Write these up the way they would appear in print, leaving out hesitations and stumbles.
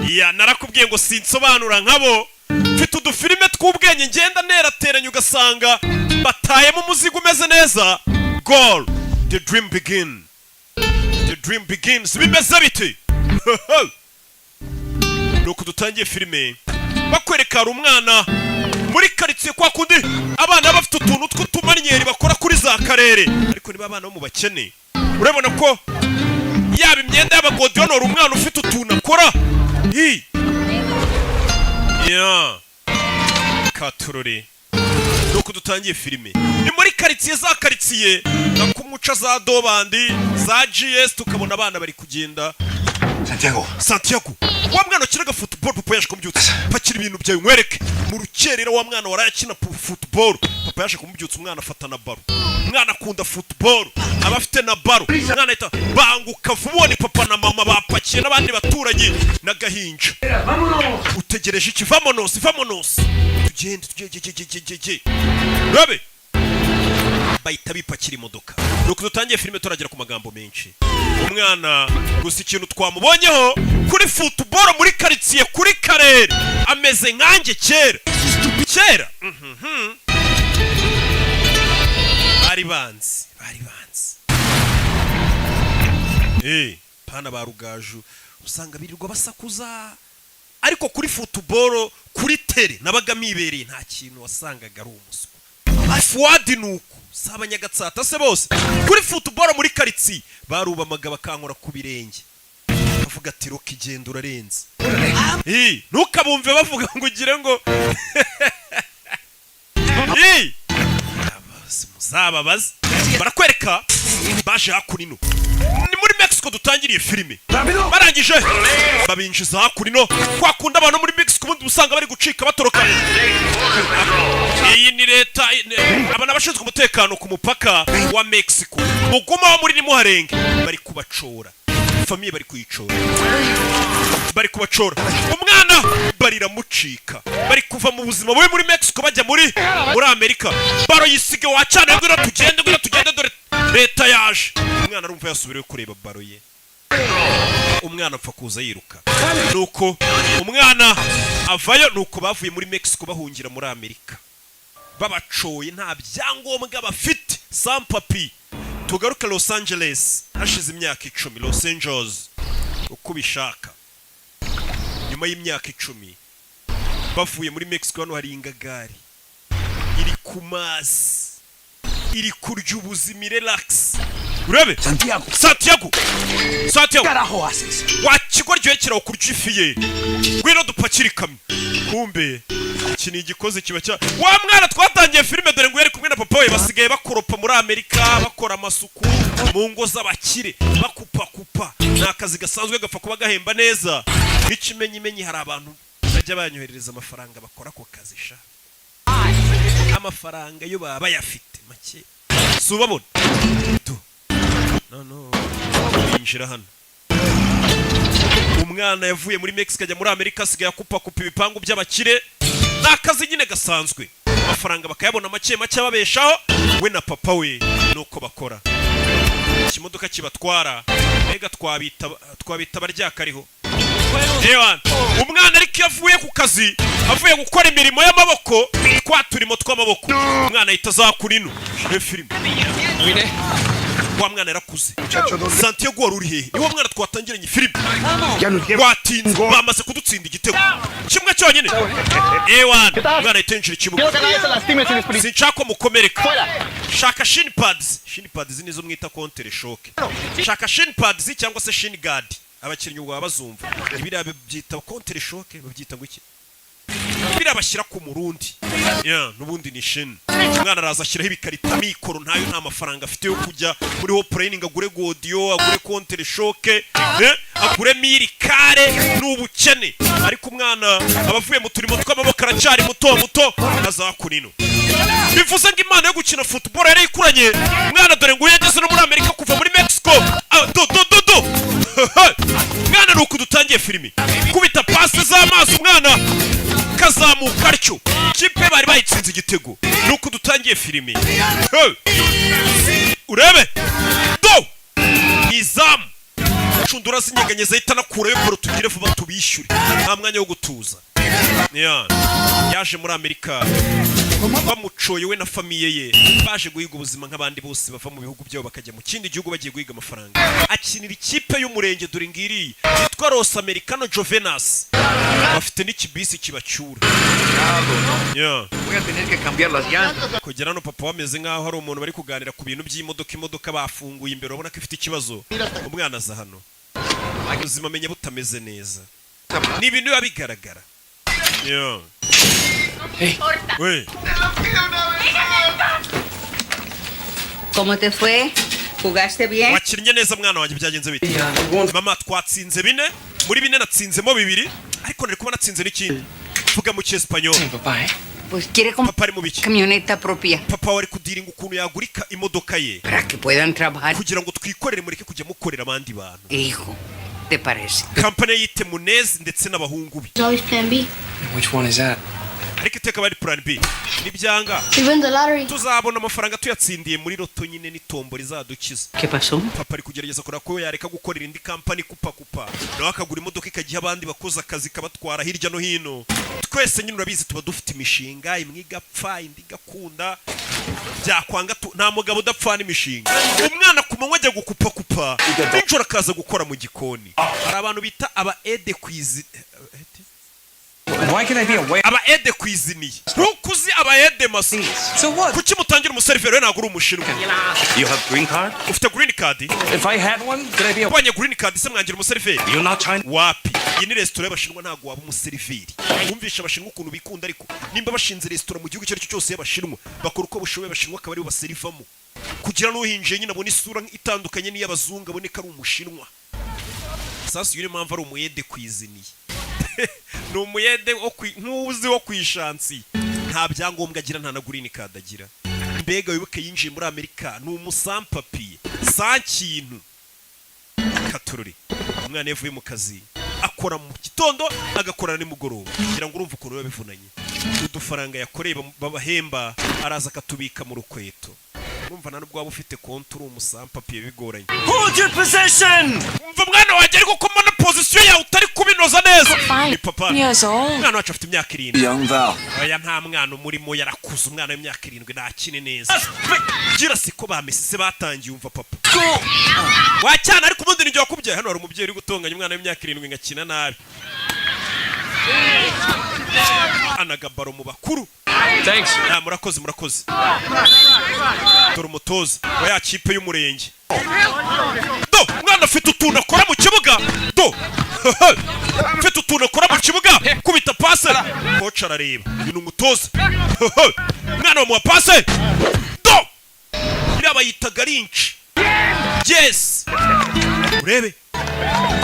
Ya narakubwiye ngo sinsobanura nkabo mfite udufilime tw'ubwenge ngenda nerateranya ugasanga batayemo umuzigo umeze neza. Goal, the dream begins. Bimeze biti nuko dutangiye filime bakwereka hari umwana muri karitsiye kwa kundi abana bafite utuntu tw'utumanyeri bakora kuri za karere, ariko niba abana bo mu bakene urabona ko yaba imyenda y'abagodiyonora umwana ufite utuntu akora katurore. nuko dutangiye filime ni muri karitsiye za karitsiye nakumuca za dobandi za GS tukabona abana bari kugenda. Santiago wa mwana ukinaga football papa yaje kumubyutsa pakira ibintu byawe nkwereke mu rukerera wa mwana warayakina football papa yaje kumubyutsa umwana afata na baro umwana akunda football abafite na baro umwana ahita banguka vubone papa na mama bapakiye n'abandi baturanye n'agahinja utegereje iki vamonos tugende rabe bahita bipakira imodoka. nuko dutangiye filime turagera ku magambo menshi. umwana gusa ikintu twamubonyeho kuri football muri karitsiye kuri karere ameze nkanjye kera bari banzi pana barugaju usanga birirwa basakuza, ariko kuri football kuri tele nabaga mibereye nta kintu wasangaga ari umuswa. Fuadi nuko saba nyagatsata se bose kuri football muri karitsiye barubamaga bakankora ku birenge bavuga ati roki genda urarenze. Ntukabumve bavuga ngo ugire ngo muzababaza barakwereka baje hakurino. Ni muri Mexico dutangiriye filime barangije babinjiza hakurino kwa kunda abantu muri Mexico bundi usanga bari gucika batoroka. Iyi ni leta abana bashinzwe umutekano ku mupaka wa Mexico muguma muri ni muharenge bari kubacora famiye bari kubacora umwana barira mucika bari kuva mu buzima bubi muri Mexico bajya muri Amerika baro yisige wacana ngo tugende dore leta yaje. umwana arumva yasubiriye kureba baro ye umwana apfa kuza yiruka. nuko umwana avayo nuko bavuye muri Mexico bahungira muri Amerika babacoye nta byangombwa bafite sans papier. tugaruka Los Angeles hashize imyaka 10 Los Angeles uko bishaka. nyuma y'imyaka 10 bavuye muri Mexico hano hari ingagari iri kumazi iri kurya ubuzima relax. Urebe Santiago carajo haces wakigoryo kiraho kurya ifiye gwino dupakira kamwe kumbe iki ni igikoze kiba cya wa mwana twatangiye filime dore ngo yari kumwe na papa we basigaye bakoropa muri Amerika bakora amasuku mu ngo z'abakire bakupa nakazi gasanzwe gapfa kuba gahemba neza. N'ikimenyimenyi hari abantu bajya banyoherereza amafaranga bakora ko kazi sha amafaranga yo baba bayafite make subabona no injira hano. umwana yavuye muri Mexico ajya muri Amerika asigaye akupa ibipangu by'abakire nakazi nyine gasanzwe amafaranga bakayabona make babeshaho we na papa we nuko bakora. ikimodoka kibatwara mbega twabita baryakariho. umwana ariko yavuye ku kazi avuye gukora imirimo y'amaboko twaturimo tw'amaboko umwana ahita azakurino filime wa mwana yarakuze. Santiago wari uri hehe? Ni wa mwana twatangiranye filime watinze bamaze kudutsinda igitego kimwe cyonyine. mwana itenjira ikibuga sinshaka mukomereka. shaka shin pads nizo mwita counter shock. shaka shin pads cyangwa se shin guard abakinnyi ubwo bazumva ibira byita counter shock babyita ngo iki birabashyira ku murundi nubundi ni shin. umwana araza ashyiraho ibikarita mikoro ntayo nta mafaranga afite yo kujya muri ho training agure godiyo agure counter shock agure mirikare n'ubukene, ariko umwana abavuye mu turimo tw'amaboko aracari muto azakurino. bivuze ngo imana yo gukina football yari ikuranye umwana dore ngo yageze no muri Amerika kuva muri Mexico. mwana nuko dutangiye filime kubita passe z'amazi umwana kazamuka arcyo kipe bari bayitsinze igitego nuko dutangiye filime. urebe izamu cundura zinyeganyeza ahita nakurayo baro tugire vuba tubishyure nta mwanya wo gutuza yaje muri Amerika bamucoye we na famiye ye baje guhiga ubuzima nk'abandi bose bava mu bihugu byabo bakajya mu kindi gihugu bagiye guhiga amafaranga akinira ikipe y'umurenge dore ngiri yitwa Los Americano Jovenas bafite n'ikibisi kibacyura kugera no papa wameze nk'aho hari umuntu bari kuganira ku bintu by'imodoka bafunguye imbere ubona ko ifite ikibazo umwana aza hano ubuzima amenye butameze neza ni ibintu biba bigaragara Hey. ¿Cómo te fue? ¿Jugaste bien? Wakinnye neza mwana wanjye byagenze bite? Mama twatsinze 4 muri 4 natsinzemo 2 ariko nari kuba natsinze n'ikindi. Vuga mu cyespanyo. Pues quiere comprar camioneta propia. Papa wari kudiringa ukuntu yagurika imodoka ye. Para que puedan trabajar. Kugira ngo twikorere mureke kujya mukorera abandi bantu. Hijo, ¿te parece? Company yite Munez ndetse n'abahungu bi. Always plan B. Which one is that? Ariko iteka bari plan B. Nibyanga. We win the lottery. Tuzabona amafaranga tuyatsindiye muri loto nyine n'itombo rizadukiza. ¿Qué pasó? Papa ari kugerageza kora ko yareka gukorera indi company kupa. Nawe akagura imodoka ikagiha abandi bakoza akazi kabatwara hirya no hino. Twese nyine urabizi tuba dufite imishinga imwe igapfa indi gakunda. Byakwanga nta mugabo udapfana imishinga. Umwana kumanywa ajya gukupa. N'injoro akaza gukora mu gikoni. Hari abantu bita aba aide cuisine. Why can I be away? Aba aide cuisinier. Ntukuzi aba aide masi. So what? Kuki mutangira umuseriveri we nagura umushinwa? You have green card? Ufite green card? If I had one, could I be away? Wanye green card se mwangira umuseriveri? You're not China? Wapi? Iyi ni restaurant y'abashinwa ntago waba umuseriveri. Wumvisha abashinwa ukuntu bikunda ariko nimba bashinze restaurant mu gihugu cyo cyose y'abashinwa bakora uko bushoboye abashinwa akaba ari baserivamo. Kugira no hinje nyine abone isura itandukanye n'iy'abazungu aboneka ari umushinwa. Sasa yuri mpamvu ari umuyede cuisinier. Ni umuyede nkuzi wo kwishansi nta byangombwa agira nta na green card agira mbega wibuke yinjiye muri Amerika ni umusampapiye sankintu katururi umwana yavuye mu kazi akora mu gitondo agakorana nimugoroba kugira ngo urumve ukuntu babivunanye udufaranga yakoreye babahemba araza akatubika mu rukweto urumva nta nubwo waba ufite konti uri umusampapiye bigoranye. Hold your possession! Umva mwana wanjye ariko ko mbona position yawe utari kubinoza neza. Ni papa. Mwana wacu afite imyaka 7. Young Val. Oya nta mwana umurimo yarakuze umwana w'imyaka 7 ntakine neza. Gira siko bamesise batangiye umva papa. Wacyana ariko ubundi ninjye wakubyaye hano hari umubyeyi uri gutonganya umwana w'imyaka 7 ngakina nabi. Anagabaro mu bakuru. Thanks. Murakoze. Dore umutoza wa ya kipe y'umurenge. Do mwana afite utuntu akora mu kibuga. Do afite utuntu akora mu kibuga kubita pase. Coach arareba. Ni umutoza. Mwana wa pase. Do iraba yitaga Lynch. Yes. Urebe.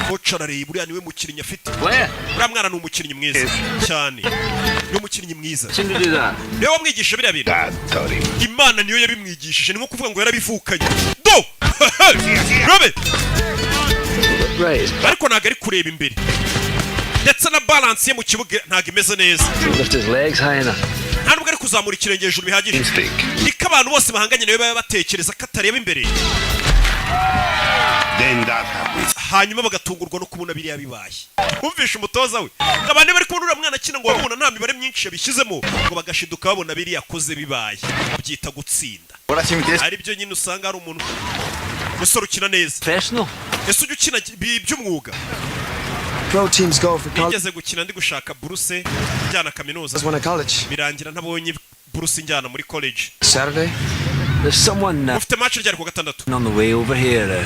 Coach arareba uriya niwe mukinnyi afite. Uriya mwana ni umukinnyi mwiza cyane. Ni umukinnyi mwiza. Niwe wamwigisha biriya bintu. Imana niyo yabimwigishije ni nko kuvuga ngo yarabivukanye. Do Robe ariko ntago ari kureba imbere ndetse na balance ye mu kibuga ntago imeze neza ntabwo ari kuzamura ikirenge hejuru bihagije niko abantu bose bahanganye nawe baba batekereza ko atareba imbere hanyuma bagatungurwa no kubona biriya bibaye umvisha umutoza we abantu bari kubona uriya mwana akina ngo babona nta mibare myinshi yabishyizemo ngo bagashiduka babona biriya akoze bibaye babyita gutsinda ari byo nyine usanga hari umuntu musore ukina neza ese ujya ukina by'umwuga Pro teams go for college. Nigeze gukina ndi gushaka buruse njyana kaminuza birangira ntabonye buruse njyana muri college Saturday. There's someone ufite match ryari ku gatandatu on the way over here.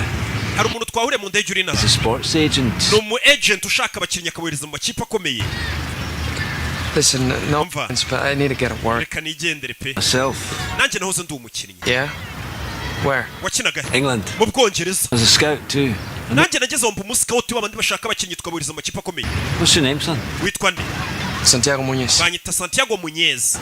Hari umuntu twahuriye mu ndege uri naho. He's a sports agent. Ni umu agent ushaka abakinnyi akabohereza mu makipe akomeye. Listen, no offense, but I need to get at work. Reka nigendere pe. Myself. Nanjye nahoze ndi umukinnyi. Yeah? Where? Wakinaga England. Mu Bwongereza. As a scout too. Nanjye nageze mu musikauti w'abandi bashaka abakinnyi tukabohereza mu makipe akomeye. What's your name, son? Witwa nde? Santiago Muñez. Banyita Santiago Muñez.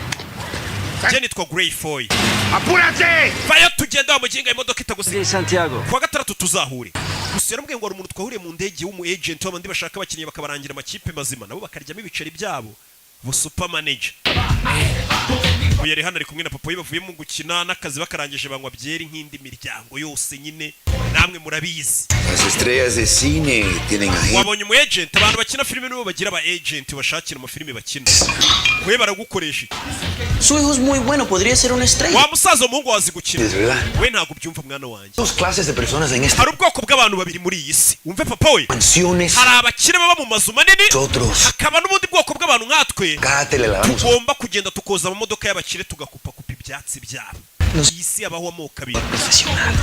Je nitwa Gray Foy. Apurate! Vayo tugenda wa muginga imodoka itagusiga. Santiago. Kwa gatandatu tuzahure. Gusa yarambwiye ngo ari umuntu twahuriye mu ndege w'umu agent w'abandi bashaka abakinnyi bakabarangira amakipe mazima nabo bakaryamo ibiceri byabo. Bu super manager. Uyu yari hano ari kumwe na papa we bavuye mu gukina n'akazi bakarangije banywa byeri nk'indi miryango yose nyine namwe murabizi. Las estrellas de cine tienen agentes. Wabonye umu agent, abantu bakina filime nibo bagira aba agent bashakira mu filime bakina. We baragukoresha iki? Su hijo es muy bueno, podría ser una estrella. Wa musaza umuhungu wazi gukina. Es verdad. We ntabwo byumva mwana wanjye. Dos clases de personas en esta Hari ubwoko bw'abantu babiri muri iyi si. Umve papa we. mansiones. Hari abakire baba mu mazu manini. Nosotros. Hakaba n'ubundi bwoko bw'abantu nkatwe. Cada te le lavamos. Tugomba kugenda tukoza amamodoka y'abakire tugakupakupa ibyatsi byabo. Iyi si abaho amoko abiri. Profesional.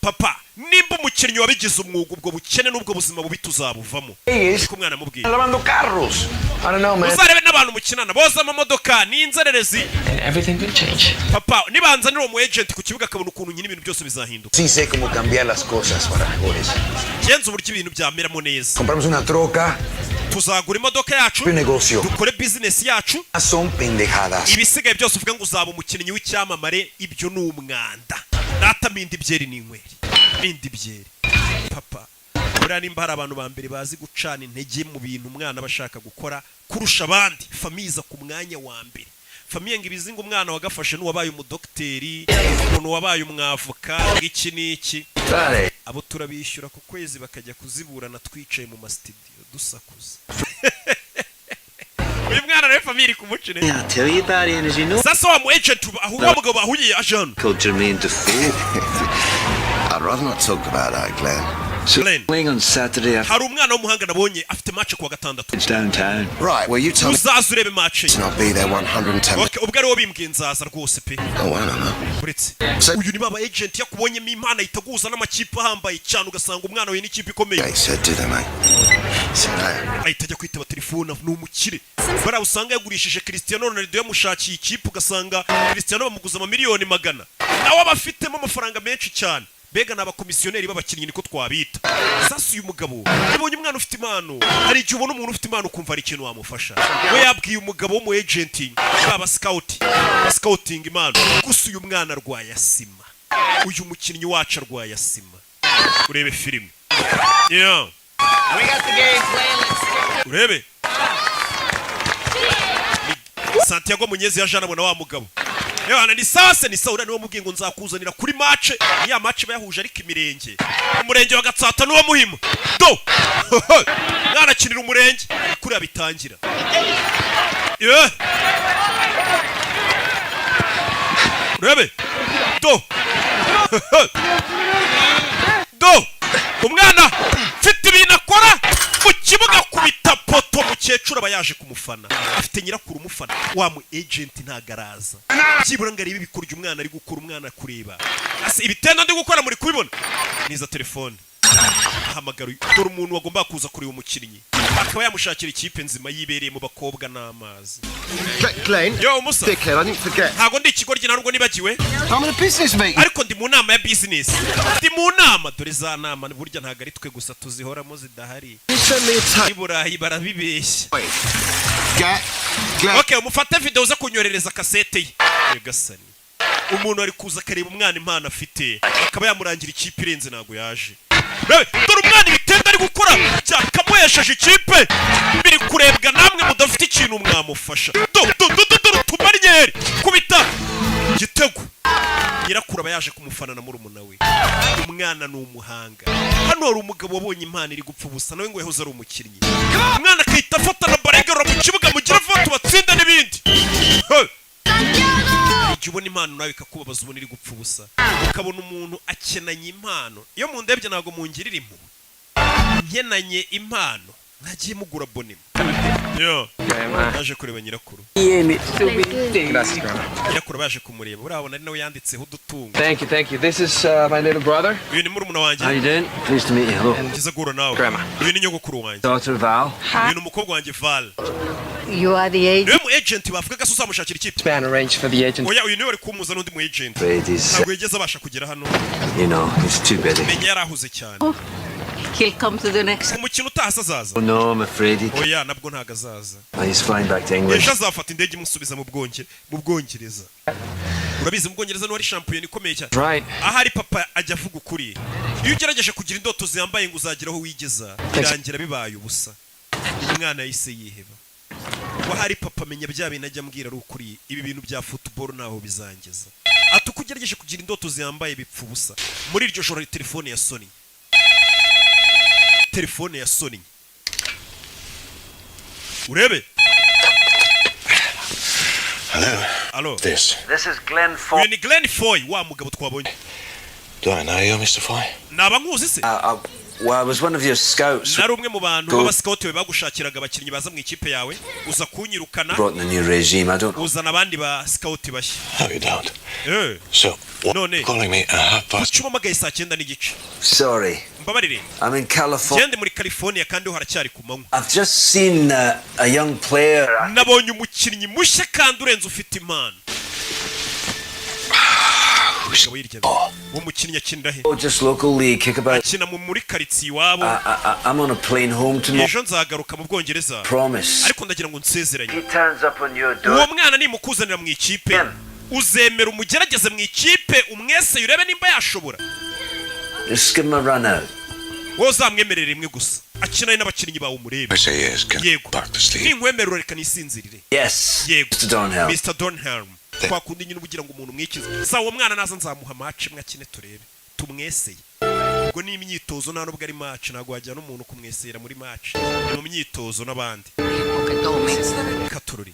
Papa, nimba umukinnyi wabigize umwuga ubwo bukene n'ubwo buzima bubi tuzabuvamo. Es Ko mwana mubwiye. lavando carros. I don't know, man. Uzarebe n'abantu mukinana boza amamodoka n'inzererezi. And everything could change. Papa, nibanzanira uwo mu agent ku kibuga akabona ukuntu nyine ibintu byose bizahinduka. Sí sé cómo cambiar las cosas para mejores. Genza uburyo ibintu byameramo neza. Compramos una troca. Tuzagura imodoka yacu. Un negocio. Dukore business yacu. Son pendejadas. Ibisigaye byose uvuga ngo uzaba umukinnyi w'icyamamare ibyo ni umwanda. Data mindi byeri n'inkweri. Mindi byeri. Papa, buriya nimba hari abantu ba mbere bazi gucana intege mu bintu umwana bashaka gukora kurusha abandi, famiza ku mwanya wa mbere. Famiye ngo ibizinga umwana wagafashe n'uwabaye umudokiteri, umuntu wabaye umwavoka, iki n'iki. Abo turabishyura ku kwezi bakajya kuziburana twicaye mu mastudio dusakuza. Uyu mwana rero famiye iri kumucine. I'll tell you about it, as you know. Sasa wa mu agent ahuwa mugabo bahuye ajana. Called Jermaine Defoe. I'd rather not talk about that, Glenn. Glenn. Playing on Saturday after Hari umwana w'umuhanga nabonye afite match kuwa gatandatu. downtown. Right, well, you tell me Uzaza urebe match. and I'll be there 110. Okay, ubwo ari wo bimbwiye nzaza rwose pe. Oh, I don't know. Uretse So- uyu ni baba agent yakubonyemo impano itaguza n'amakipe ahambaye cyane ugasanga umwana we n'ikipe ikomeye. They said, did they, mate? Said, hey. Ahita ajya kwitaba telefone ni umukire. Bara usanga yagurishije Cristiano Ronaldo yamushakiye ikipe ugasanga Cristiano bamuguza amamiliyoni 100. Nawe abafitemo amafaranga menshi cyane. Bega n'abakomisiyoneri b'abakinnyi niko twabita. Sasa uyu mugabo yabonye umwana ufite impano. Hari igihe ubona umuntu ufite impano ukumva ari ikintu wamufasha. We yabwiye umugabo wo mu agent baba scouting impano. Gusa uyu mwana arwaye asima. Uyu mukinnyi wacu arwaye asima. Urebe filime. Yeah. We got the game plan. Let's Urebe. Santiago Munyezi yaje anabona wa mugabo. Yewe ni sase ni saura niwo mubwiye ngo nzakuzanira kuri match. Ya match bayahuje ariko imirenge. Umurenge wa Gatsata nuwo muhima. Do. Mwana kinira umurenge kuri abitangira. Yeah. Urebe. Do. Do. Umwana mfite ibintu akora mu kibuga kubita poto mukecuru aba yaje kumufana afite nyirakuru umufana wa mu agent ntagaraza byibura ngo aribe bikurya umwana ari gukura umwana kureba ase ibitendo ndi gukora muri kubibona niza telefone hamagara dore umuntu wagomba kuza kureba umukinnyi akaba yamushakira ikipe nzima yibereye mu bakobwa n'amazi. Glenn, Yo musa dickhead, I didn't forget. ntago ndi ikigoryi narwo nibagiwe I'm in a business meeting. ariko ndi mu nama ya business ndi mu nama dore za nama burya ntago ari twe gusa tuzihoramo zidahari You send me a tape. i Burayi barabibeshya. Glenn, Okay, umufate video uza kunyorereza kasete ye. Yegasani. Umuntu ari kuza kareba umwana impano afite akaba yamurangira ikipe irenze nago yaje. Dore umwana ibitenda ari gukora cyakamuhesheje ikipe biri kurebwa namwe mudafite ikintu mwamufasha. Tumaryeri kubita gitego. Nyirakuru aba yaje kumufana na murumuna we. Umwana ni umuhanga. Hano hari umugabo wabonye impano iri gupfa ubusa nawe ngo yahoze ari umukinnyi. Umwana akahita afata na barengero mu kibuga mugira vuba batsinda n'ibindi. Igihe ubona impano nawe ikakubabaza ubona iri gupfa ubusa. Ukabona umuntu akenanye impano. Iyo mu ndebye ntago mungirira impuhwe. Nkenanye impano ntagiye mugura bonema. Yo. Naje kureba nyirakuru. Gracias, Grandma. Nyirakuru baje kumureba. Urabona ari nawe yanditseho udutungo. Thank you, thank you. This is my little brother. Uyu ni murumuna wanjye. How you doing? Pleased to meet you. Hello. Kiza gura nawe. Grandma. Uyu ni nyogokuru wanjye. Daughter Val. Uyu ni umukobwa wanjye Val. You are the agent. Niwe mu agent bavuga ko uzamushakira ikipe. Span arranged for the agent. Oya uyu niwe ari kumuza n'undi mu agent. Afraid he's, Ntabwo yigeze abasha kugera hano. you know, he's too busy. Menya yarahuze cyane. He'll come to the next. Umukino utahase azaza. Oh no, I'm afraid Oya nabwo ntago azaza. he's flying back to England. Ejo azafata indege imusubiza mu Bwongereza. Urabizi mu Bwongereza n'uwari champion ikomeye cyane. Right. Ahari papa ajya avuga ukuri. Iyo ugerageje kugira indoto ziyambaye ngo uzageraho wigeza birangira bibaye ubusa. Umwana yise yiheba. Wahari papa menya bya bintu ajya ambwira ari ukuri ibi bintu bya football naho bizangeza. Atuku ugerageje kugira indoto ziyambaye bipfa ubusa. Muri iryo joro telefone ya Sony. Telefone ya Sony. Urebe. Hello. This. This is Glenn Foy. Uyu ni Glenn Foy, wa mugabo twabonye. Do I know you, Mr. Foy? Naba nkuzi se? Well, I was one of your scouts. Nari umwe mu bantu b'abascout we bagushakiraga abakinnyi baza mu ikipe yawe, uza kunyirukana. Brought in the new regime. I don't. Uzana abandi ba scout bashya. No, you don't. So, what calling me at 9:30? Chuma magaye saa 9 n'igice. Sorry. Mbabarire. I'm in California. Gende muri California kandi haracyari ku manywa. I've just seen a young player. Nabonye umukinnyi mushya kandi urenze ufite impano. Wo mukinnyi akinira he? Just local league, kick about. Akina muri quartier iwabo. I'm on a plane home tomorrow. Ejo nzagaruka mu Bwongereza. Promise. Ariko ndagira ngo nsezeranye. He turns up on your door. Uwo mwana ni mukuzanira mu ikipe. Uzemera umugerageze mu ikipe umwese urebe nimba yashobora. Just give him a run out. Wozamwemerera imwe gusa. Akina n'abakinnyi bawo umurebe. I say yes, get back to sleep. Ninkwemerera reka nisinzirire. Yes. Yego. Mr. Donhelm. Mr. Donhelm. Kwa kundi nyine ubugira ngo umuntu mwikize. Sawa mwana naza nzamuha match imwe akine turebe. Tumweseye. Ubwo ni imyitozo nta nubwo ari match nago wajya n'umuntu kumwesera muri match. Mu myitozo n'abandi. Katururi.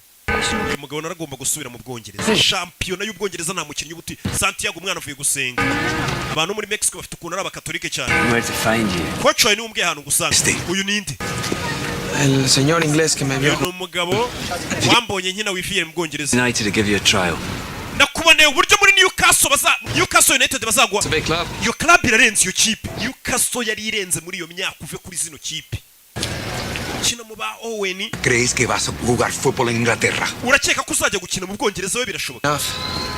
Uyu mugabo naragomba gusubira mu Bwongereza. Shampiyona y'Ubwongereza nta mukinnyi ubuti. Santiago umwana avuye gusenga. Abantu muri Mexico bafite ukuntu ari abakatolike cyane. Where to find you? Coach wawe ni umbwe hano gusanga. Uyu ninde? El señor inglés que me vio. Uyu mugabo wambonye nkina wifiye mu Bwongereza. United to give you a trial. Nakuboneye uburyo muri Newcastle United bazagwa. It's a big club. Iyo club irarenze iyo kipe. Newcastle yari irenze muri iyo myaka uve kuri zino kipe. Kina mu ba Owen. ¿Crees que vas a jugar fútbol en Inglaterra? Urakeka ko uzajya gukina mu Bwongereza we birashoboka?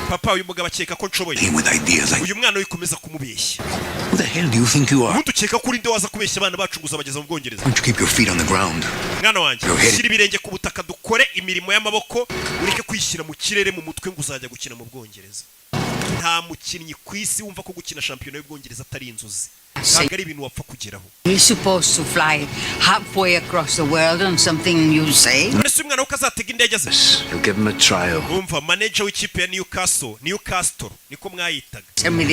Papa uyu mugabo akeka ko nshoboye. With ideas like Uyu mwana wikomeza kumubeshya. who the hell do you think you are? Umuntu ukeka kuri nde waza kubeshya abana bacu guza bageza mu Bwongereza. Why don't you keep your feet on the ground? Mwana wanjye shyira ibirenge ku butaka dukore imirimo y'amaboko ureke kwishyira mu kirere mu mutwe ngo uzajya gukina mu Bwongereza. Nta mukinnyi ku isi wumva ko gukina shampiyona y'Ubwongereza atari inzozi. Ntabwo ari ibintu wapfa kugeraho. You're supposed to fly halfway across the world on something you say. Nese umwana we kazatega indege ze. You'll give him a trial. Umva manager w'ikipe ya Newcastle niko mwayitaga.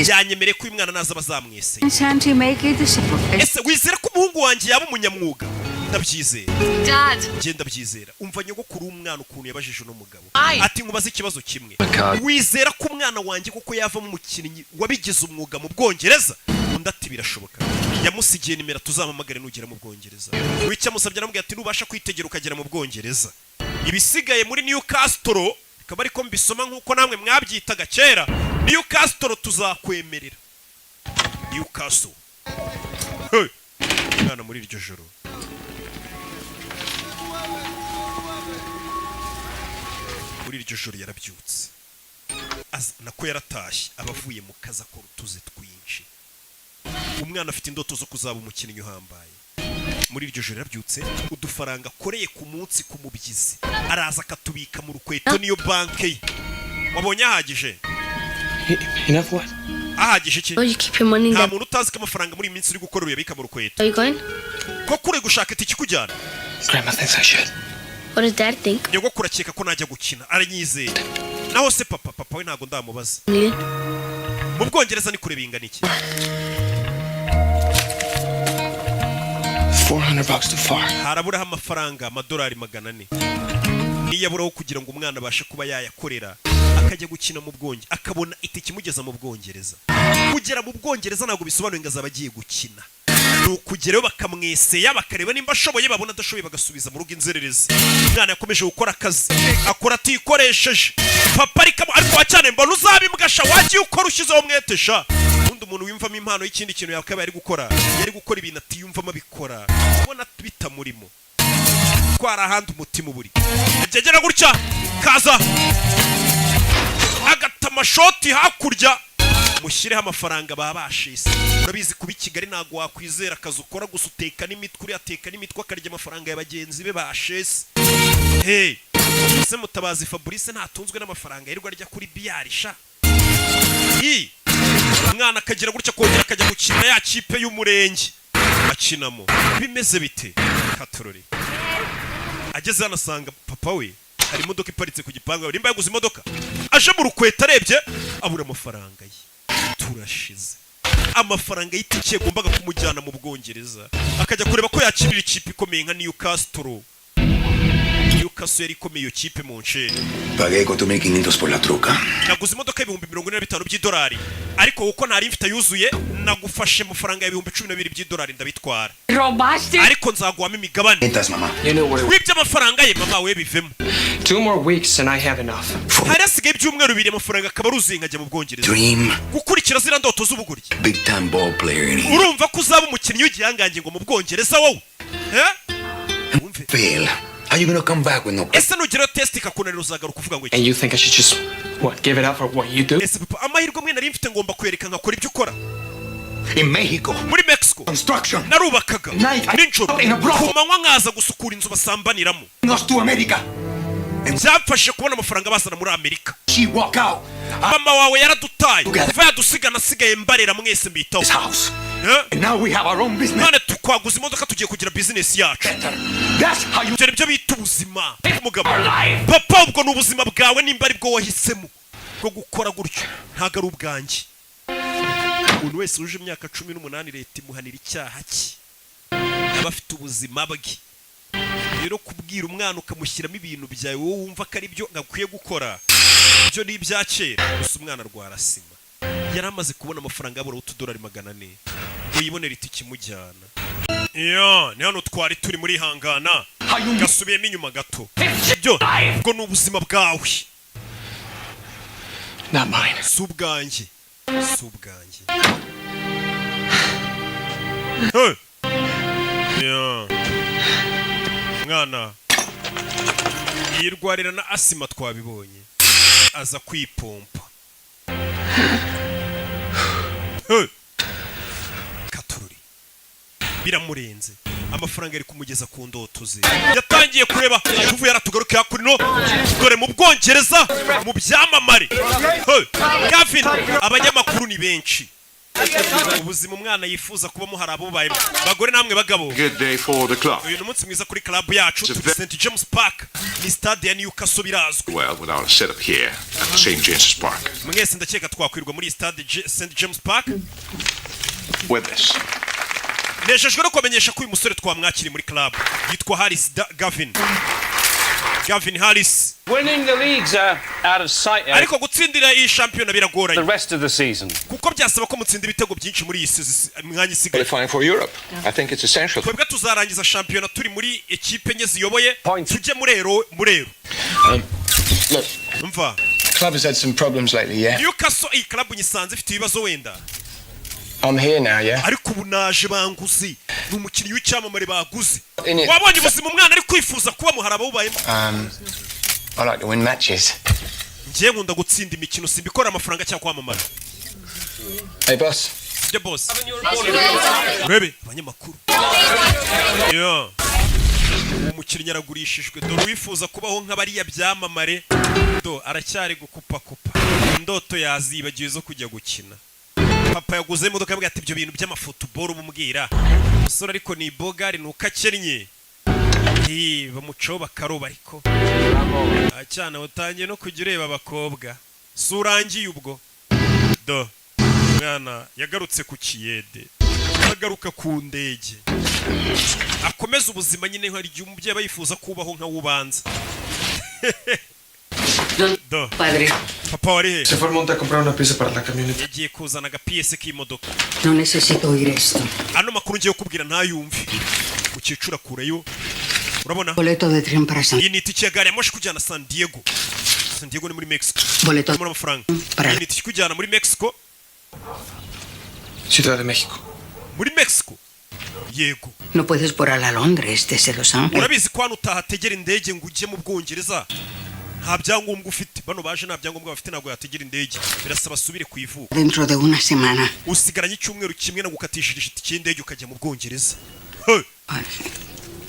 Yanyemereye ko uyu mwana naza bazamweseye. Can't you make it a profession? Ese wizera ko umuhungu wanjye yaba umunyamwuga? Ndabyizera. Dad. Genda byizera. Umva nyogokuru umwana ukuntu yabajije no mugabo. Aye. Ati nkubaza ikibazo kimwe. Wizera ko umwana wanjye kuko yavamo umukinnyi wabigize umwuga mu Bwongereza? Undi ati birashoboka. Yamusigiye nimero tuzamamagare nugera mu Bwongereza. Wicya musabye namubwiye ati nubasha kwitegera ukagera mu Bwongereza. Ibisigaye muri Newcastle kaba ariko mbisoma nkuko namwe mwabyitaga kera. Newcastle tuzakwemerera. Newcastle. Hey. Mwana muri iryo joro. Muri iryo joro yarabyutse. Nako yaratashye abavuye mu kaza ko rutuze twinshi. Umwana afite indoto zo kuzaba umukinnyi uhambaye. Muri iryo joro yarabyutse udufaranga akoreye ku munsi ku mubyizi. Araza akatubika mu rukweto niyo banke ye. Wabonye ahagije? Enough what? Ahagije iki? Oh, you keep your money in Nta the... muntu utazi ko amafaranga muri minsi uri gukora uyabika mu rukweto. Are you going? Ko kure gushaka itiki kujyana. Grandma thinks I should. What does Dad think? Nyogokuru akeka ko najya gukina aranyizeye. Naho se papa we ntago ndamubaza. Million? Mu Bwongereza ni kure bingana iki? $400 too far. Haraburaho amafaranga amadolari 400. Niyaburaho kugira ngo umwana abashe kuba yayakorera akajya gukina mu Bwongereza akabona itiki mugeza mu Bwongereza. Kugera mu Bwongereza ntago bisobanuye ngo azaba agiye gukina. Nukugerayo bakamweseya bakareba nimba ashoboye babona adashoboye bagasubiza mu rugo inzererezi. Umwana yakomeje gukora akazi akora atikoresheje. Papa ariko cyane mbona uzabimbwasha wagiye ukora ushyizeho umwetesha. Undi umuntu wimvamo impano y'ikindi kintu yakaba yari gukora ibintu atiyumvamo abikora. Ubona bitamurimo. Kwara ahandi umutima uburi. Agegera gutya kaza agatamashoti hakurya mushireho amafaranga babashise. Urabizi kuba Kigali nago wakwizera akazi ukora gusa uteka n'imitwe uri ateka n'imitwe akarya amafaranga y'abagenzi be bashese. Hey, se Mutabazi Fabrice ntatunzwe n'amafaranga yirirwa arya kuri biyarisha. Umwana akagira gutya kongera akajya gukina ya kipe y'umurenge akinamo. Bimeze bite? Katorore. Ageze hano asanga papa we hari imodoka iparitse ku gipangu nimba yaguze imodoka aje mu rukweta arebye abura amafaranga ye turashize amafaranga y'itike yagombaga kumujyana mu Bwongereza akajya kureba ko yakirira ikipe ikomeye nka Newcastle yari ikomeye iyo kipe mu nsheri. Pagué 4.500 por la truca. Naguze imodoka y'ibihumbi 45 by'idolari ariko uko ntari mfite yuzuye nagufashe amafaranga y'ibihumbi 12 by'idolari ndabitwara. Robaste. Ariko nzaguhamo imigabane. Entas mama. Wibye amafaranga ye mama we bivemo. 2 more weeks and I have enough. Hari asigaye ibyumweru 2 amafaranga akaba ruzuye nkajya mu Bwongereza. Dream. Gukurikira zira ndoto z'ubuguryi. Big time ball player. Urumva ko uzaba umukinnyi w'igihangange ngo mu Bwongereza wowe? Fail. Are you gonna come back with no? Ese nugira test ikakunanira uzagaruka uvuga ngo iki? And you think I should just give it up for what you do? Ese papa amahirwe mwe nari mfite ngomba kwereka nkakora ibyo ukora. In Mexico. Muri Mexico. Construction. Narubakaga. Ninjoro. Kumanywa nkaza gusukura inzu basambaniramo. Nos to America. Byafashe kubona amafaranga bazana muri Amerika. She walk out. Mama wawe yaradutaye. Kuva yadusigana asigaye mbarera mwese mbitaho. House. And now we have our own business. None tukwaguza imodoka tugiye kugira business yacu. That's how you Ibyo bita ubuzima. Umugabo. Papa ubwo n'ubuzima bwawe nimba ari bwo wahisemo bwo gukora gutyo ntago ari ubwanjye. Umuntu wese uje imyaka 18 leta imuhanira icyaha cye. Abafite ubuzima bwe. Rero kubwira umwana ukamushyiramo ibintu byawe wowe wumva ko ari byo ngakwiye gukora. Byo ni ibyakera gusa umwana rwarasima. Yari amaze kubona amafaranga abura $2 400 uyibonera itiki mujyana. Ni hano twari turi muri hangana gasubiyemo inyuma gato. Byo ubwo n'ubuzima bwawe. Not mine. Subwanjye. Mwana yirwarira na asima twabibonye aza kwipompa. Katururi biramurenze amafaranga ari kumugeza ku ndoto ze. Yatangiye kureba tuvu yaratugaruka kuri no dore mu Bwongereza mu byamamare. Gavin abanyamakuru ni benshi. Ubuzima umwana yifuza kuba muhara abo baye bagore namwe bagabo. Good day for the club. Uyu munsi mwiza kuri club yacu St James Park ni stade ya Newcastle birazwi. Well, with our setup here at St James's Park. Mwese ndakeka twakwirwa muri stade St James Park. With this. Nejejwe no kumenyesha ko uyu musore twamwakiri muri club yitwa Gavin Harris. Winning the leagues are out of sight. Ariko gutsindira iyi shampiyona biragoranye. The rest of the season. Kuko byasaba ko mutsinda ibitego byinshi muri iyi mwanya isigaye. Qualifying for Europe. I think it's essential. Twebwe tuzarangiza shampiyona turi muri ekipe nye ziyoboye tujye murero. Look, Mva. club has had some problems lately, yeah? Newcastle iyi club nyisanze ifite ibibazo wenda. I'm here now, yeah? Ariko ubu naje banguze n'umukinnyi w'icyamamare baguze. In it. Wabonye ubuzima umwana ari kwifuza kuba muharaba bubayemo. I like to win matches. Ngiye nkunda gutsinda imikino simbikora amafaranga cyangwa kwamamara. Hey, boss. The boss. Bebe abanyamakuru. Umukinnyi aragurishijwe dore wifuza kubaho nk'abariya byamamare aracyari gukupa. Indoto yazibagiwe zo kujya gukina. Papa yaguze imodoka yambwiye ati ibyo bintu by'amafutuboro bumubwira. Umusore ariko ni bogari nuko akennye. Bamucaho bakaroba ariko. Acyana utangiye no kujya ureba abakobwa. Surangiye ubwo. Mwana yagarutse ku kiyede. Agaruka ku ndege. Akomeza ubuzima nyine hari igihe umubyeyi bayifuza kubaho nka wubanza. Padre. Papa wari he? Se fue al monte a comprar una pieza para la camioneta. Yagiye kuzana agapiyese k'imodoka. No necesito oír esto. Ano makuru ngiye kubwira ntayumve. Ukicura kureyo. Urabona? Boleto de tren para San. Iyi ni itike ya gari ya moshi kujyana San Diego. San Diego ni muri Mexico. Boleto muri amafaranga. Iyi ni itike kujyana muri Mexico. Ciudad de México. Muri Mexico. Yego. No puedes volar a Londres desde Los Ángeles. Urabizi ko hano utahategera indege ngo ujye mu Bwongereza. Nta byangombwa ufite. Bano baje nta byangombwa bafite ntabwo yategera indege. Birasaba subire ku ivuko. Dentro de una semana. Usigaranye icyumweru kimwe no gukatishije itike y'indege ukajya mu Bwongereza.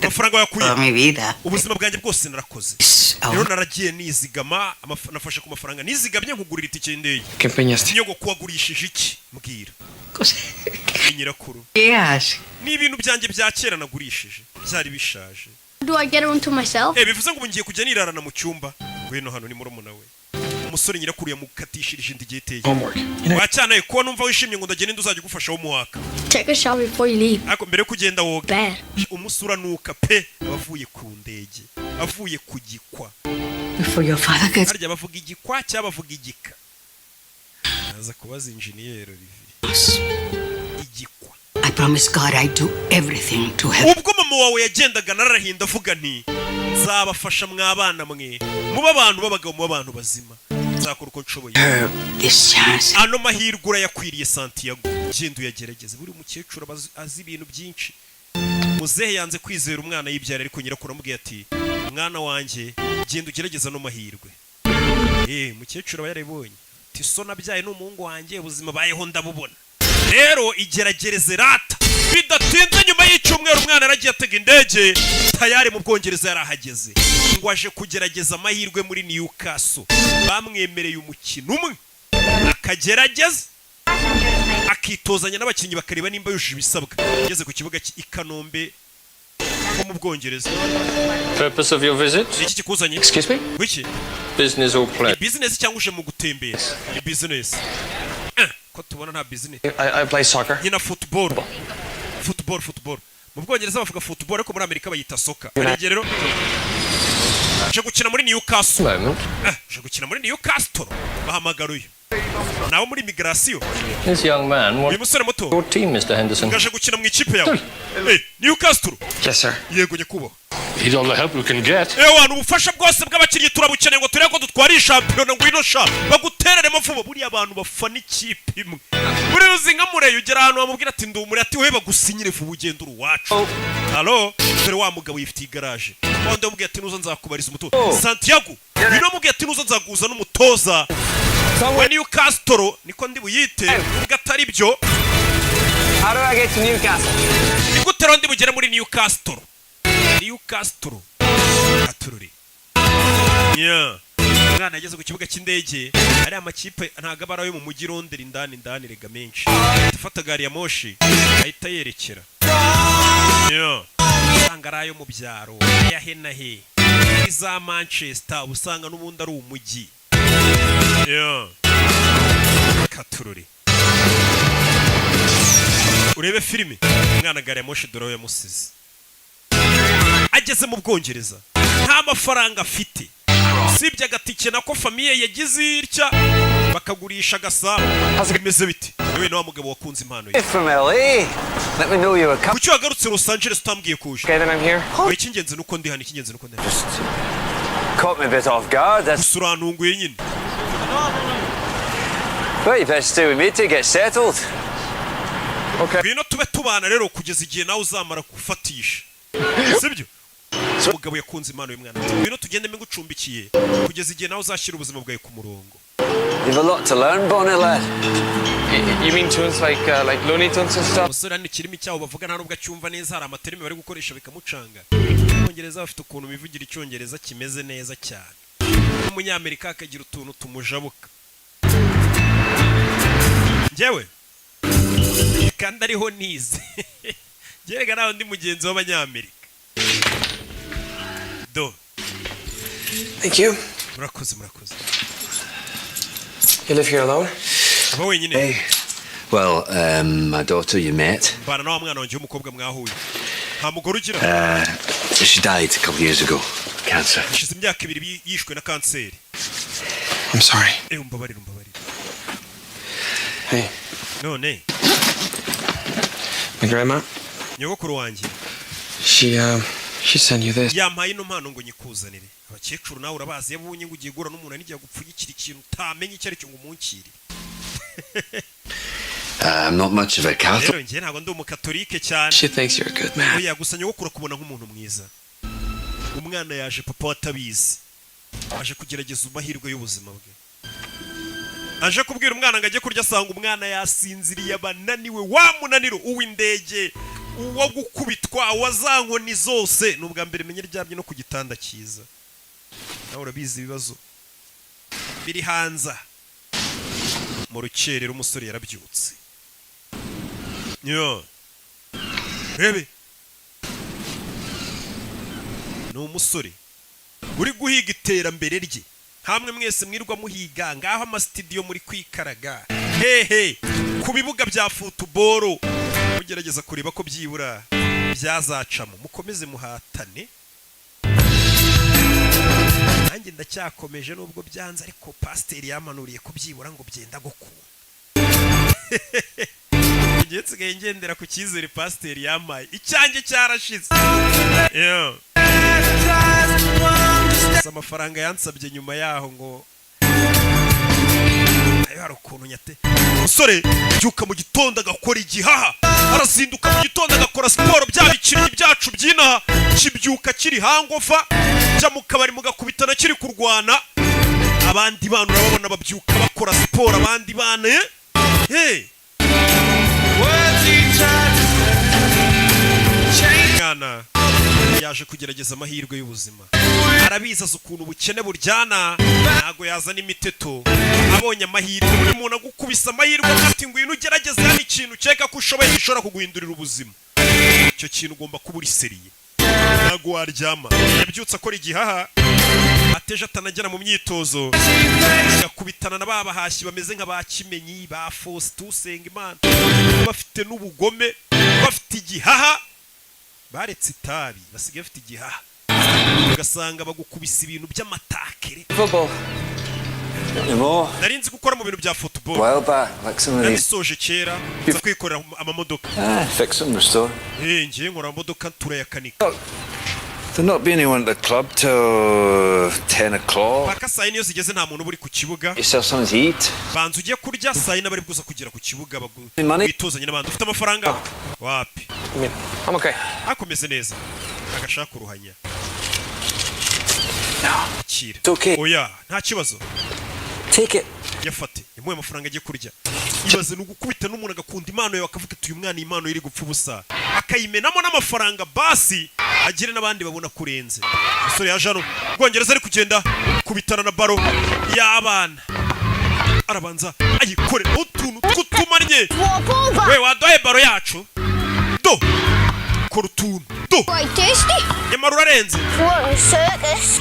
Amafaranga yakuye. Mi vida. Ubuzima bwanjye bwose narakoze. Rero naragiye nizigama nafashe ku mafaranga nizigamye nkugurira itike y'indege. ¿Qué empeñaste? Niyo kuwagurishije iki mbwira. Nyirakuru. ¿Qué haces? Ni ibintu byanjye bya kera nagurishije byari bishaje. do I get a room to myself? bivuze ngo ngiye kujya nirarana mu cyumba. Ngwino hano ni murumuna we. Umusore nyirakuru yamukatishirije indi giteye. Homework. Wacyanaye ko numva wishimye ngo ndagenda uzajya gufasha wo muwaka. Take a shower before you leave. Ariko mbere kugenda woga. Bad. Umusura nuka pe abavuye ku ndege. Avuye ku gikwa. Before your father gets... Harya bavuga igikwa cyangwa bavuga igika. Aza kubaza engineer Olivier. Igikwa. I promise God I'd do everything to help. Ubwo mama wawe yagendaga narahinda avuga nti nzabafasha mwabana mwe. Muba abantu babagabo mu abantu bazima. Nzakora uko nshoboye. This chance. Ano mahirwe yakwiriye Santiago. Genda uyagerageze. Buri mukecuru azi ibintu byinshi. Muzehe yanze kwizera umwana yibyara ariko nyirakuru amubwiye ati mwana wanjye genda ugerageza no mahirwe. Mukecuru yarabonye. Ati so nabyaye n'umuhungu wanjye ubuzima bayeho ndabubona. Rero igeragereze rata. Bidatinze nyuma y'icyumweru umwana aragiye atega indege tayari mu Bwongereza yarahageze. Ngo aje kugerageza amahirwe muri Newcastle. Bamwemereye umukino umwe. Akagerageza. Akitozanya n'abakinnyi bakareba nimba yujuje ibisabwa. Ageze ku kibuga i Kanombe ko mu Bwongereza. Purpose of your visit? Iki kikuzanye? Excuse me? Wiki? Business or pleasure? Business cyangwa uje mu gutembera? Business. Ko tubona nta business. I play soccer. Nyina football. Football. Mu Bwongereza bavuga football ariko muri Amerika bayita soccer. Arege rero. Je gukina muri Newcastle. Je gukina muri Newcastle. Bahamagaruye. Nawe muri migration. This young man, what musore muto? your team, Mr. Henderson? Ngaje gukina mu ikipe yawe. Newcastle. Yes, sir. Yego nyekubo. Need all the help we can get. Wana ubufasha bwose bw'abakinnyi turabukeneye ngo tureko dutwara shampiyona ngo ino sha bagutereremo vuba buri abantu bafana ikipe imwe. Buri uzinga mureyo ugera ahantu bamubwira ati ndumure ati we bagusinyire vuba ugenda uruwacu. Hello, dore wa mugabo yifitiye garage. Wanda mubwiye ati nuzo nzakubariza umutoza. Santiago, bino mubwiye ati nuzo nzaguza n'umutoza. We Newcastle niko ndi buyite gatari byo. How do I get to Newcastle? Nigutero ndi bugere muri Newcastle. Newcastle. Atururi. Mwana ageze ku kibuga cy'indege ari amakipe ntago abarayo mu mujyi Londres indani rega menshi. Tufata gari ya moshi ahita yerekera. Sangarayo mu byaro ya henahe. Iza Manchester usanga n'ubundi ari umujyi. Katururi. Urebe filime mwana gari ya moshi dore yamusize. Ageze mu Bwongereza nta mafaranga afite. Sibye agatike nako famiye yagize irya bakagurisha gasabo. Bimeze biti yewe no mugabo wakunze impano ye. From LA. Let me know you were coming. Kuki wagarutse Los Angeles utambwiye kuje? Okay, then I'm here. Ikingenzi nuko ndi hano ikingenzi nuko ndi. Caught me a bit off guard. That's Usurantunguye nyine. well, you better stay with me to get settled. Okay. Bino tube tubana rero kugeza igihe nawe uzamara gufatisha. Sibyo? Umugabo yakunze impano y'umwana. Bino tugende mbe ngucumbikiye kugeza igihe nawe uzashyira ubuzima bwawe ku murongo. You've a lot to learn, Bonnie lad. You mean tunes like Looney Tunes and stuff? Umusore ni kirimi cyaho bavuga nta nubwo acyumva neza hari amaterimi bari gukoresha bikamucanga. Abongereza bafite ukuntu bivugira icyongereza kimeze neza cyane. Umunyamerika akagira utuntu tumujabuka. Njyewe kandi ariho nize. Njyewe nawe ndi mugenzi w'abanyamerika. Do. Thank you. Murakoze. You live here alone? Aba wenyine. Hey. Well, my daughter you met. Bana nawe mwana wanjye w'umukobwa mwahuye. Nta mugore ugira. She died a couple years ago. Cancer. Ishize imyaka 2 yishwe na kanseri. I'm sorry. Umbabarira. Hey. None. My grandma? Nyogokuru wanjye. She sent you this. Yampaye ino mpano ngo nyikuzanire. Abakecuru nawe urabazi yabonye ngo ugiye gura n'umuntu nijya gupfunyikira ikintu utamenye icyo ari cyo ngo umunkire. I'm not much of a Catholic. Rero njye ntabwo ndi umukatolike cyane. She thinks you're a good man. Oya gusa nyogokuru kubona nk'umuntu mwiza. Umwana yaje papa watabizi. Aje kugerageza amahirwe y'ubuzima bwe. Aje kubwira umwana ngo ajye kurya asanga umwana yasinziriye abananiwe wa munaniro uw'indege uwo gukubitwa wazankoni zose n'ubwa mbere menye ryamye no ku gitanda cyiza. Nawe urabizi ibibazo biri hanza mu rukerera umusore yarabyutse. Rebe ni umusore uri guhiga iterambere rye. Hamwe mwese mwirwa muhiga ngaho amasitidiyo muri kwikaraga hehe ku bibuga bya football mugerageza kureba ko byibura byazacamo. Mukomeze muhatane, nanjye ndacyakomeje nubwo byanze, ariko pasiteri yamanuriye ko byibura ngo byenda gukunda. Ngiye nsigaye ngendera ku cyizere pasiteri yamaye, icyanjye cyarashize. Amafaranga yansabye nyuma yaho ngo ayo hari ukuntu nyate. Umusore byuka mu gitondo agakora igihaha, arazinduka mu gitondo agakora siporo, bya bikiri byacu byinaha kibyuka kiri hangofa, jya mu kabari mugakubitana kiri kurwana. Abandi bana urababona babyuka bakora siporo, abandi bana mwana yaje kugerageza amahirwe y'ubuzima, arabizi azi ukuntu ubukene buryana, ntago yazana imiteto. Abonye amahirwe, buri muntu agukubisa amahirwe ati ngwino ugerageze hano ikintu ukeka ko ushoboye gishobora kuguhindurira ubuzima. Icyo kintu ugomba kuba uri seriye, ntago waryama. Yabyutse akora igihaha, ateje atanagera mu myitozo, agakubitana na babahashyi bameze nka ba Kimenyi, ba Faustin Usengimana, bafite n'ubugome, bafite igihaha, baretse itabi basigaye bafite igihaha, ugasanga bagukubisa ibintu by'amatakere. Narinzi gukora mu bintu bya football, nabisoje kera nza kwikorera amamodoka. Ngiye nkora amamodoka turayakanika. There'll not be anyone at the club till 10 o'clock. Paka saa yine iyo zigeze nta muntu uba uri ku kibuga. Yourself something to eat. Banza ugiye kurya saa yine bari bwuza kugera ku kibuga bitozanye n'abandi. Ufite amafaranga? Wapi? I'm okay. Akomeze neza. Agashaka uruhanya. Kira. It's okay. Oya, nta kibazo. Take it. Yafate. Yamuye amafaranga agiye kurya. Ibaze n'ugukubita n'umuntu agakunda impano yawe akavuga ati uyu mwana impano iri gupfa ubusa. Akayimenamo n'amafaranga basi agire n'abandi babona kurenze. Umusore yaje hano Bwongereza ari kugenda kubitana na baro y'abana, arabanza ayikore utuntu tw'utumanye. We wadoye baro yacu do kora utuntu do nyamara urarenze.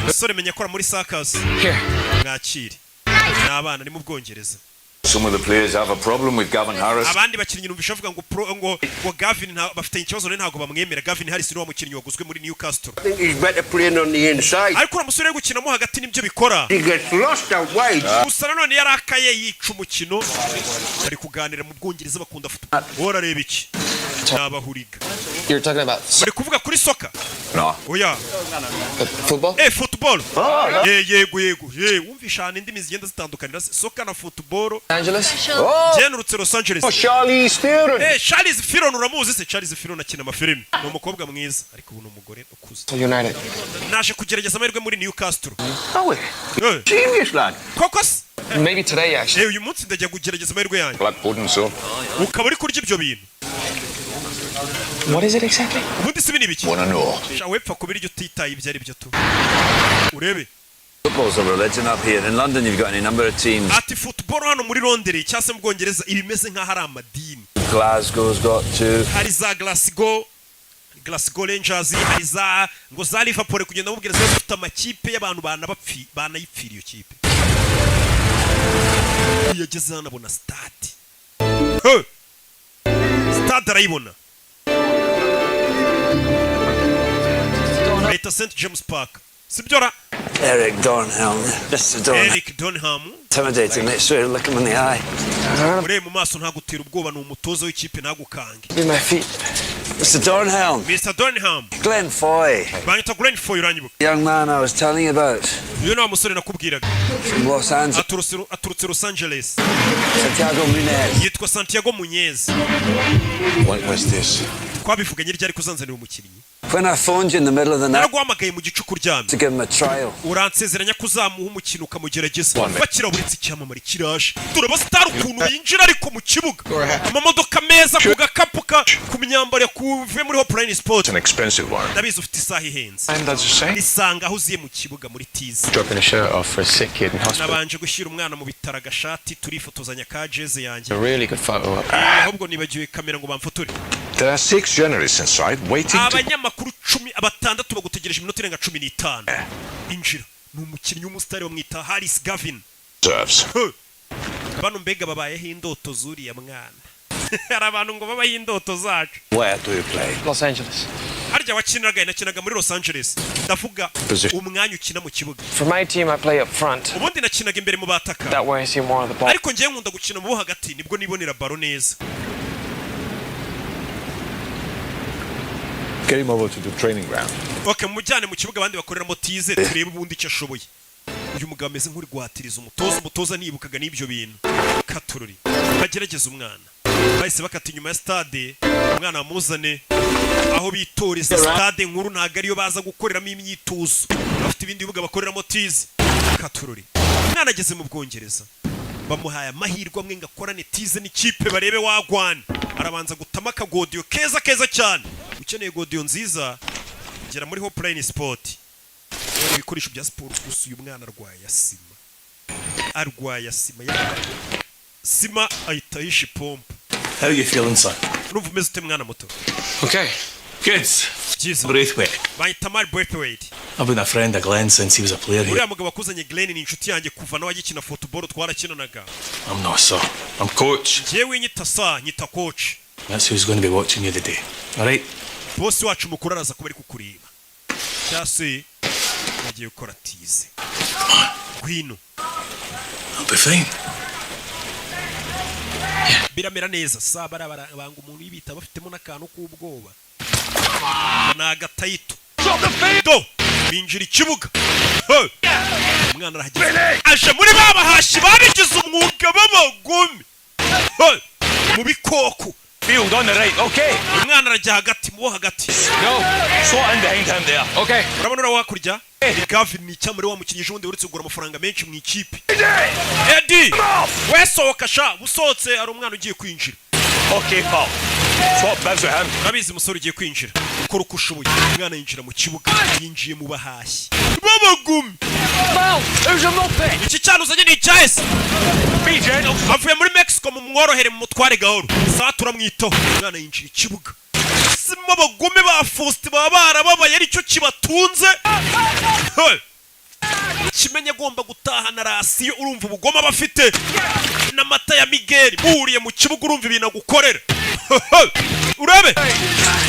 Umusore menya akora muri circus. Mwakire n'abana ni mu Bwongereza. Some of the players have a problem with Gavin Harris. Abandi bakinnyi numvisha avuga ngo Gavin bafite ikibazo ntago bamwemera. Gavin Harris ni wa mukinnyi waguzwe muri Newcastle. I think he's better playing on the inside. Ariko umusore uri gukinamo hagati nibyo bikora. He gets lost out wide. Gusa nanone yarakaye yica umukino. Bari kuganira mu Bwongereza bakunda football. Worareba iki? Nabahuriga. You're talking about Bari kuvuga kuri soccer? No. Oya. Football? Football. Yego. Wumvisha indimi zigenda zitandukanira soccer na football. Angeles? Jenurutse Los Angeles. Charlize Theron. Charlize Theron uramuzi se? Charlize Theron akina amafilimi. Ni umukobwa mwiza ariko ubu ni umugore ukuze. United. Naje kugerageza amahirwe muri Newcastle. Oh, genius lad. Kokos? Maybe today actually. Uyu munsi ndajya kugerageza amahirwe yanjye. Black pudding so. Ukaba uri kurya ibyo bintu. What is it exactly? Ubundi si bini biki? Wanna know? Wepfa kubiryo utitaye ibyo ari byo tu. Urebe. Football's a religion up here. In London you've got any number of teams. Ati football hano muri Londres cyangwa se mu Bwongereza ibimeze nka hari amadini. Glasgow's got two. Hari za Glasgow Rangers, hari za ngo za Liverpool kugenda mu Bwongereza bafite amakipe y'abantu banayipfira iyo kipe. Yageze hano abona stade. Stade arayibona. Leta St James Park. Sibyora. Eric Dornhelm. Mr. Dornhelm. Eric Dornhelm. Intimidating, make sure you look him in the eye. Ure mu maso ntagutera ubwoba ni umutoza w'ikipe nagukange. Be my feet. Mr. Dornhelm. Mr. Dornhelm. Glenn Foy. Banyita Glenn Foy uranyibuka. Young man I was telling you about. Uyu ni umusore nakubwiraga. From Los Angeles. Aturutse Los Angeles. Santiago Munez. Yitwa Santiago Munez. What's this? Twabivuganye ryari kuzanzanira umukinnyi. When I phoned you in the middle of the night Naraguhamagaye mu gicuku uryamye. to give him a trial. Uransezeranya kuzamuha umukino ukamugerageza. Bakira buritse icyamamare kiraje. Turaba star ukuntu yinjira ariko mu kibuga. Amamodoka meza ku gakapuka ku myambaro kuve muri Hopline Sport. It's an expensive one. Ndabizi ufite isaha ihenze. And that's the same. Isanga aho uziye mu kibuga muri Tizi. Dropping a shirt off for a sick kid in hospital. Nabanje gushyira umwana mu bitaro agashati turifotozanya ka jeze yanjye. A really good photo up. Ahubwo nibagiwe kamera ngo bamfotore. There are 6 journalists inside waiting to... Abanyamakuru 10 batandatu bagutegereje iminota irenga 15 injira ni umukinnyi w'umusitari bamwita Haris Gavin bano mbega babayeho indoto zuriya mwana hari abantu ngo babayeho indoto zacu. Where do you play? Los Angeles. Harya nakinaga muri Los Angeles ndavuga umwanya ukina mu kibuga. For my team I play up front. Ubundi nakinaga imbere mu bataka. That way I see more of the ball. Ariko ngiye nkunda gukina mu hagati nibwo nibonera baro neza. Get him over to the training ground. Okay, mujyane mu kibuga abandi bakoreramo tize turebe ubundi icyo ashoboye. Uyu mugabo ameze nk'uri guhatiriza umutoza nibukaga n'ibyo bintu. Katururi bagerageza umwana. Bahise bakata inyuma ya stade umwana amuzane aho bitoreza stade nkuru ntago ariyo baza gukoreramo imyitozo. Bafite ibindi bibuga bakoreramo tize. Katururi umwana ageze mu Bwongereza. Bamuhaye amahirwe amwe ngakorane tize n'ikipe barebe wagwana. Arabanza gutama akagodiyo keza cyane. Ukeneye godiyo nziza gera muri Hopeline Sport. Ibikoresho bya sport gusa uyu mwana arwaye sima sima ahita yishe pompe. How are you feeling, son? Urumva umeze ute mwana muto? Okay. Good. Jesus. Braithwaite. Bahita Mar Braithwaite. I've been a friend of Glenn since he was a player here. Uriya mugabo akuzanye Glenn ni inshuti yanjye kuva nawe agikina football twarakinanaga. I'm not, sir. I'm coach. Jewe nyita coach. That's who's going to be watching you today. All right? Boss wacu mukuru araza kuba ari kukureba. Cyase nagiye gukora tize. Gwino. I'll be fine. Biramera neza sabara banga umuntu yibita bafitemo nakantu k'ubwoba. Nagatayito. Do binjira ikibuga. Umwana arahageze. Aje muri babahashi babigize umwuga b'abagome. Mu bikoko. Field on the right. Okay. Umwana arajya hagati mu hagati. No. Slot in behind him there. Okay. Urabona wakurya? Gavin ni cyamuri wa mukinyije undi uretse kugura amafaranga menshi mu ikipe. Eddie. Wesohoka sha busohotse ari umwana ugiye kwinjira. Okay, pal. Swap bibs with him. Nabizi musore ugiye kwinjira. Ukora uko ushoboye. Umwana yinjira mu kibuga yinjiye mu bahashyi. Babagumi. Who's a moped? Iki cyano uzanye ni cyahise. Be gentle. Avuye muri Mexico mu mworohere mu mutware gahoro. Saa turamwitaho. Umwana yinjira ikibuga. Sima bagome ba Faust babara babaye ari cyo kibatunze. Kimenye agomba gutahana rasiyo urumva ubugoma bafite n'amata ya Miguel buriye mu kibuga urumva ibintu gukorera. Urabe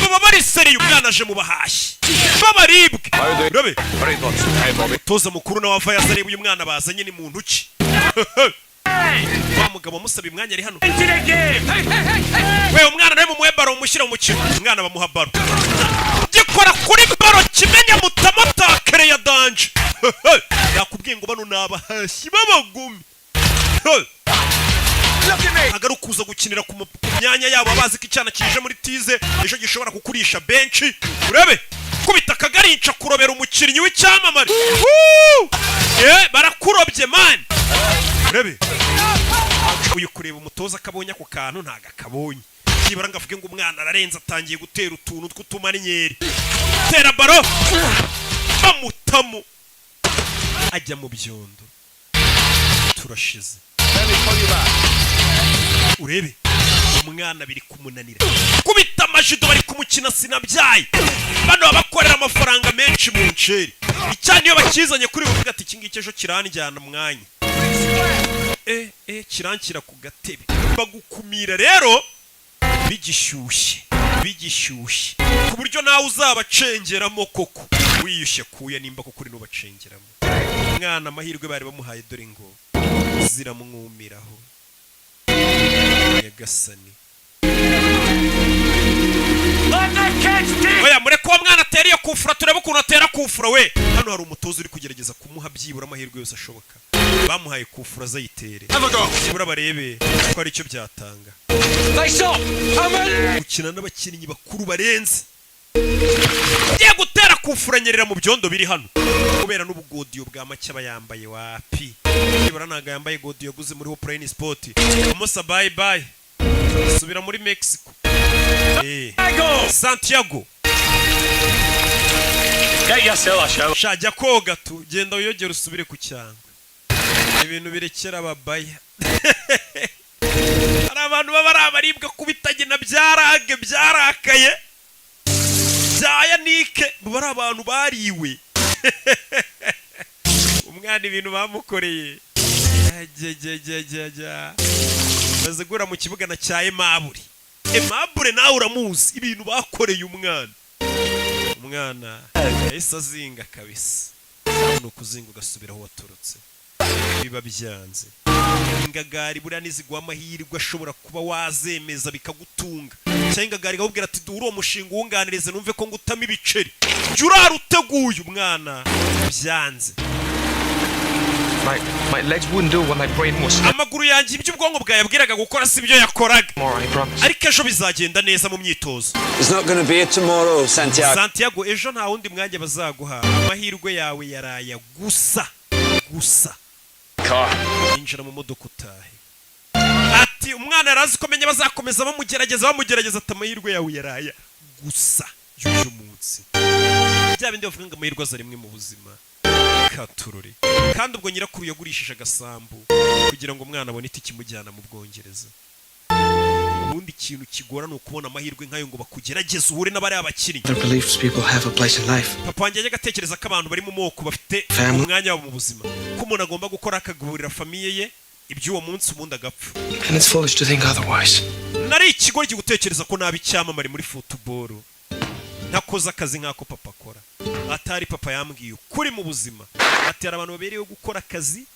baba bari seriye umwana aje mu bahashyi babaribwe. Urabe toza mukuru na wava yazareba uyu mwana bazanye ni muntu ki. Wa mugabo musaba imwanya ari hano. We umwana nawe mu mwebaro umushyira mu kigo umwana bamuha baro. Gikora kuri baro kimenye mutamotakere ya danje. Yakubwiye ngo bano nabahashyi babagumi. Agarukuza gukinira ku myanya yabo abazi ko icyana kije muri tize ejo gishobora kukurisha benshi. Urabe kubita kagarinca kurobera umukinnyi w'icyamamare. Barakurobye man. Urabe uyu kureba umutoza akabonye ako kantu ntaga kabonye. Kibara ngavuge ngo umwana ararenza atangiye gutera utuntu tw'utumarinyeri. Tera baro. Bamutamo. Ajya mu byondo. Turashize. Urebe umwana biri kumunanira. Kubita amajido bari kumukina sinabyaye. Bano babakorera amafaranga menshi mu nceri. Icyane iyo bakizanye kuri buvuga ati kingike ejo kiranjyana mwanya. Kirankira ku gatebe. Bagukumira rero bigishyushye. Ku buryo nawe uzabacengeramo koko. Wiyushye kuya nimba ko kuri no bacengeramo. Mwana amahirwe bari bamuhaye dore ngo ziramwumiraho. Yagasani. Oya mureko mwana ateriye kufura turebe ukuntu atera kufura we. Hano hari umutozo uri kugerageza kumuha byibura amahirwe yose ashoboka. Bamuhaye kufura zayitere. Kibura barebe ko ari cyo byatanga. Gukina n'abakinnyi bakuru barenze. Ngiye gutera kufura nyerera mu byondo biri hano. Kubera n'ubugodiyo bwa make abayambaye wapi. Kibura naga yambaye godiyo guze muri Hopeline Sport. Umusa bye bye. Subira muri Mexico. Santiago. Shajya koga tu genda uyogera usubire ku cyangwa. Ibintu birekera babaya. Hari abantu baba baribwa kubitagena byarage byarakaye. Byaya nike bari abantu bariwe umwana ibintu bamukoreye maze gura mu kibuga na cya Aimable nawe uramuzi ibintu bakoreye umwana yahise azinga kabisa ni ukuzinga ugasubira aho waturutse biba byanze ingagari buriya niziguha amahirwe ashobora kuba wazemeza bikagutunga cyangwa ingagari ikakubwira ati duhure uwo mushinga uwunganirize numve ko ngutamo ibiceri jya urara uteguye umwana byanze My legs wouldn't do what my brain was. amaguru yanjye ibyo ubwonko bwawe yabwiraga gukora si byo yakoraga ariko ejo bizagenda neza mu myitozo. It's not going to be tomorrow, Santiago ejo nta wundi mwanya bazaguha amahirwe yawe yaraya gusa injira mu modoka utahe ati umwana yarazi ko menye bazakomeza bamugerageza ati amahirwe yawe yaraya gusa y'uyu munsi bya bindi bavuga ngo amahirwe aza rimwe mu buzima katurore kandi ubwo nyirakuru yagurishije agasambu kugira ngo umwana abone itike imujyana mu Bwongereza. Ubundi ikintu kigora ni ukubona amahirwe nk'ayo ngo bakugerageze uhure n'abari abakinnyi. Papa wanjye yajyaga atekereza ko abantu bari mu moko bafite umwanya wabo mu buzima ko umuntu agomba gukora akagaburira famiye ye iby'uwo munsi ubundi agapfa. Nari ikigori gutekereza ko nabi icyamamare muri football ntakoze akazi nk'ako papa akora. Atari papa yambwiye ukuri mu buzima ati hari abantu babereyeho gukora akazi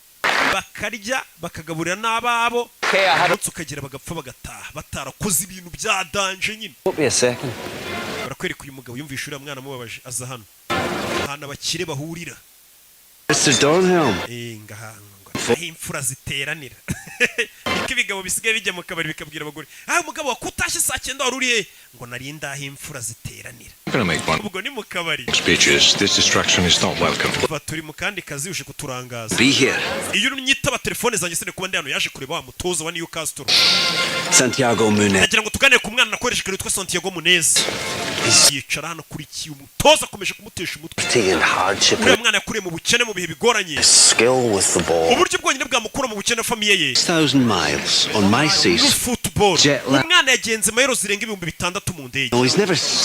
bakarya bakagaburira n'ababo ndetse ukagira bagapfa bagataha batarakoze ibintu bya danje nyine. Barakwereka uyu mugabo yumvisha uriya mwana mubabaje aza hano ahantu abakire bahurira ngahanga imfura ziteranira niko ibigabo bisigaye bijya mu kabari bikabwira abagore umugabo wakutashye saa 9 wari urihe ngo nari ndaho imfura ziteranira ubwo ni mu kabari. This distraction is not welcome. Turi mu kandi kazi uje kuturangaza. Be here. Iyo unyitaba telefone zanjye sene kuba ndi hano yaje kureba wa mutozo wa Newcastle. Santiago Munez. Nagira ngo tuganire ku mwana nakoresha kare witwa Santiago Munez. Yicara hano kuri kiyo umutoza akomeje kumutesha umutwe. Uriya mwana yakuriye mu bukene mu bihe bigoranye. Uburyo bwonyine bwamukura mu bukene famiye ye. 1000 miles on my seas. Football. Umwana yagenze mayero zirenga 6,000 mu ndege.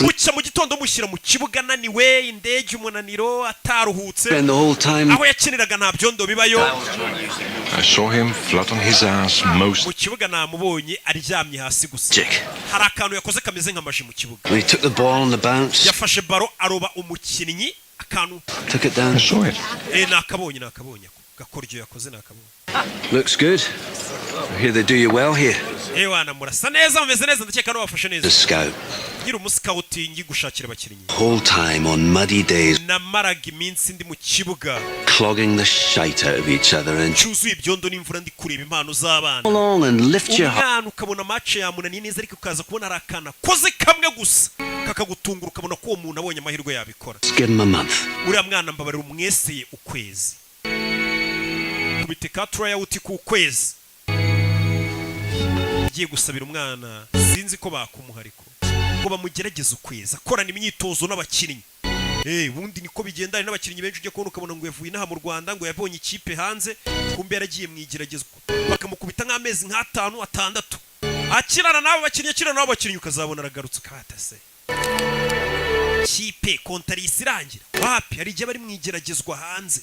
Bucya mu gitondo mushyira mu kibuga naniwe indege umunaniro ataruhutse. Aho yakiniraga nta byondo bibayo. I saw him flat on his ass most. Mu kibuga namubonye aryamye hasi gusa. Hari akantu yakoze kameze nk'amaji mu kibuga. We took the ball on the bounce. Yafashe baro aroba umukinnyi akantu. Took it down. I saw it. Nakabonye gakoryo yakoze nakabonye. Looks good. I hear they do you well here. Wana murasa neza mumeze neza ndakeka no bafashe neza. The scout. Ngira umuscouting gushakira abakinnyi. Whole time on muddy days. Namaraga iminsi ndi mu kibuga. Clogging the shite out of each other and cyuzuye ibyondo n'imvura ndi kureba impano z'abana. Along and lift your heart. Ukabona match ya munani neza ariko ukaza kubona arakana koze kamwe gusa kakagutungura ukabona ko uwo muntu abonye amahirwe yabikora. Give him a month. Uriya mwana mbabarira umweseye ukwezi. Kubiteka tryout ku kwezi. Giye gusabira umwana sinzi ko bakumuhariko ngo bamugerageze ukwezi akorana imyitozo n'abakinnyi. Bundi niko bigendana n'abakinnyi benshi ujye kubona ukabona ngo yavuye inaha mu Rwanda ngo yabonye ikipe hanze kumbe yaragiye mwigeragezwa bakamukubita nk'amezi 5 6 akirana n'abo bakinnyi ukazabona aragarutse kata se kipe kontarisi irangira wapi hari igihe bari mwigeragezwa hanze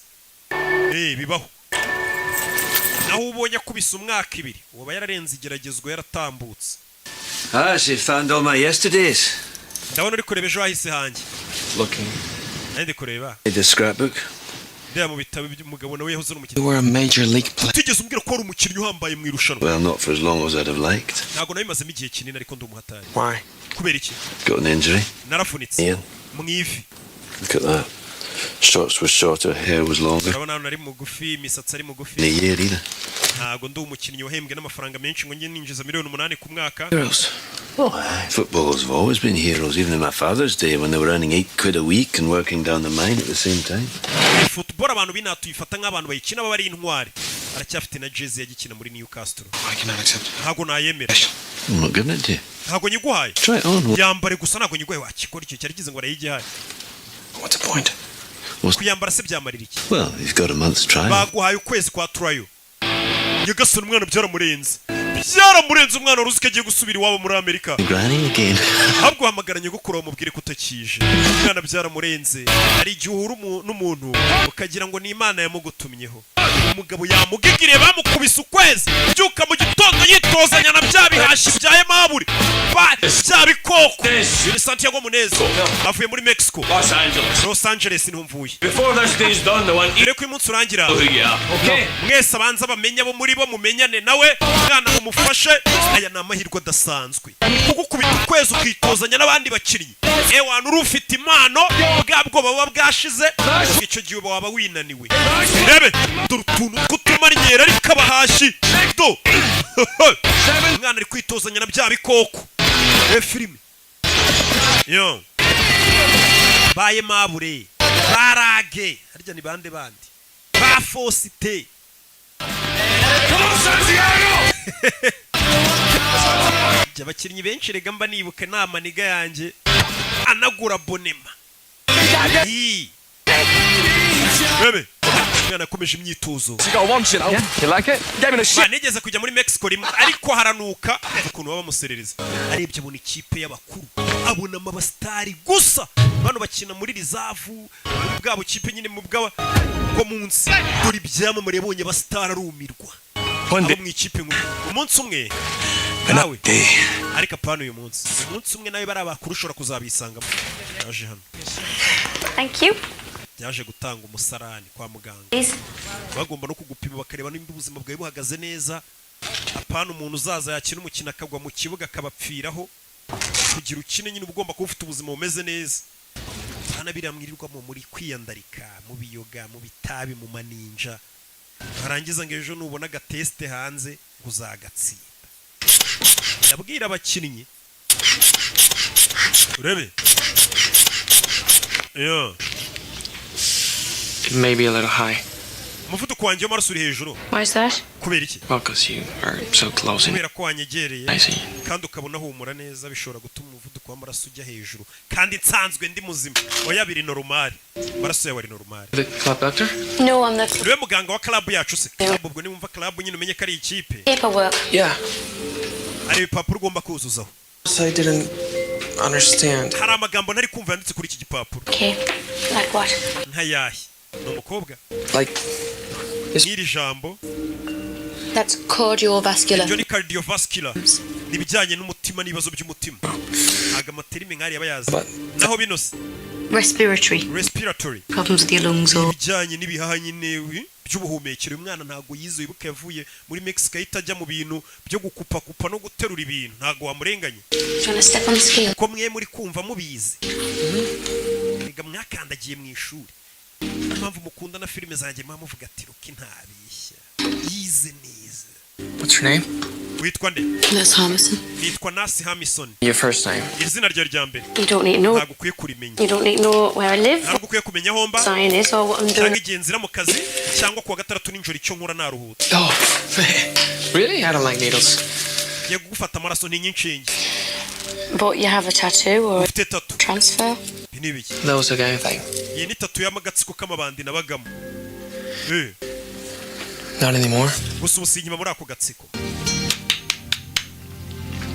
bibaho. Naho ubonye kubisa umwaka 2 uba yararenze igeragezwa yaratambutse. She found all my yesterdays. Ndabona uri kureba ejo hahise hanjye. Looking. Ndi kureba. The scrapbook. Ndaya mu bitabo by'umugabo nawe yahoze You were a major league player. Tigeze umbwira ko ari umukinnyi uhambaye mu irushanwa. Well, not for as long as I'd have liked. Ntago nabimazemo igihe kinini ariko ndi umuhatari. Why? Kubera iki? Got an injury. Narafunitse. Mu ivi. Look at that. Shorts were shorter, hair was longer. Urabona nari mugufi, imisatsi ari mugufi. In a year either. Ntago ndi umukinnyi wahembwe n'amafaranga menshi ngo njye ninjiza $8,000,000 ku mwaka. Footballers have always been heroes, even in my father's day when they were earning £8 a week and working down the mine at the same time. Football abantu binatuyifata nk'abantu bayikina baba ari intwari. Aracyafite na jersey yagikina muri Newcastle. I cannot accept. Ntago nayemera. I'm not giving it to you. Ntago nyiguhaye. Try it on. Yambare gusa ntago nyiguhaye wakikora icyo cyari kize ngo arayigihaye. What's the point? Kuyambara se byamarira iki? Well, you've got a month's trial. Baguhaye ukwezi kwa trial. Nyagasani umwana byaramurenze. byaramurenze umwana uruzi ko agiye gusubira iwabo muri Amerika. Granny again. Ahubwo hamagaranye gukura umubwire kutakije. Umwana byaramurenze. Ari igihe uhura n'umuntu ukagira ngo ni Imana yamugutumyeho. Umugabo yamugigiriye bamukubise ukwezi. Byuka mu gitondo yitozanya na bya bihashi byaye maburi. Bya bikoko. Ni Santiago Muneza. Avuye muri Mexico. Los Angeles ntumvuye. Before this day's done, the one Ire ko umunsi urangira. Okay. Mwese abanza bamenya bo muri bo mumenyane nawe. Mwana mumufashe. Aya ni amahirwe adasanzwe. Kugukubita ukwezi ukitozanya n'abandi bakinnyi. Ewana urufite impano bwabwo baba bwashize. Icyo gihe waba winaniwe. Rebe utuntu tw'utumarinyera ariko abahashi. Do. Mwana ari kwitozanya na bya bikoko. Filime. Yo. Baye mabure. Barage. Harya ni bande bandi. Ba Fosite. Abakinnyi benshi rega mba nibuka nama niga yanjye anagura bonema. Bebe. Mwana akomeje imyitozo. You like it? Gave me a shit. Nigeze kujya muri Mexico rimwe ariko haranuka ukuntu baba muserereza. Arebye abona ikipe y'abakuru. Abona amabastari gusa. Bano bakina muri rizavu bwabo kipe nyine mu bwa ko munsi. Dore ibyamamare yabonye abastari arumirwa. Abo mu ikipe umunsi umwe nawe ariko apana uyu munsi. Umunsi umwe nawe bari abakuru ushobora kuzabisanga yaje hano. Thank you. Yaje gutanga umusarani kwa muganga. Bagomba no kugupima bakareba nimba ubuzima bwawe buhagaze neza. Apana umuntu uzaza yakina umukino akagwa mu kibuga akabapfiraho. Kugira ukine nyine ugomba kuba ufite ubuzima bumeze neza. Hana biramwirirwamo muri kwiyandarika, mu biyoga, mu bitabi, mu maninja. Harangiza ngo ejo nubona gateste hanze uzagatsinda. Ndabwira abakinnyi. Urebe. Yo. It may be a little high. Umuvuduko wanjye w'amaraso uri hejuru. Why is that? Kubera iki? Well, because you are so close in. Kubera ko wanyegereye kandi ukabona humura neza bishobora gutuma umuvuduko w'amaraso ujya hejuru. Kandi nsanzwe ndi muzima. Oya biri normal. Amaraso yawe ari normal. The club doctor? No, I'm not. Niwe muganga wa club yacu se. Club ubwo nimumva club nyine umenye ko ari ikipe. Paperwork. Yeah. Ari ibipapuro ugomba kuzuzaho. I didn't understand. Hari amagambo ntari kumva yanditse kuri iki gipapuro. Okay. Like what? Nkayahe. N'umukobwa. Like N'iri jambo. That's cardiovascular. Ibyo ni cardiovascular. Nibijyanye n'umutima n'ibibazo by'umutima. Aga materime nkari yabayazi. Naho binose. Respiratory problems with your lungs or bijyanye n'ibihaha nyine by'ubuhumekero. Umwana ntago yizo ibuka yavuye muri Mexico itajya mu bintu byo gukupa kupa no guterura ibintu. Ntago wamurenganye. Ko mwe muri kumva mubizi. Ega mwakandagiye mu ishuri. Mpamvu mukunda na filime zanjye muvuga ati ruki ntabishya. Yize neza. What's your name? Witwa nde? Nurse Hamison. Nitwa Nurse Hamison. Your first name? Izina ryawe rya mbere. You don't need to know. Ntago ukwiye kurimenya. You don't need to know where I live. Ntago ukwiye kumenya aho mba. Sign is or what I'm doing. Cyangwa igihe nzira mu kazi cyangwa kuwa gatandatu n'injoro icyo nkora naruhutse. Oh, really? I don't like needles. Ngiye gufata amaraso n'inyincingi. But you have a tattoo or Ufite tattoo. transfer? Binibiki. That was a gang thing. Iyi ni tattoo y'amagatsiko k'amabandi nabagamo. Not anymore. Gusa ubusinyima muri ako gatsiko.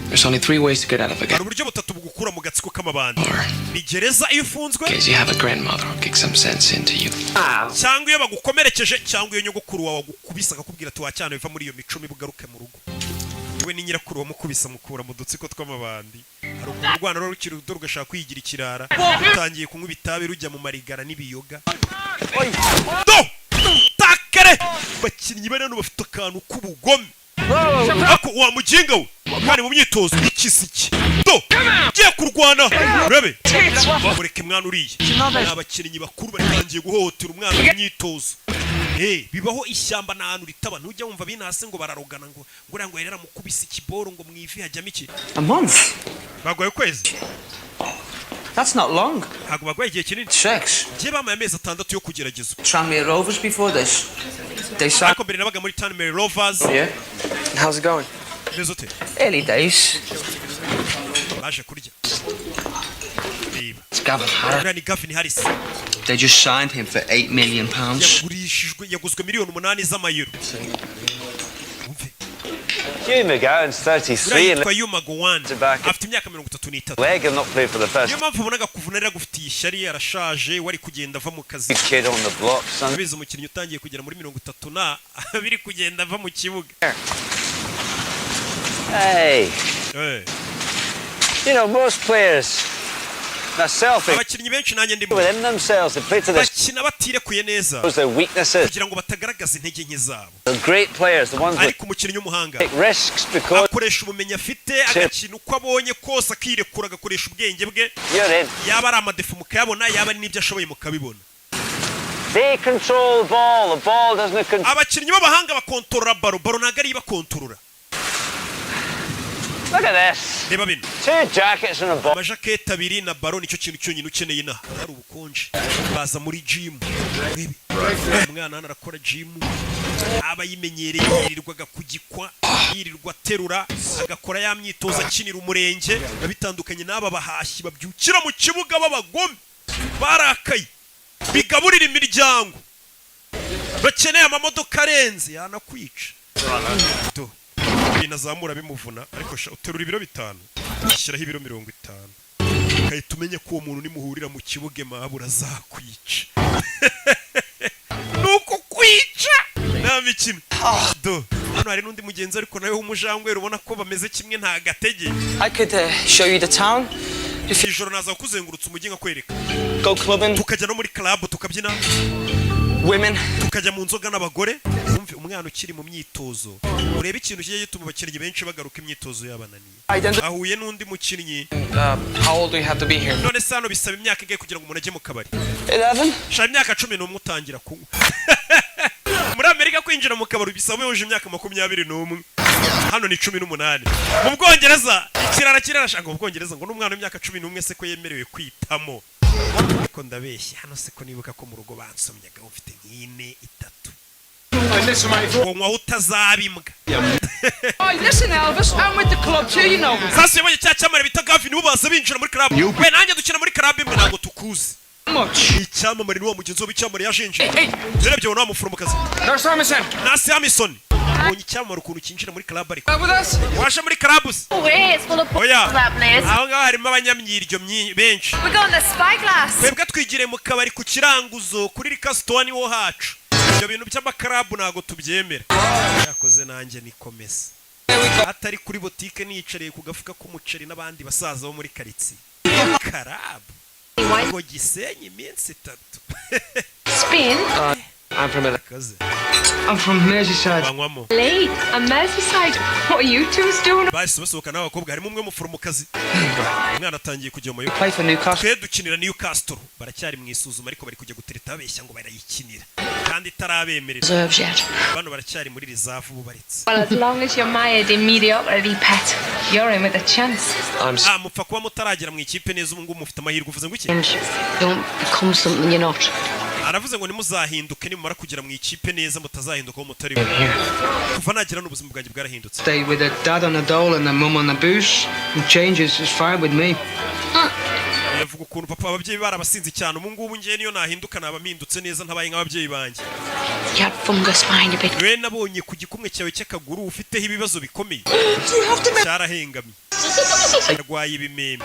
There's only 3 ways to get out of a Hari gang. uburyo butatu bugukura mu gatsiko k'amabandi. Or Ni gereza iyo ufunzwe in case you have a grandmother who kicks some sense into you. cyangwa iyo bagukomerekeje cyangwa iyo nyogokuru wawe agukubisa akakubwira ati wacyane biva muri iyo mico mibi ugaruke mu rugo. We ni nyirakuru wamukubisa mukura mu dutsiko tw'amabandi. Hari ukuntu urwana rero rukiri ruto rugashaka kwigira ikirara. Utangiye kunywa ibitabi rujya mu marigara n'ibiyoga. Do! Takere! Bakinnyi bane no bafite akantu k'ubugome. Ako wa mujinga we. Kandi mu myitozo ikisiki. Do! Giye kurwana. Urebe. Mureke mwana uriye. Abakinnyi bakuru batangiye guhohotera umwana mu myitozo. Bibaho ishyamba n'ahantu ritaba ntujya wumva binase ngo bararogana ngo ngo yerera mukubisa ikiboro ngo mwivi hajyamo iki. A month? Bagwaye kwezi. That's not long. Ntabwo bagwaye igihe kinini. 6. Giye bamaye amezi 6 yo kugerageza. Tranmere Rovers before this. They signed. Ariko mbere nabaga muri Tranmere Rovers. Yeah? How's it going? Nezote. Early days. Baje kurya. It's Gavin Harris. Ni Gavin Harris. They just signed him for £8 million. Yagurishijwe yaguzwe miliyoni 8 z'amayero. Hugh McGowan's 33 and yitwa Hugh McGowan afite imyaka 33 leg will not play for the first niyo mpamvu ubonaga kuvunarira gufitiye ishyari arashaje wari kugenda ava mu kazi kid on the block, son. bize umukinnyi utangiye kugera muri 30 na biri kugenda ava mu kibuga. Hey. Hey. You know, most players, they're selfish abakinnyi benshi nanjye ndimo within themselves. They play to their bakina batirekuye neza weaknesses. kugira ngo batagaragaza intege nke zabo. The great players, the ones that ariko umukinnyi w'umuhanga take risks because akoresha ubumenyi afite agakina uko abonye kose akirekura agakoresha ubwenge bwe you're in. yaba ari amadefu mukayabona yaba ari n'ibyo ashoboye mukabibona. They control the ball. The ball doesn't control. abakinnyi b'abahanga bakontorora baro ntabwo ari bakontorora. Look at this. reba bino 2 jackets and a ball. amajaketi abiri na baro nicyo kintu cyonyine ukeneye inaha hari ubukonje baza muri gym umwana hano arakora gym aba yimenyereye yirirwaga kugikwa yirirwa aterura agakora ya myitozo akinira umurenge bitandukanye n'aba bahashyi babyukira mu kibuga b'abagome barakaye bigaburira imiryango bakeneye amamodoka arenze yanakwica binazamura bimuvuna ariko uterura ibiro 5 ishyiraho ibiro 50 ukahita umenya ko uwo muntu nimuhurira mu kibuga mabura azakwica nuko kwica nta mikino hano hari n'undi mugenzi ariko nawe w'umujangwe ubona ko bameze kimwe nta gatege. I could show you the town. ijoro naza kuzengurutsa umujyi nkakwereka Go clubbing. tukajya no muri club tukabyina Women. tukajya mu nzoga n'abagore. umve umwana ukiri mu myitozo urebe ikintu kigiye gituma abakinnyi benshi bagaruka imyitozo yabananiye. ahuye n'undi mukinnyi How old do you have to be here? none se hano bisaba imyaka ingahe kugira ngo umuntu ajye mu kabari? 11. shaka imyaka 11 utangira kunywa. muri Amerika kwinjira mu kabari bisaba uje imyaka 21 hano ni 18. mu Bwongereza kirarashaka mu Bwongereza ngo n'umwana w'imyaka 11 se ko yemerewe kwitamo. Ariko ndabeshya hano se ko nibuka ko mu rugo bansomyaga ufite nk'ine 3 ngo utazabimbwa. Listen, Elvis, I'm with the club too, you know. sasa yabonye cya cyamare bita Gavin ubaza binjira muri club we nanjye dukina muri club imwe ntago tukuzi icyamamare ni wa mugenzi w'icyamamare yajenje yarebye wa muforomokazi Nurse Amison. Nasi Amison ubonye icyamamare ukuntu kinjira muri club ariko With us? washa muri club Wait, it's full of oya that place. aho ngaho harimo abanyamyiryo benshi We're going to Spyglass. twebwe twigire mu kabari ku kiranguzo kuri Rikastoni wo hacu ibyo bintu by'amakarabu ntago tubyemera. yakoze nanjye nikomeza atari kuri botike niyicariye ku gafuka k'umuceri n'abandi basaza bo muri karitsiye. karabu ngo Gisenyi iminsi 3 Spain? I'm from LA. I'm from Merseyside. banywamo Late. And Merseyside. What are you two doing? bahise basohoka n'abakobwa harimo umwe muforomokazi umwana atangiye kujya mu Play for Newcastle. twe dukinira Newcastle baracyari mu isuzuma ariko bari kujya gutereta babeshya ngo barayikinira kandi itarabemerera Reserves yet. bano baracyari muri reserve bubaritse. Well, as long as you're mired in mediocrity, pet, you're in with a chance. mupfa kuba mutaragera mu ikipe neza ubu ngubu mufite amahirwe uvuze ngo iki And don't become something you're not. aravuze ngo nimuzahinduke nimumara kugera mu ikipe neza mutazahinduka aho mutari kuva nagira n'ubuzima bwanjye bwarahindutse. Stay with a dad on a dole and a mum on a booze. And changes is fine with me. yavuga ukuntu papa ababyeyi barabasinze cyane ubu ngubu ngiye niyo nahinduka naba mpindutse neza ntabaye nk'ababyeyi banjye. You had fungus behind a bit. we nabonye ku gikumwe cyawe cy'akaguru ufiteho ibibazo bikomeye cyarahengamye yarwaye ibimeme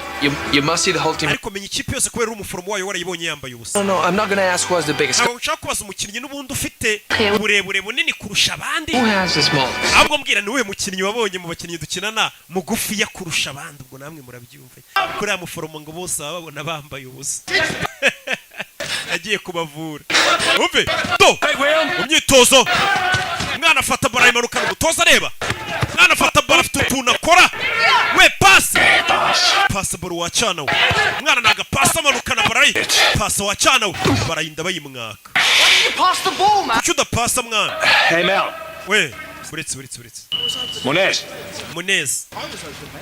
You must see the whole team. ariko menya ikipe yose kubera uri umuforomo wayo warayibonye yambaye ubusa. No, I'm not gonna ask who has the biggest. ntabwo nshaka kubaza umukinnyi n'ubundi ufite uburebure bunini kurusha abandi Who has the small? ahubwo mbwira ni uwuhe mukinnyi wabonye mu bakinnyi dukinana mugufiya kurusha abandi ubwo namwe murabyumva kuriya muforomo ngo bose baba babona bambaye ubusa agiye kubavura umve do mu myitozo umwana afata bara imanukana umutoza areba umwana afata bara afite utuntu akora we pasi baro wacana we umwana naga pasi amanukana bara pasi wacana we barayinda bayimwaka Pass the ball, man. kuki udapasa mwana Hey, Mel. we uretse Munez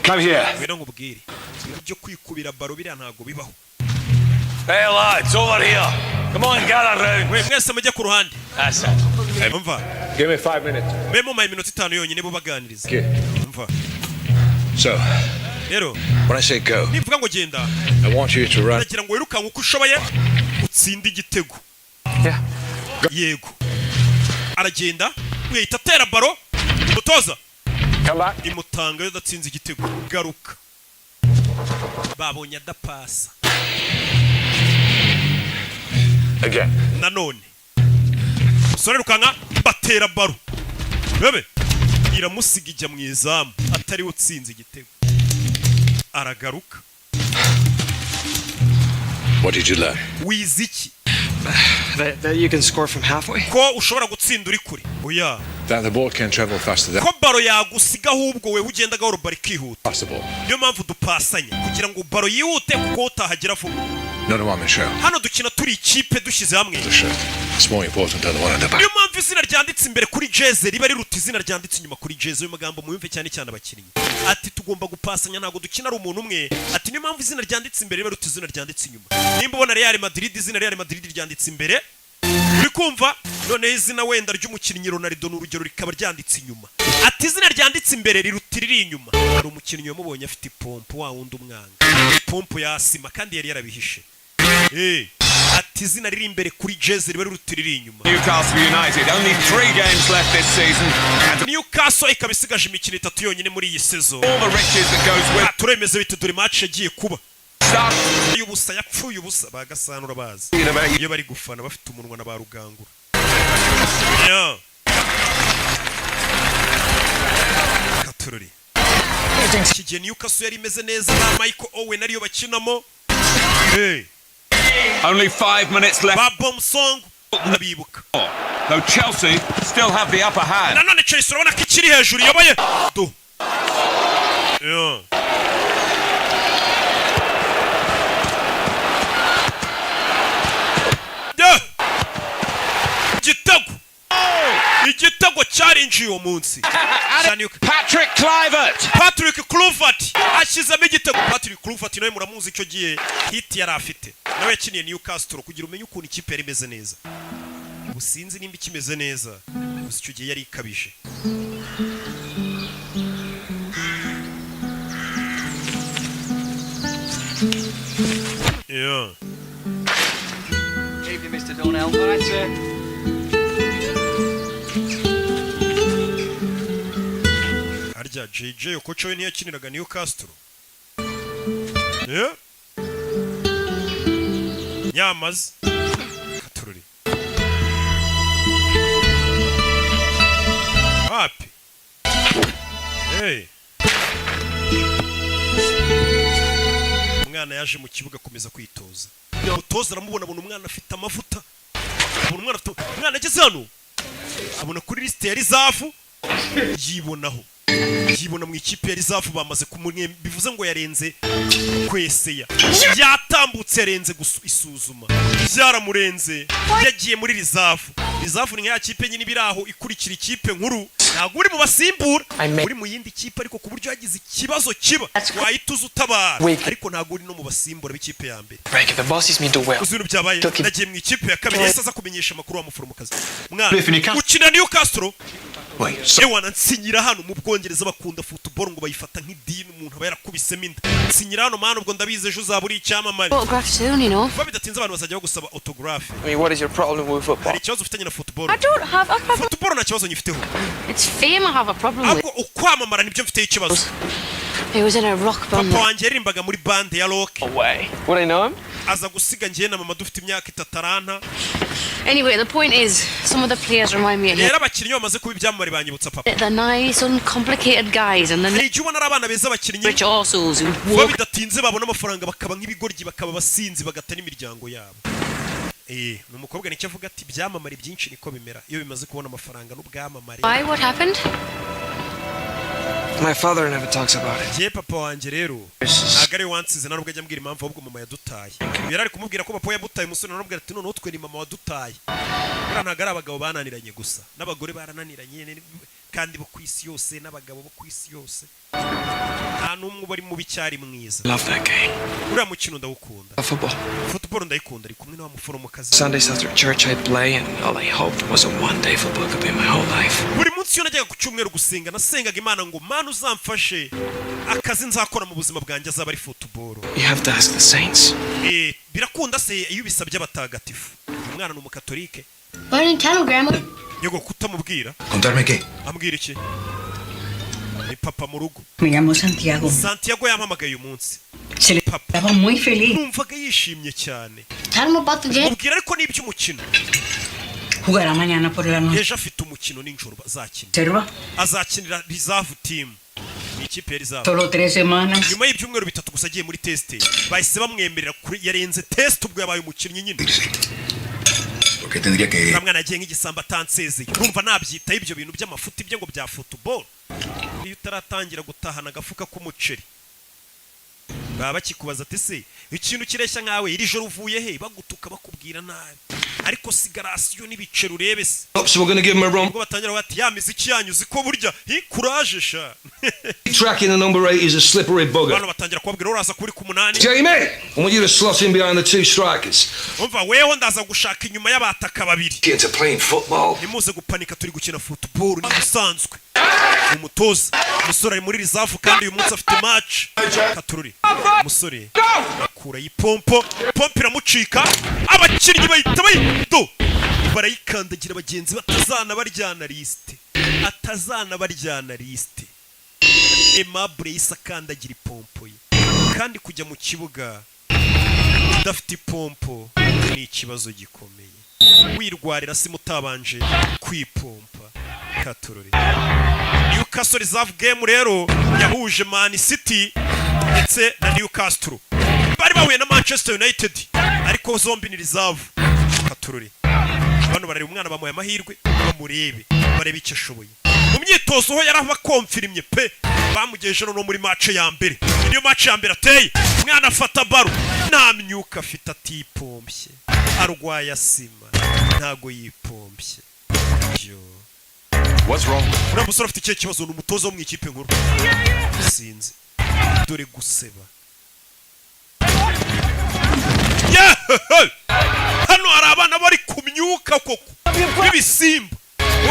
Come here. wera nkubwire ibyo kwikubira baro biriya ntago bibaho. Hey, lads, over here. Come on, gather round. we mwese mujye ku ruhande That's it. umva Give me 5 minutes. memo mayi minota 5 yonyine bubaganiriza Okay. umva So, rero when I say go, nivuga ngo genda I want you to run. ndagira ngo wirukanke uko ushoboye utsinde igitego. Yeah. yego aragenda wihita atera baro umutoza Come back. imutanga yo datsinze igitego garuka babonye adapasa Again. nanone sore rukanga batera baro bebe iramusiga ijya mu izamu atari utsinze igitego aragaruka. What did you learn? Wiziki That you can score from halfway. ko ushobora gutsinda uri kure oya That the ball can travel faster than ko baro yagusiga ahubwo we ugenda gahoro bari kihuta possible. niyo mpamvu dupasanya kugira ngo baro yihute kuko utahagera vuba. Not the one, Michelle. Hano dukina turi ikipe dushyize hamwe The shirt. It's more important than the one at the back. niyo mpamvu izina ryanditse imbere kuri jeze riba riruta izina ryanditse inyuma kuri jeze. Ayo magambo muyumve cyane cyane abakinnyi ati tugomba gupasanya ntabwo dukina ari umuntu umwe ati niyo mpamvu izina ryanditse imbere riba riruta izina ryanditse inyuma. Nimba ubona Real Madrid izina Real Madrid ryanditse imbere uri kumva noneho izina wenda ry'umukinnyi Ronaldo n'urugero rikaba ryanditse inyuma ati izina ryanditse imbere riruta riri inyuma. Hari umukinnyi wamubonye afite ipompo wa wundi umwanga ipompo ya sima kandi yari yarabihishe ati izina riri imbere kuri jeze riba riruta riri inyuma. Newcastle United, only 3 games left this season. Newcastle ikaba isigaje imikino 3 yonyine muri iyi season. All the riches that goes with turemeze bite dore match yagiye kuba y'ubusa yapfuye ubusa bagasanura bazi iyo bari gufana bafite umunwa na barugangura. Katururi kigiye Newcastle yari imeze neza na Michael Owen ariyo bakinamo. only 5 minutes left. Babom Song nabibuka. Though Chelsea still have the upper hand. Nanone Chelsea urabona ko ikiri hejuru yoboye do. Igitego cyarinjiye uwo munsi. Patrick Kluivert ashyizemo igitego. Patrick Kluivert nawe muramuzi icyo gihe hit yari afite nawe yakiniye Newcastle kugira umenye ukuntu ikipe yari imeze neza. Ubu sinzi nimba ikimeze neza gusa icyo gihe yari ikabije. Evening, Mr. Donnell. That's it. Harya JJ Okocha we ntiyakiniraga Newcastle. Nyamaze Katururi happy umwana yaje mu kibuga akomeza kwitoza. Umutoza aramubona abona umwana afite amavuta. Umwana ageze hano abona kuri liste ya Rizafu yibonaho yibona mu ikipe ya Rizafu bamaze kumwe bivuze ngo yarenze kweseya yatambutse yarenze isuzuma byaramurenze yagiye muri Rizafu. Rizafu ni ya kipe nyine biraho ikurikira ikipe nkuru ntabwo uri mu basimbura uri mu yindi kipe ariko ku buryo yagize ikibazo kiba wahituza utabara ariko ntabwo uri no mu basimbura b'ikipe ya mbere. Uzino byabaye nagiye mu ikipe ya kabiri yese aza kumenyesha amakuru wa muforomokazi mwana ukina Newcastle ewana nsinyira hano mu Bwongereza bakunda football ngo bayifata nk'idini umuntu aba yarakubisemo inda. Nsinyira hano mwana ubwo ndabize ejo uzaba uri icyamamare. Bidatinze abantu bazajya gusaba autograph. I mean, what is your problem with football? Hari ikibazo ufitanye na football? I don't have a problem. Football nta kibazo nyifiteho. It's fame I have a problem with. Ahubwo ukwamamara nibyo mfite ikibazo. He was in a rock band. Papa wanjye yarimbaga muri band ya rock. Away. Would I know him? Aza gusiga ngiye na mama dufite imyaka 3 Anyway, the point is, some of the players remind me of him. Rero abakinnyi bamaze kuba ibyamamare banyibutsa papa. They're nice, uncomplicated guys, and then Igihe ubona ari abana beza abakinnyi rich assholes who kuba walk. bidatinze babona amafaranga bakaba nk'ibigoryi bakaba basinzi bagata n'imiryango yabo. Numukobwa nicyo avuga ati byamamare byinshi niko bimera iyo bimaze kubona amafaranga n'ubwamamare. Why? What happened? My father never talks about it. Je papa wanje rero agare wansize narubwo ajya mbwira impamvu ahubwo mama yadutaye. Yarari kumubwira ko papa yabutaye umusore narubwira ati none utwe ni mama wadutaye. Bura ntagara abagabo bananiranye gusa n'abagore barananiranye kandi bo kwisi yose n'abagabo bo kwisi yose. Nta numwe bari mu bicyari mwiza. Love that game. Uriya mukino ndawukunda. Football ndayikunda ari kumwe n'wa muforomokazi. Sundays after church I'd play and all I hoped was a one-day football could be my whole life. Buri munsi yo najyaga ku cyumweru gusenga nasengaga Imana ngo Mana uzamfashe akazi nzakora mu buzima bwanjye azaba ari football. You have to ask the saints. Birakunda se iyo bisabye abatagatifu. Umwana ni umukatolike. Why didn't tell him, Grandma? Yego kutamubwira. Contarme qué? Ambwira iki? ni papa mu rugo. Me llamo Santiago. Santiago yampamagaye uyu munsi. Se le estaba muy feliz. Numvaga yishimye cyane. Tell him about the game. Mubwira ariko n'iby'umukino. Jugará mañana por la noche. Ejo afite umukino nijoro bazakina. Serva. Azakinira reserve team. Ni ikipe ya reserve. Solo 3 semanas. Nyuma y'ibyumweru bitatu gusa agiye muri test. Bahise bamwemerera kuri yarenze test ubwo yabaye umukinnyi nyine. Porque tendría que... Namwana agiye nk'igisambo atansezeye. Urumva nabyita ibyo bintu by'amafuti bye ngo bya football. Iyo utaratangira gutahana agafuka k'umuceri. Baba bakikubaza ati se ikintu kireshya nkawe iri joro uvuye he bagutuka bakubwira nabi. Ariko sigarasiyo n'ibicero urebe se. So we're going to give him a run. Ubwo batangira bati ya miziki yanyu ziko burya courage sha. Tracking the number 8 is a slippery bugger. Bano batangira kubabwira uraza kuri ku 8. Jamie, I want you to slot in behind the 2 strikers. Umva weho ndaza gushaka inyuma y'abataka babiri. Into playing football. Nimuze gupanika turi gukina football ni bisanzwe. Umutoza umusore ari muri reserve kandi uyu munsi afite match. Katururi umusore akura yipompo iramucika abakinnyi bahita bayito barayikandagira abagenzi atazana baryana liste Aimable yisakandagira ipompo ye kandi kujya mu kibuga udafite ipompo ni ikibazo gikomeye wirwarira si mutabanje kwipompa. Katururi Newcastle reserve game rero yahuje Man City ndetse na Newcastle bari bahuye na Manchester United ariko zombi ni reserve. Katururi bano barari umwana bamuye amahirwe bamurebe barebe icyo ashoboye mu myitozo ho yaraba konfirimye pe bamugeje no muri match ya mbere. Niyo match ya mbere ateye umwana afata baro namyuka afite atipompye arwaya sima ntago yipompye. What's wrong? Ura musore afite ikihe kibazo n'umutozo wo mu ikipe nkuru sinzi dore guseba. Hano hari abana bari kumyuka koko bibisimba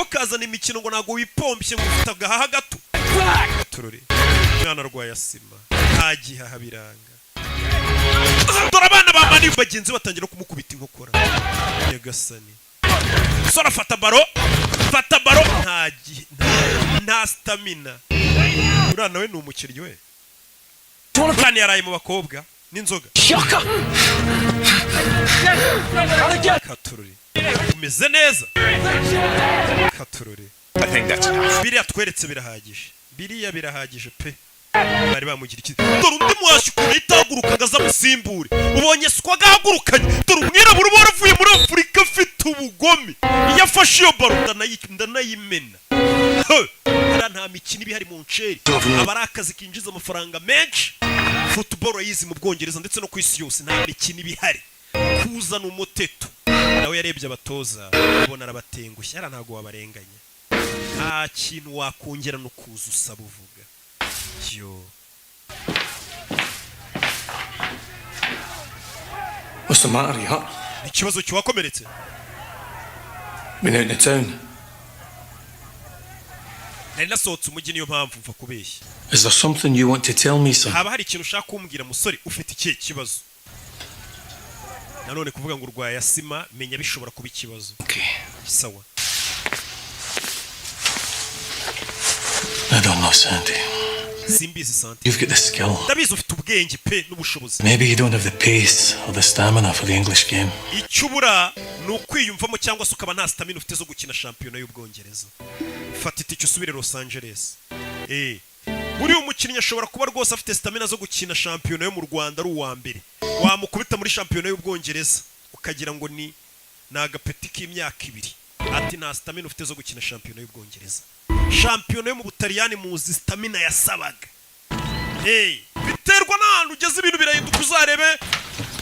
ukazana imikino ngo nago wipompye ngo ufite agahaha gato. Turore mwana arwaye asima ntagihaha biranga. Dore abana bamani bagenzi batangira kumukubita inkokora Nyagasani. Sora fata baro nta stamina. Urana we ni umukiryi we. Kandi yaraye mu bakobwa n'inzoga. Katururi umeze neza. Katururi I think that's enough. biriya tweretse birahagije pe. Bari bamugira iki? Dore undi mwashi ukuntu itagurukaga aza musimbure. Ubonye siko gahagurukanye. Dore umwirabura uba waravuye muri Afurika afite ubugome. Iyo afashe iyo baro ndanayimena. Nta mikino ibihari mu nceri. Abari akazi kinjiza amafaranga menshi. Football yizi mu Bwongereza ndetse no ku isi yose nta mikino ibihari. Kuzana umuteto. Nawe yarebye abatoza ubona arabatengushye ntago wabarenganya. Nta kintu wakongera no kuza usaba uvuga. What's the matter, you hurt? Ikibazo kiwakomeretse. Been out in the town. Nari nasohotse umujyi niyo mpamvu mva kubeshya. Is there something you want to tell me, son? Haba hari ikintu ushaka kumbwira musore ufite ikihe kibazo? Nanone kuvuga ngo urwaye asima menya bishobora kuba ikibazo. Okay. Sawa. I don't know, Sandy. Simbizi Santi. You've got the skill. Ndabizi ufite ubwenge pe n'ubushobozi. Maybe you don't have the pace or the stamina for the English game. Icyubura ni ukwiyumvamo cyangwa se ukaba nta stamina ufite zo gukina shampiyona y'Ubwongereza. Fata itike usubire Los Angeles. Buri umukinnyi ashobora kuba rwose afite stamina zo gukina shampiyona yo mu Rwanda ari uwa mbere. Wamukubita muri shampiyona y'Ubwongereza ukagira ngo ni agapeti k'imyaka 2. Ati nta stamina ufite zo gukina shampiyona y'Ubwongereza. Shampiyona yo mu Butaliyani muzi stamina yasabaga. Biterwa n'ahantu ugeze ibintu birahinduka uzarebe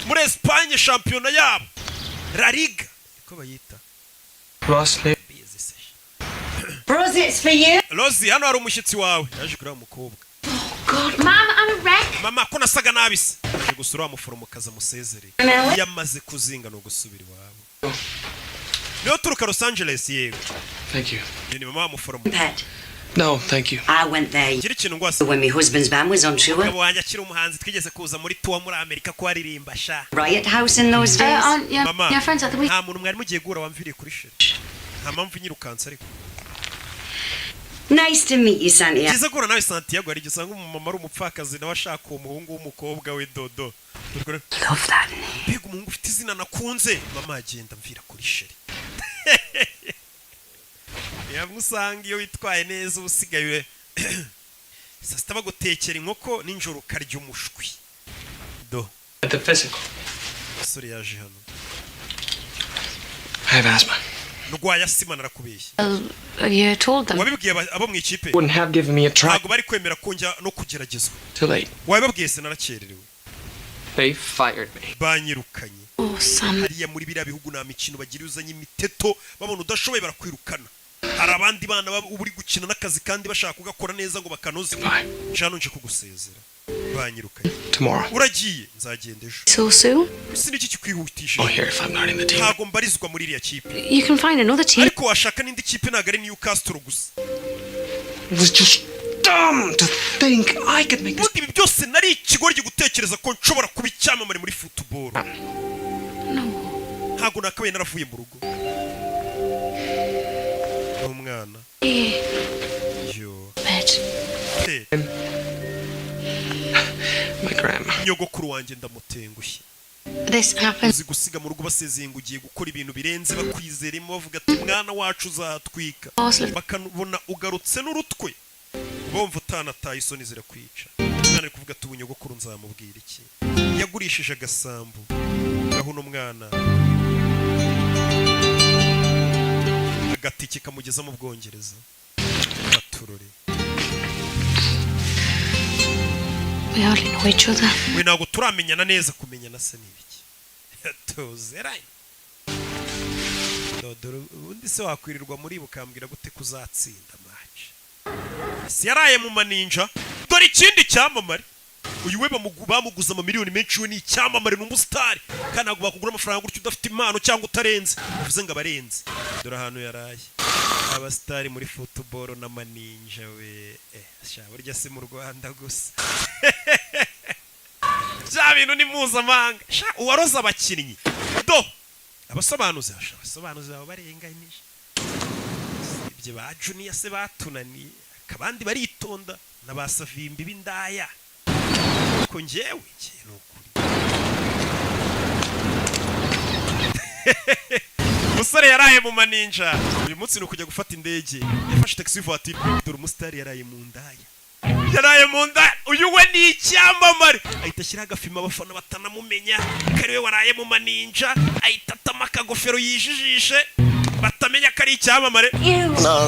muri Espagne shampiyona yabo. La Liga ko bayita. Rosley. Rose, it's for you. Rosie, hano hari umushyitsi wawe. Yaje kureba umukobwa. God, Mom, I'm a wreck. Mama ko nasaga nabise. Yaje gusura wa muforomokazi amusezere. Yamaze kuzinga no gusubira iwabo. Niyo turuka Los Angeles yego. Thank you. Ni mama wa muforomo. Pet. No, thank you. I went there Kiri kintu ngwase. when my husband's band was on tour. Abo wanya kiri umuhanzi twigeze kuza muri tour muri Amerika ko aririmba sha. Riot House in those days. Mama. Yeah, friends at the week. Nta muntu mwari mugiye gura wamviriye kuri sheri. Nta mpamvu nyirukansa ariko. Nice to meet you, Santiago. Kiza gora nawe Santiago ari gisanga umumama ari umupfakazi nawe ashaka umuhungu w'umukobwa we Dodo. Love that name. Mbega umuhungu ufite izina nakunze. Mama agenda mvira kuri sheri. Yamusanga iyo witwaye neza usigaye sasa bagutekera inkoko ninjoro karya umushwi. Do. At the physical. Sorry yaje hano. I have asthma. Nugwa yasima narakubeshye. You told them. Wabibwiye abo mu ikipe. Wouldn't have given me a try. Ntago bari kwemera ko njya no kugeragezwa. Too late. Wabibwiye se narakererewe. They fired me. Banyirukanye. Oh, son. Hariya muri biriya bihugu nta mikino bagira uzanye imiteto babona udashoboye barakwirukana. Hari abandi bana uri gukina n'akazi kandi bashaka kugakora neza ngo bakanoze. Jano nje kugusezera. Banyirukanye. Tomorrow. Uragiye nzagenda ejo. So soon? Siniki kikwihutisha. Oh, here if I'm not in the team. Ntago mbarizwa muri iriya kipe. You can find another team. Ariko washaka n'indi kipe ntago ari Newcastle gusa. It was just dumb to think I could make this. Ibi byose nari ikigoryi gutekereza ko nshobora kuba icyamamare muri football. No. Ntago nakabaye naravuye mu rugo. Umwana. Yo. Bet. My grandma. Nyogokuru wanjye ndamutengushye. This happens. Uzi gusiga mu rugo basezeye ngo ugiye gukora ibintu birenze bakwizeremo bavuga ati mwana wacu uzatwika. Bakabona ugarutse n'urutwe. Bumva utanataye isoni zirakwica. Umwana ari kuvuga ati ubunyogokuru nzamubwira iki. Yagurishije agasambu. Aho no mwana. Agatiki kamugeza mu Bwongereza. Baturore. We hardly know each other. We ntago turamenyana neza kumenyana se n'ibiki. Tuzeranye. Dodoro undi se wakwirirwa muri bukambwira gute kuzatsinda match. Si yaraye mu maninja. Dore ikindi cyamamare. Uyu we bamuguza amamiliyoni menshi we ni icyamamare n'umustar. Kandi ntago bakugura amafaranga gutyo udafite impano cyangwa utarenze. Uvuze ngo abarenze. Dore ahantu yaraye. Abastari muri football na maninja we. Burya se mu Rwanda gusa. Bya bintu ni mpuzamahanga. Uwaroza abakinnyi. Do. Abasobanuzi abo barenganyije. Ibyo ba Junior se batunaniye. Kabandi baritonda n'abasavimbi b'indaya. Ko njyewe kintu kuri. Musore yaraye mu maninja. Uyu munsi no kujya gufata indege. Yafashe taxi voiture. Dore umustar yaraye mu ndaya. Yaraye mu ndaya. Uyu we ni icyamamare. Ahita ashyira agafima abafana batanamumenya. Kariwe waraye mu maninja. Ahita atama akagofero yijijishe. Batamenya ko ari icyamamare.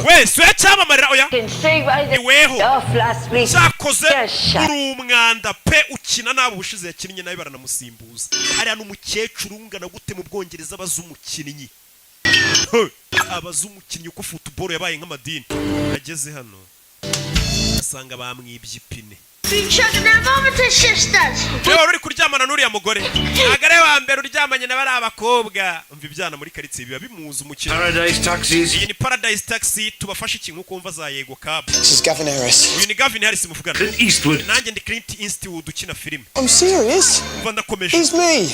We si we cyamamarira oya. Iweho. Cyakoze uri umwanda pe ukina nabo bushize yakinnye nawe baranamusimbuza. Hariya n'umukecuru ungana gute mu Bwongereza abaza umukinnyi. Abaza umukinnyi uko football yabaye nk'amadini. Ageze hano asanga bamwibye ipine. Reba uri kuryamana n'uriya mugore. Agare wa mbere uryamanye n'abari abakobwa. Umva ibyana muri karitsiye biba bimuza umukino. Paradise Taxis. Iyi ni Paradise Taxi tubafashe ikintu uko umva za Yego Cab. This is Gavin Harris. Uyu ni Gavin Harris muvugana. Clint Eastwood. Nanjye ndi Clint Eastwood ukina filime. I'm serious. Umva ndakomeje. It's me.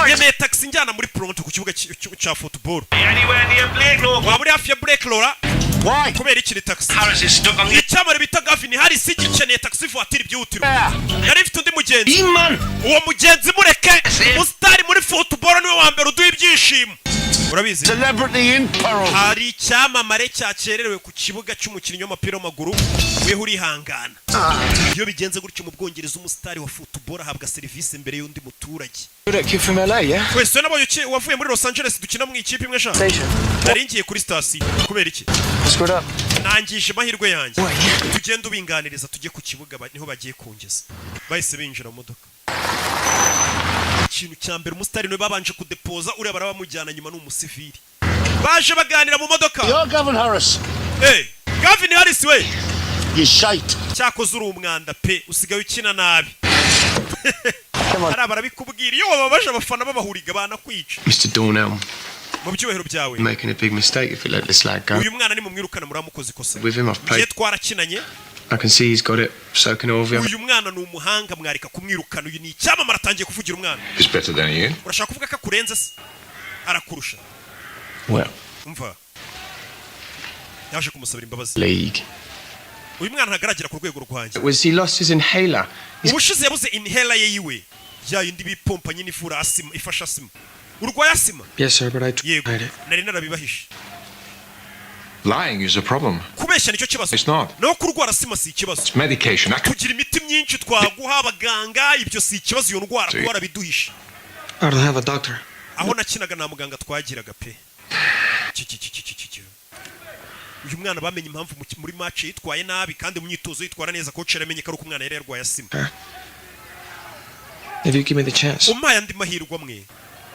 Yemeye taxi njyana muri Toronto ku kibuga cya football. Anywhere near Blake Law. Waba uri hafi ya Blake Law? Why? Kubera iki ni taxi? Harris is stuck on the icyamare bita Gavin Harris igikeneye taxi voiture byihutiro. Yari ifite undi mugenzi. man. Uwo mugenzi mureke. Mustari muri football niwe wa mbere uduha ibyishimo. Urabizi? Celebrity in peril. Hari icyamamare cyakererewe ku kibuga cy'umukinnyi w'umupira w'amaguru. Weho urihangana. Iyo bigenze gutyo mu Bwongereza umustari wa football ahabwa serivisi mbere y'undi muturage. Kid from LA, yeah? Wese nabonye wavuye muri Los Angeles dukina mu ikipe imwe sha. Naringiye kuri station kubera iki? Screwed up. Nangije amahirwe yanjye. Tugenda ubinganiriza tujye ku kibuga niho bagiye kungeza. Bahise binjira mu modoka. Ikintu cya mbere umustari no babanje kudepoza uri barabamujyana nyuma n'umusivili. Baje baganira mu modoka. You're Gavin Harris. Gavin Harris we. You shite. Cyakoze uri umwanda pe usigaye ukina nabi. Ara barabikubwira iyo wababaje abafana babahuriga banakwica. Mr. Dornell. Mu byuhero byawe. Making a big mistake if you let this lad go. Uyu mwana ni mumwirukana muramukoze ikosa. With him I've played. Twarakinanye. I can see he's got it. So can all of you. Uyu mwana ni umuhanga mwarika kumwirukana uyu ni icyamamare atangiye kuvugira umwana. He's better than you. Urashaka kuvuga ko akurenze se? Arakurusha. Well. Umva. yaje kumusabira imbabazi. League. Uyu mwana ntagaragera ku rwego rwanjye. Was he lost his inhaler? Ubushize yabuze inhaler ye yiwe. Ya yindi bipompa nyine ifura asima, ifasha asima. Urwaye asima? Yes, sir, but I tried it. Nari narabibahishe. Lying is a problem. Kubeshya nicyo kibazo. It's not. No kurwara asima si ikibazo. It's medication. Kugira imiti myinshi twaguha abaganga ibyo si ikibazo iyo ndwara kuwara biduhishe. I don't have a doctor. Aho nakinaga na muganga twagiraga pe. Uyu mwana bamenye impamvu muri match yitwaye nabi kandi mu myitozo yitwara neza coach yaramenye ko ari umwana yari yarwaye asima. If you give me the chance. Umpaye andi mahirwe amwe.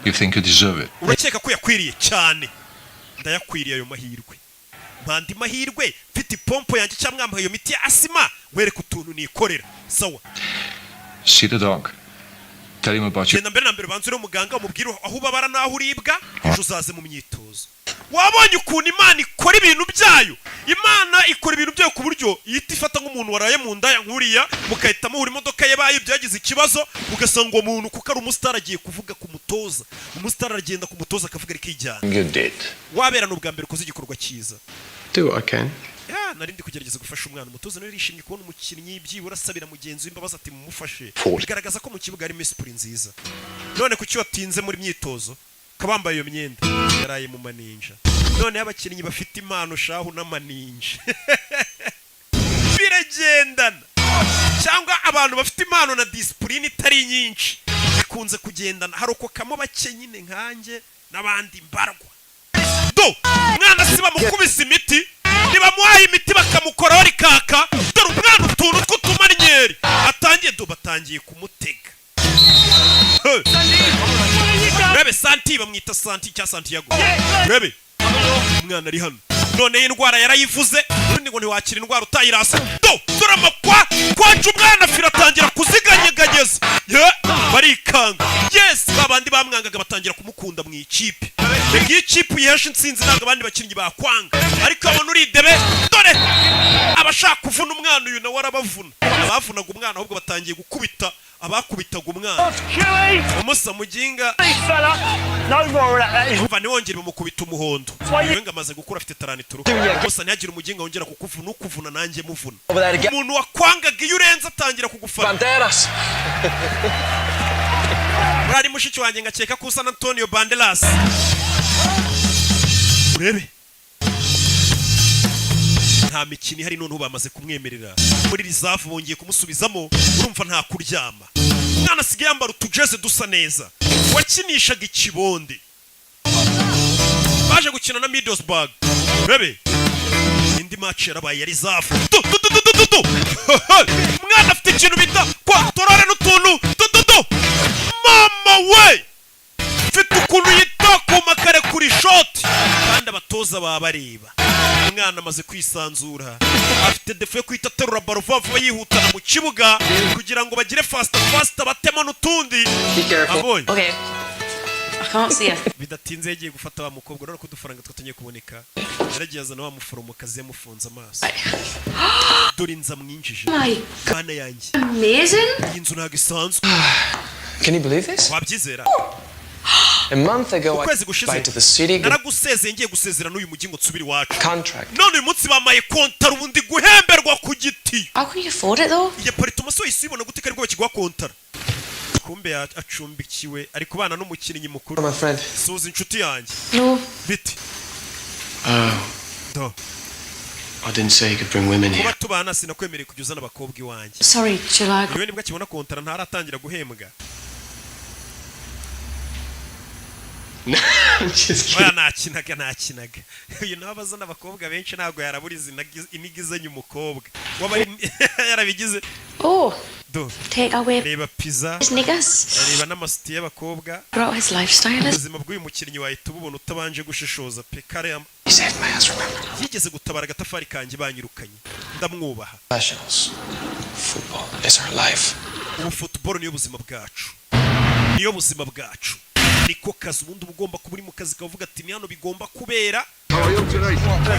You think you deserve it? Urakeka ko yakwiriye cyane. Ndayakwiriye ayo mahirwe. Mpandi mahirwe mfite ipompo yanjye cyangwa mwampaye iyo miti ya asima wereka utuntu nikorera. Sawa. See the dog. Tell him about you. Genda mbere na mbere banzure umuganga umubwire aho ubabara naho uribwa ejo uzaze mu myitozo. Wabonye ukuntu Imana ikora ibintu byayo. Imana ikora ibintu byayo ku buryo ihita ifata nk'umuntu waraye mu nda nkuriya mukahita muhura imodoka ye bayi byagize ikibazo ugasanga uwo muntu kuko ari umustar agiye kuvuga ku mutoza. Umustar aragenda ku mutoza akavuga rikijyana. You did. Wabera n'ubwa mbere koze igikorwa cyiza. Do what I can. Ya nari ndi kugerageza gufasha umwana umutoza nari yishimye kubona umukinnyi byibura asabira mugenzi w'imbabazi ati mumufashe. Bigaragaza ko mu kibuga harimo esprit nziza. None kuki watinze muri myitozo kabambaye iyo myenda yaraye mu maninja. None abakinnyi bafite impano shahu n'amaninja. Biragendana. Cyangwa abantu bafite impano na discipline itari nyinshi bikunze kugendana haroko kamo bake nyine nkanjye n'abandi mbarwa. Do mwana siba mukubise imiti niba muhaye imiti bakamukoraho rikaka dore umwana utuntu tw'utumanyeri atangiye do batangiye kumutega. Rebe Santi bamwita Santi cya Santiago. Rebe umwana ari hano none indwara yarayivuze ubundi ngo ntiwakira indwara utayirasa. Do dore amakwa kwaje umwana firatangira kuziganyegageza. Barikanga. Yes babandi bamwangaga batangira kumukunda mu ikipe. Ngiye ikipe yihesha insinzi ntabwo abandi bakinnyi bakwanga ariko abona uri debe dore abashaka kuvuna umwana uyu nawe arabavuna. Abavunaga umwana ahubwo batangiye gukubita abakubitaga umwana. Umusa muginga umva niwongere bamukubita umuhondo. Yewe ngamaze gukura afite taranituru. Umusa ntihagire umuginga wongera kukuvuna ukuvuna nanjye muvuna. Umuntu wakwangaga iyo urenze atangira kugufana. Banderas. Urari mushiki wanjye ngakeka ko usa na Antonio Banderas. Urebe nta mikini hari none bamaze kumwemerera muri reserve bongeye kumusubizamo urumva nta kuryama. Mwana sigaye yambara utujeze dusa neza wakinishaga ikibonde baje gukina na Middlesbrough. Urebe indi match yarabaye ya reserve. Mwana afite ikintu bita kwa torare n'utuntu mama we mfite ukuntu yita ku makare kuri shot kandi abatoza babareba. Umwana amaze kwisanzura afite defe kwita terura baro vuba yihutana mu kibuga kugira ngo bagire fast batema n'utundi. Abonye Okay. I can't see her. bidatinze yagiye gufata wa mukobwa rero ko dufaranga twatangiye kuboneka yaragiye azana wa muforomokazi yamufunze amaso. Dore inza mwinjije kana yanjye Amazing. iyi nzu ntabwo isanzwe. Can you believe this? Wabyizera? A month ago, I Ukwezi gushize applied to the city. naragusezeye ngiye gusezera n'uyu mujyi ngo nsubire iwacu. Contract. None uyu munsi bamaye kontara ubundi guhemberwa ku giti. How can you afford it though? Iyo paritomo so isibona gute kari bakigwa kontara. Kumbe acumbikiwe ari kubana n'umukinnyi mukuru. My friend. Suza inshuti yanjye. No. Biti. Do. I didn't say you could bring women here. Kuba tubana sinakwemereye kujya n'abakobwa iwanjye. Sorry, July. Yewe nibwo akibona kontara ntaratangira guhembwa. Just kidding. Oya nakinaga. Uyu nabaza n'abakobwa benshi ntago yaraburiza inigizanye umukobwa. Wabari yarabigize. Oh. Do. Take away Reba pizza. his niggas. Reba n'amasiti y'abakobwa. Brought his lifestyle. Ubuzima bw'uyu mukinnyi wahita ububona utabanje gushishoza pe kare He saved my ass, remember? yigeze gutabara agatafari kanjye banyirukanye ndamwubaha. Professionals. Football is our life. Ubu football niyo buzima bwacu. Niyo buzima bwacu. Niko kazi ubundi ugomba kuba uri mu kazi kavuga ati ni hano bigomba kubera.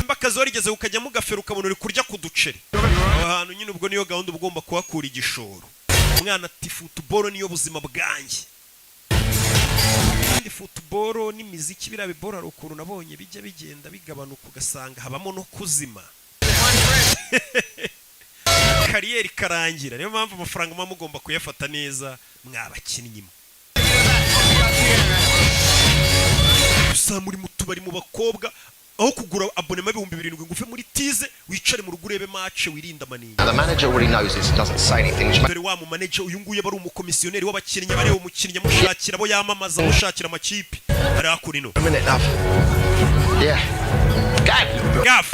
Mba kazi warigeze ukajya mu gafero ukabona uri kurya ku duceri. Aho hantu nyine ubwo niyo gahunda ugomba kuhakura igishoro. Umwana ati football niyo buzima bwanjye. Football biboro n'imiziki biriya biboro hari ukuntu nabonye bijya bigenda bigabanuka ugasanga habamo no kuzima kariyeri karangira. Niyo mpamvu amafaranga muba mugomba kuyafata neza mwabakinnyi. Gusa muri mutubari mu bakobwa aho kugura abonema ibihumbi 7 ngo uve muri tize wicare mu rugo urebe match wirinda manini. The manager already knows this, doesn't say anything. Dore wa mu manager uyu nguye bari umukomisiyoneri w'abakinnyi bareba umukinnyi mushakira abo yamamaza mushakira amakipe ari akurino. A minute, love. Yeah. Gaff.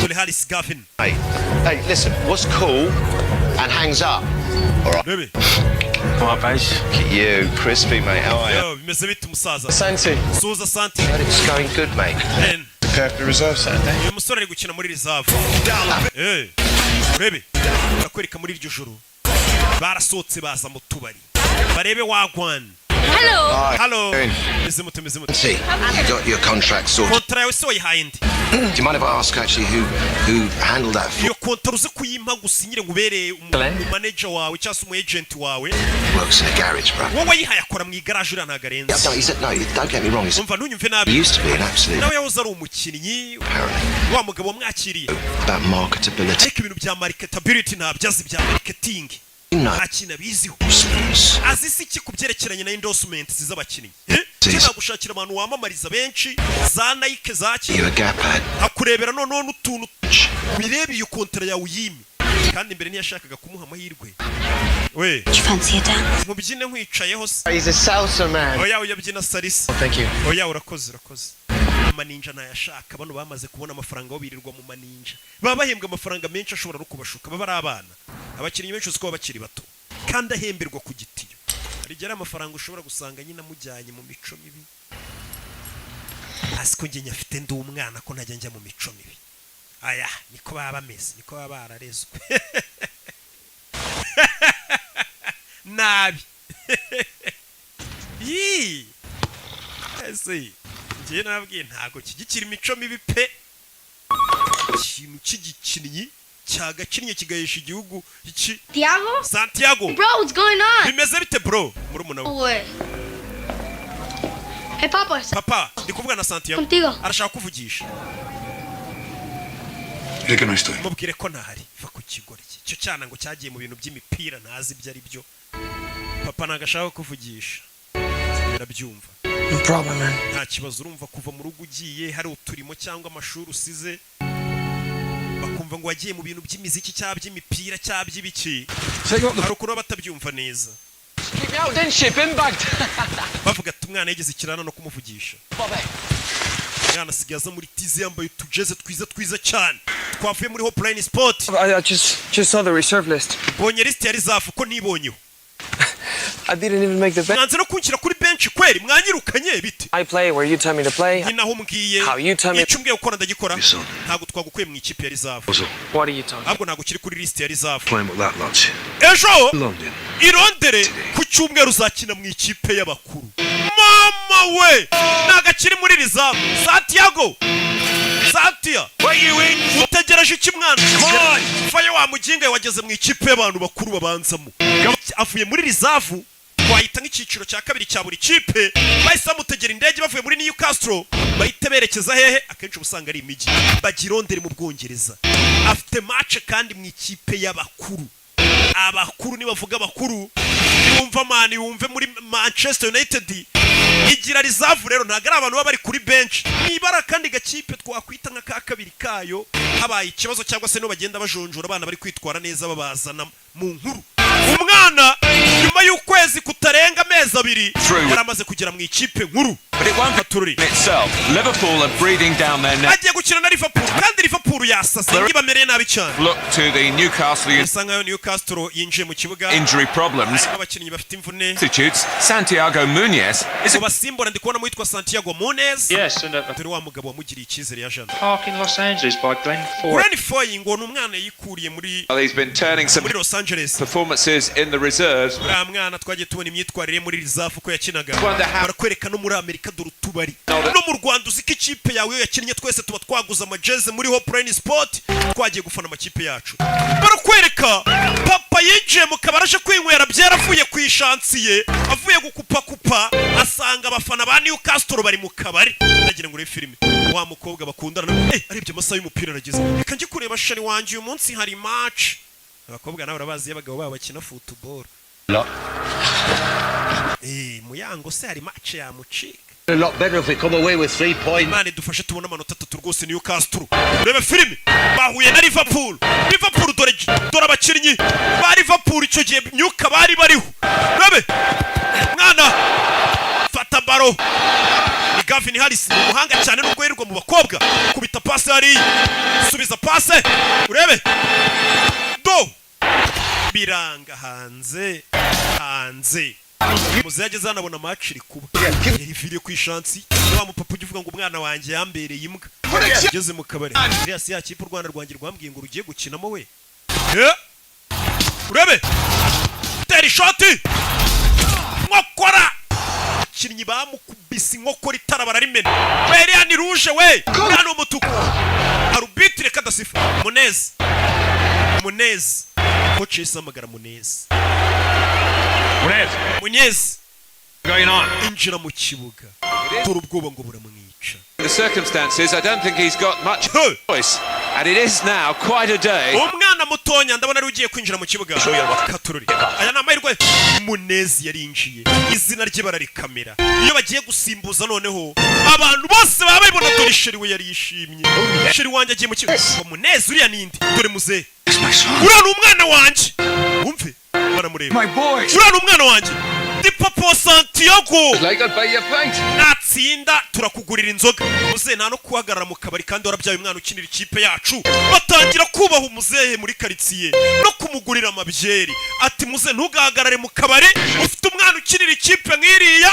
Dole Halis Gaffin. Hey, listen, what's cool and hangs up? All right. Baby. All right, base. Look at you, crispy, mate. How are you? Yo, bimeze bite umusaza? Santi. Suza Santi. It's going good, mate. And Prepare for the reserve Saturday. uyu musore ari gukina muri reserve. Urebe. Bakwereka muri iryo joro. Barasohotse baza mu tubari. Barebe wagwan. Hello. Hello. Meze See, you got your contract sorted. Kontra yawe se wayihaye ndi. Do you mind if I ask actually who handled that for? Iyo kontra uze kuyimpa gusinyire ngo ubere manager wawe cyangwa umu agent wawe. Works in a garage, bro. Wowe wayihaye akora mu igaraje ura ntagarenze. Yeah, no, he said no. Don't get me wrong. Umva ntunyumve He nabi. used to be an absolute. Nawe yahoze ari umukinnyi. Apparently. Wa mugabo mwakiriye. About marketability. Ariko ibintu bya marketability ntabyazi bya marketing. You know. Akina biziho. Sports. Azisi iki kubyerekeranye na endorsements z'abakinnyi. Kina gushakira abantu wamamariza benshi za Nike zaki. You're a gap head. Akurebera none n'utuntu birebe iyo kontra yawe uyimi. Kandi mbere ntiyashakaga kumuha amahirwe. We. Do you fancy a dance? Mubyine nkwicayeho se. He's a salsa man. Oya uyabyina salisa. Oh, thank you. Oya urakoze. Amaninja nayashaka bano bamaze kubona amafaranga birirwa mu maninja. Baba bahembwa amafaranga menshi ashobora no kubashuka baba ari abana. Abakinnyi benshi uko bakiri bato. Kandi ahemberwa ku gitiyo. Rigera amafaranga ushobora gusanga nyina mujyanye mu mico mibi. Asiko nge nyafite ndi umwana ko ntajya njya mu mico mibi. Aya niko baba bameze niko baba bararezwe. Nabi. Yi. Ese ngiye nabwiye ntago kigikira imico mibi pe. Ikintu cy'igikinnyi cyagakinnye kigayesha igihugu iki. Thiago? Santiago. Bro, what's going on? Bimeze bite bro? Murumuna No we. way. Hey, Papa. Papa, ndi kuvuga na Santiago. Contigo. Arashaka kuvugisha. Dile que no estoy. Mubwire ko ntahari. Va ku kigori cye. Cyo cyana ngo cyagiye mu bintu by'imipira ntazi ibyo ari byo. Papa nagashaka kuvugisha. Birabyumva. No problem, man. Nta kibazo urumva kuva mu rugo ugiye hari uturimo cyangwa amashuri usize. Bakumva ngo wagiye mu bintu by'imiziki cyangwa by'imipira cyangwa by'ibiki. Hari ukuntu batabyumva neza. Keep me out, didn't she? Bin bagged. Bavuga ati umwana yigeze kirana no kumuvugisha. Yana sigaza muri tize yambaye utujeze twiza cyane. Twavuye muri Hopline Sport. I just saw the reserve list. Bonye list yari zafu ko nibonyeho. I didn't even make the bench. Mwanze no kunshyira kuri bench kweri mwanyirukanye bite? I play where you tell me to play. Ni naho mbwiye. How you tell me. Icumbwe ukora ndagikora. Ntago twagukuye mu ikipe yari zafu. What are you talking? Ahubwo ntago kiri kuri list yari zafu. Playing with that lot. Ejo London. irondere ku cyumweru uzakina mu ikipe y'abakuru. Mama we nagakiri muri reserve. Santiago. Santia. Utegereje iki mwana? Faye wa muginga wageze mu ikipe y'abantu bakuru babanzamo. Avuye muri reserve wahita nk'ikiciro cya kabiri cya buri kipe. Bahise bamutegera indege bavuye muri Newcastle. Bahite berekeza hehe? Akenshi ubusanga ari imijyi. Bagirondere mu Bwongereza. Afite match kandi mu ikipe y'abakuru. Abakuru ni bavuga abakuru. Yumva mani yumve muri Manchester United. Igira reserve rero ntago ari abantu baba bari kuri bench. Nibara kandi gakipe twakwita nka ka kabiri kayo. Habaye ikibazo cyangwa se no bagenda bajonjora abana bari kwitwara neza babazana mu nkuru. Umwana nyuma y'ukwezi kutarenga amezi 2 yaramaze kugera mu ikipe nkuru. But it won't be itself. Liverpool are breathing down their neck. Agiye gukina na Liverpool kandi Liverpool yasase ngibamereye nabi cyane. Look to the Newcastle Usanga Newcastle yinjiye mu kibuga. Injury problems. Abakinnyi bafite imvune. Substitutes Santiago Munez is a basimbora ndikubona mu yitwa Santiago Munez. Yes, and Atari wa mugabo wamugiriye icyizere ya Jana. Park in Los Angeles by Glenn Ford. Glenn Ford ngo n'umwana yikuriye muri he's been turning some Los Angeles performances in the reserves. Mwana twagiye tubona imyitwarire muri reserve ko yakinaga. Barakwereka no muri Amerika Amerika dore utubari no mu Rwanda uzi ko ikipe yawe iyo yakinnye twese tuba twaguza amajeze muri Hoplane Sport twagiye gufana amakipe yacu barakwereka papa yinjiye mu kabari aje kwinywera byera avuye ku ishansiye avuye gukupa asanga abafana ba Newcastle bari mu kabari ndagira ngo urebe filime wa mukobwa bakundana arebye amasaha y'umupira arageze reka njye kureba shari wanje uyu munsi hari match abakobwa nawe urabazi y'abagabo babo bakina football muyango se hari match ya mucika A lot better if we come away with 3 points. Mane dufashe tubona amanota 3 rwose Newcastle urebe filime bahuye na Liverpool dore abakinnyi ba Liverpool icyo gihe myuka bari bariho urebe mwana fata baro ni Gavin Harris umuhanga cyane nubwo yirirwa mu bakobwa kubita passe hari subiza passe urebe do biranga hanze muze yageze anabona match iri kuba yari ku ishansi wa mupapa ugivuga ngo umwana wanjye yambereye imbwa yageze mu kabari Elias yakipe u Rwanda rwangira rwambwiye ngo rugiye gukinamo we urebe teri shoti nkokora kinnyi bamukubise inkokora itara bararimena Elias ni rouge we mwana umutuku arbitre kadasifa Munez coach isamagara Munez Going on. injira mu kibuga dore ubwoba ngo buramwica The circumstances, I don't think he's got much choice. And it is now quite a day. umwana mutonya ndabona ari ugiye kwinjira mu kibuga katururi aya namahirwe Munez yarinjiye izina rye bararikamera iyo bagiye gusimbuza noneho abantu bose baba babibona dore sheri we yari yishimye sheri wanjye agiye mu kibuga Munez uriya nindi dore muze uriya ni umwana wanjye wumve baramureba uriya ni umwana wanjye Di Papa Santiago natsinda turakugurira inzoga muze nta no kuhagarara mu kabari kandi warabyaye umwana ukinira ikipe yacu batangira kubaha umuzehe muri karitsiye no kumugurira amabyeri ati muze ntugahagarare mu kabari ufite umwana ukinira ikipe nk'iriya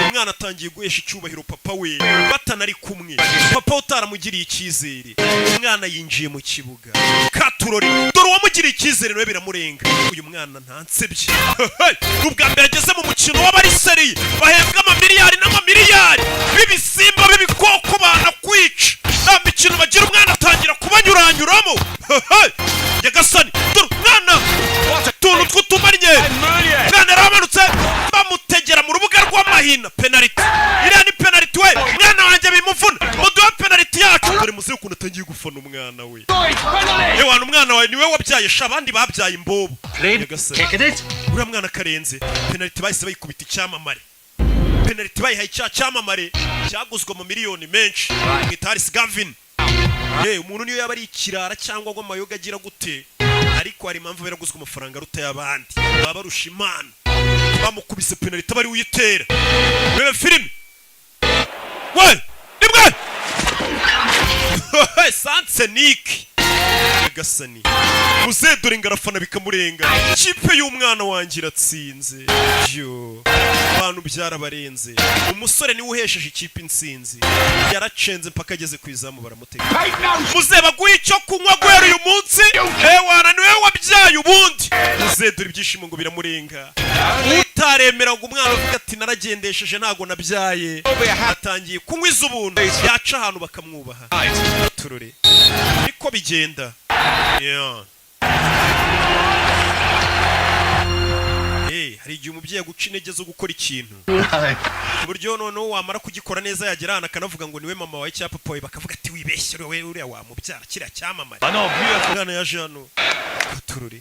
umwana atangiye guhesha icyubahiro papa we batanari kumwe papa utaramugiriye icyizere umwana yinjiye mu kibuga katurori dore uwamugiriye icyizere nawe biramurenga uyu mwana ntansebye ubwa mbere ageze mu mukino w'abariseri bahembwa amamiliyari n'amamiliyari b'ibisimba b'ibikoko banakwica nta mikino bagira umwana atangira kubanyuranyuramo yagasani dore umwana utuntu tw'utumanye umwana yaramanutse bamutegera mu rubuga rw'amahina penaliti iriya ni penaliti we umwana wanjye bimuvuna muduhe penaliti yacu dore muze ukuntu atangiye gufana umwana we ewana umwana wawe niwe wabyaye sha abandi babyaye imbobo uriya mwana karenze penaliti bahise bayikubita icyamamare penaliti bayihaye icyamamare cyaguzwe mu miliyoni menshi mwita Harris Gavin umuntu niyo yaba ari ikirara cyangwa ngo amayoga agira gute ariko hari impamvu yaraguzwe amafaranga aruta y'abandi baba barusha imana bamukubise penaliti bari uyitera wewe filime we nimwe Sansenik gasani muze dore ingarafana bikamurenga ikipe y'umwana wanjye iratsinze abantu byarabarenze umusore niwe uhesheje ikipe insinzi yaracenze mpaka ageze ku izamu baramutega muze baguhe icyo kunywa guhera uyu munsi wana niwe wabyaye ubundi muze dore ibyishimo ngo biramurenga utaremera ngo umwana avuga ati naragendesheje ntago nabyaye atangiye kunywa iz'ubuntu yaca ahantu bakamwubaha turore niko bigenda hari igihe umubyeyi aguca intege zo gukora ikintu ku buryo noneho wamara kugikora neza yagera ahantu akanavuga ngo niwe mama wawe cyangwa papa wawe bakavuga ati wibeshye wowe uriya wamubyara kiriya cyamamare umwana yaje hano turure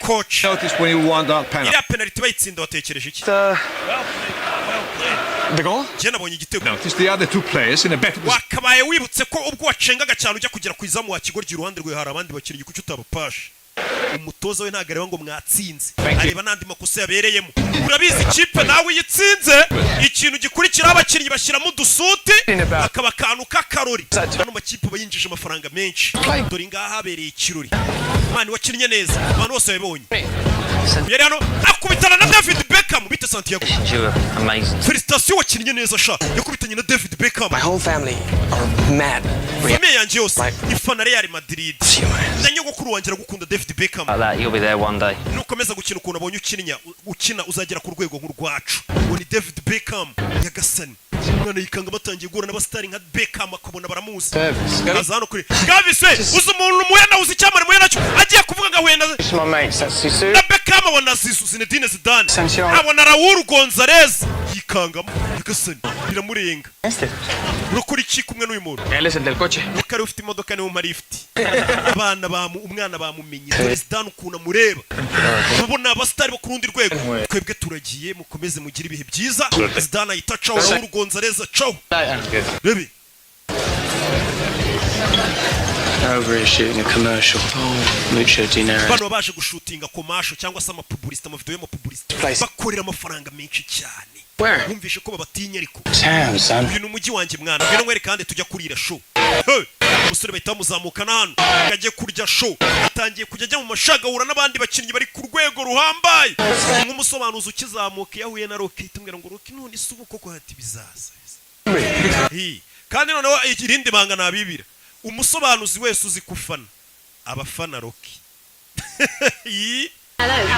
coach iriya penaliti bayitsinda watekereje iki njye nabonye igitego wakabaye wibutse ko ubwo wacengaga cyane ujya kugera ku izamu wa kigoryi iruhande rwe hari abandi bakinnyi kuki utabapashe umutoza we ntabwo areba ngo mwatsinze areba n'andi makosa yabereyemo urabizi ikipe nawe uyitsinze ikintu gikurikiraho abakinnyi bashyiramo udusuti akaba akantu k'akarori hano makipe aba yinjije amafaranga menshi dore ngaha habereye ikirori mani wakinnye neza abantu bose babibonye yari hano akubitana na David Beckham bite Santiago felicitation wakinnye neza sha yakubitanye na David Beckham famille yanjye yose ifana Real Madrid na nyogokuru wanjye aragukunda David Beckham Beckham. Like that, you'll be there one day. Nukomeza gukina ukuntu abonye ukina uzagera ku rwego nk'urwacu. Uwo ni David Beckham yagasani. Umwana yikanga batangiye guhura n'abastari nka Beckham akabona baramuzi. Aza hano kuri Gavis we uzi umuntu muhena uzi icyamare muhena cyo agiye kuvuga ngo ahwena my mates, that's Sisu. na Beckham abona Zinedine Zidane abona Raul Gonzalez yikangamo yagasani biramurenga. Urukuri iki kumwe n'uyu muntu? Él es el del coche. Ukari ufite imodoka niwe marifti. Umwana bamumenye Zidane ukuntu amureba. Babona abastari bo kurundi rwego. Twebwe turagiye mukomeze mugira ibihe byiza. Zidane ayita ciao Raul Gonzalez ciao. Baby. Over here shooting a commercial. Mucho dinero. Bano baje gushutinga commercial cyangwa se amapublicity amavideo y'amapublicity. Bakorera amafaranga menshi cyane. Where? Bumvishe ko babatinya ariko. Town, son. Uyu umujyi wanjye mwana. Ngeno ngwere kandi tujya kurira show. Umusore bahita bamuzamuka hano. Akagiye kurya show. Atangiye kujya ajya mu mashagahura n'abandi bakinnyi bari ku rwego ruhambaye. Nk'umusobanuzi ukizamuka yahuye na Rocky tumwira ngo Rocky none isubu koko hati bizaza. Kandi noneho irindi banga nabibira. Umusobanuzi wese uzi kufana abafana Rocky.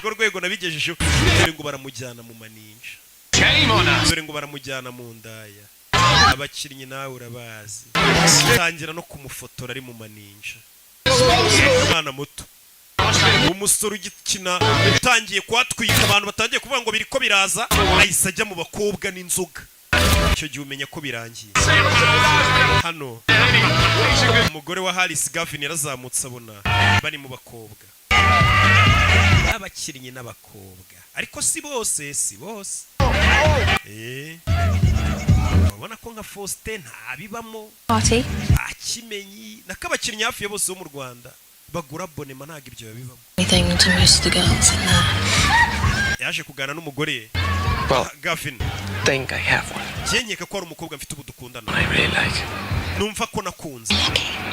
Urwo rwego nabigejeje ngo baramujyana mu maninja. Dore ngo baramujyana mu ndaya. Abakinnyi nawe urabazi. Tangira no kumufotora ari mu maninja. Umwana muto. Umusore ugikina utangiye kwatwika abantu batangiye kuvuga ngo biriko biraza ahise ajya mu bakobwa n'inzoga. Icyo gihe umenya ko birangiye. Hano umugore wa Harris Gavin yarazamutse abona bari mu bakobwa. Abakinnyi n'abakobwa. Ariko si bose. Ubona ko nka Faustin ntabibamo. Party. Akimenyi nakabakinnyi hafi ya bose bo mu Rwanda bagura abonema ntago ibyo babibamo. Anything to most of the girls in there. Yaje kugana n'umugore Gavin. Think I have one. Yenyeka ko ari umukobwa mfite ubudukundana. I really like. Numva ko nakunze.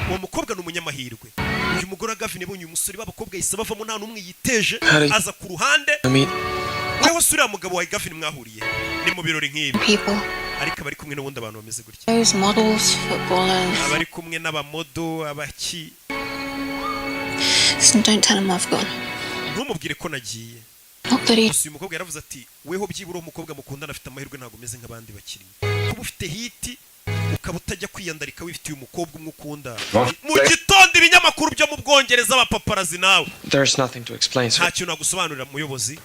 Uwo mukobwa n'umunyamahirwe. Uyu mugore wa Gavin yabonye umusore b'abakobwa yise bavamo nta numwe yiteje aza ku ruhande. Wewe sura mugabo wa Gavin mwahuriye ni mu birori nk'ibi. People. Ariko bari kumwe n'ubundi abantu bameze gutya. Those models, footballers. Abari kumwe n'abamodo abaki. Listen, don't tell him I've gone. Ntumubwire ko nagiye. Not that he... Uyu mukobwa yaravuze ati weho byibura umukobwa mukundana afite amahirwe ntago umeze nk'abandi bakiri. Kuba ufite hiti ukaba utajya kwiyandarika wifitiye umukobwa umwe ukunda. Mu gitondo ibinyamakuru byo mu Bwongereza abapaparazi nawe. There's nothing to explain. Nta kintu nagusobanurira muyobozi.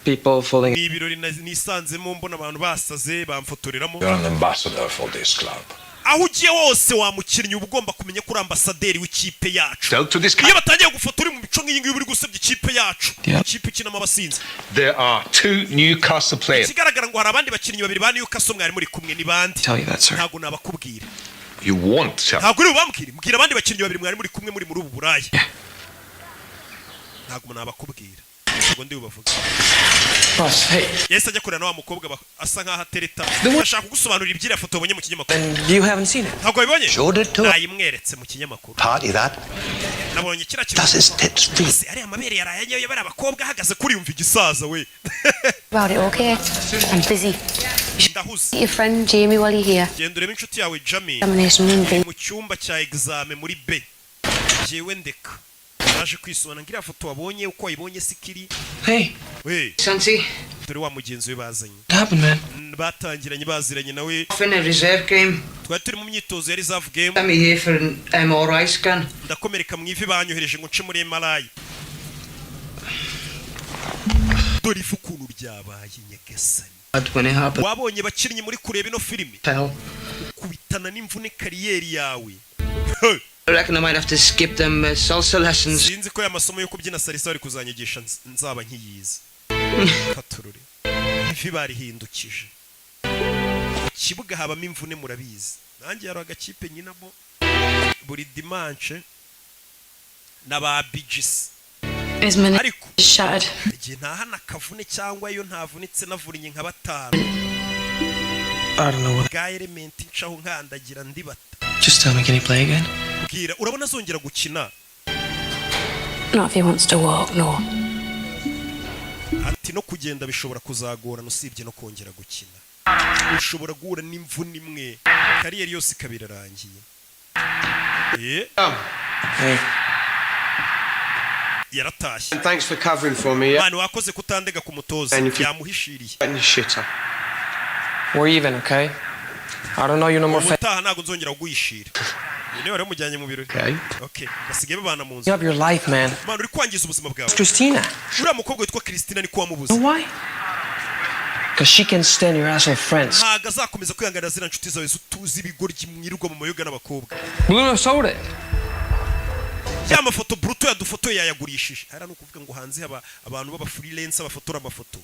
People falling. Ni ibirori nisanzemo mbona abantu basaze bamfotoreramo. You're an ambassador for this club. Aho ugiye wose wamukinnyi uba ugomba kumenya ko uri ambasaderi w'ikipe yacu. Tell to this iyo batangiye gufotora mu mico nk'iyi ngiyi uri gusebya ikipe yacu. Ikipe ikinamo abasinzi. There are 2 Newcastle players. Kigaragara ngo hari abandi bakinnyi babiri ba Newcastle mwari muri kumwe ni bandi. Tell you that, sir. Ntago nabakubwira. You want to. Ntago uri bubambwire. Mbwira abandi bakinnyi babiri mwari muri kumwe muri ubu Burayi. Ntago nabakubwira. Ntago ndi bubavuga. Boss, hey. Yes, ajya kurana wa mukobwa asa nkaho atereta. Ashaka kugusobanurira ibyira foto abonye mu kinyamakuru. And you haven't seen it. Ntago wabibonye? Showed it to her. Nayimweretse mu kinyamakuru. Party that. Nabonye kira Das ist tits free. ari amabere yaraye yo bari abakobwa ahagaze kuri yumva igisaza we. About it, okay? I'm busy. Ndahuze. Your friend Jamie while you're here. Genda urebe inshuti yawe Jamie. Examination room. Mu cyumba cya examen muri B. Jewe ndeka. Naje kwisona ngira foto wabonye uko wayibonye sikiri. Hey. We. Santi. Dore wa mugenzi we bazanye. What happened, man? Batangiranye baziranye nawe. In a reserve game. Twari turi mu myitozo ya reserve game. I'm here for an MRI scan. Ndakomereka mu ivi banyohereje ngo nce muri MRI. Dore ifu ukuntu ryabaye nyagasani. When it happened. Wabonye bakinnyi muri kureba ino filimi. Kubitana n'imvune kariyeri yawe. I reckon I might have to skip them salsa lessons. Sinzi ko amasomo yo kubyina salsa bari kuzanyigisha nzaba nkiyize. Katurure. Ivi barihindukije. Kibuga habamo imvune murabizi. Nanjye yaro agakipe nyinamo buri dimanche n'aba BGS. Ariko shattered. Igihe ntahana kavune cyangwa yo ntavunitse navurinye nka batanu. I don't know what. Ga element ncaho nkandagira ndibata. Just tell me, can he play again? Bwira urabona azongera gukina. Not if he wants to walk, no. Ati no kugenda bishobora kuzagorana usibye no kongera gukina. Ushobora guhura n'imvune imwe kariyeri yose ikabirarangiye. Hey. yaratashye. And thanks for covering for me. Yeah. Mani wakoze kutandega ku mutoza yamuhishiriye. We're even, okay? I don't know you no more. Mutaha ntago nzongera kugwishira. Ni wari mujyanye mu birori. Okay. Basigaye babana mu nzu. You have your life, man. Mani uri kwangiza ubuzima bwawe. Christina. Uriya mukobwa witwa Christina ni ko wamubuze. You know why? Because she can stand your asshole friends. Ntago azakomeza kwihanganira zira nshuti zawe zutuzi ibigoryi mwirirwa mu mayoga n'abakobwa. Bruno sold it. Ya mafoto Bruto yadufotoye yayagurishije. Hari no kuvuga ngo hanze haba abantu baba freelance bafotora amafoto.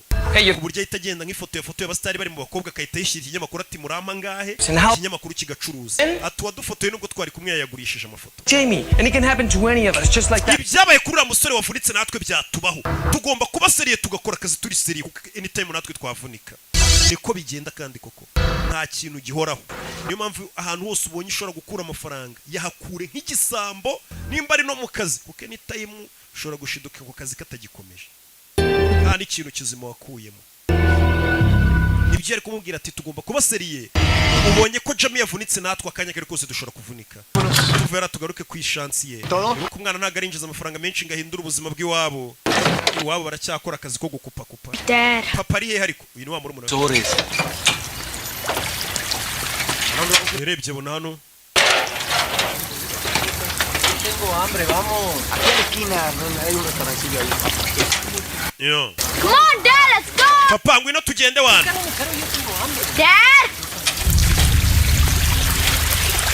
Ku buryo itagenda nk'ifoto yafotoye abastari bari mu bakobwa kayita yishira ikinyamakuru ati murampa ngahe ikinyamakuru kigacuruza. Ati wadufotoye nubwo twari kumwe yayagurishije amafoto. Jamie, and it can happen to any of us just like that. Ibyabaye kuri uriya musore wavunitse natwe byatubaho. Tugomba kuba seriye tugakora akazi turi seriye anytime natwe twavunika. Niko bigenda kandi koko nta kintu gihoraho. Niyo mpamvu ahantu hose ubonye ushobora gukura amafaranga yahakure nk'igisambo nimba ari no mu kazi kuko anytime ushobora gushiduka ku kazi katagikomeje. Nta n'ikintu kizima wakuyemo. Ibyo ari kumubwira ati tugomba kuba seriye. Ubonye ko Jamie yavunitse natwe akanya kare kose dushobora kuvunika. Tuvera tugaruke ku ishansi ye. Nuko umwana ntago arinjiza amafaranga menshi ngahindura ubuzima bw'iwabo. Iwabo baracyakora akazi ko gukupa kupa. Papa ari he ariko uyu ni wa muri Sorry. Urebye bona hano. Tengo hambre, vamos. Aquí a la esquina hay un restaurancillo ahí. Yo. Come on, Dad, let's go. Papa ngwino tugende wana. Dad.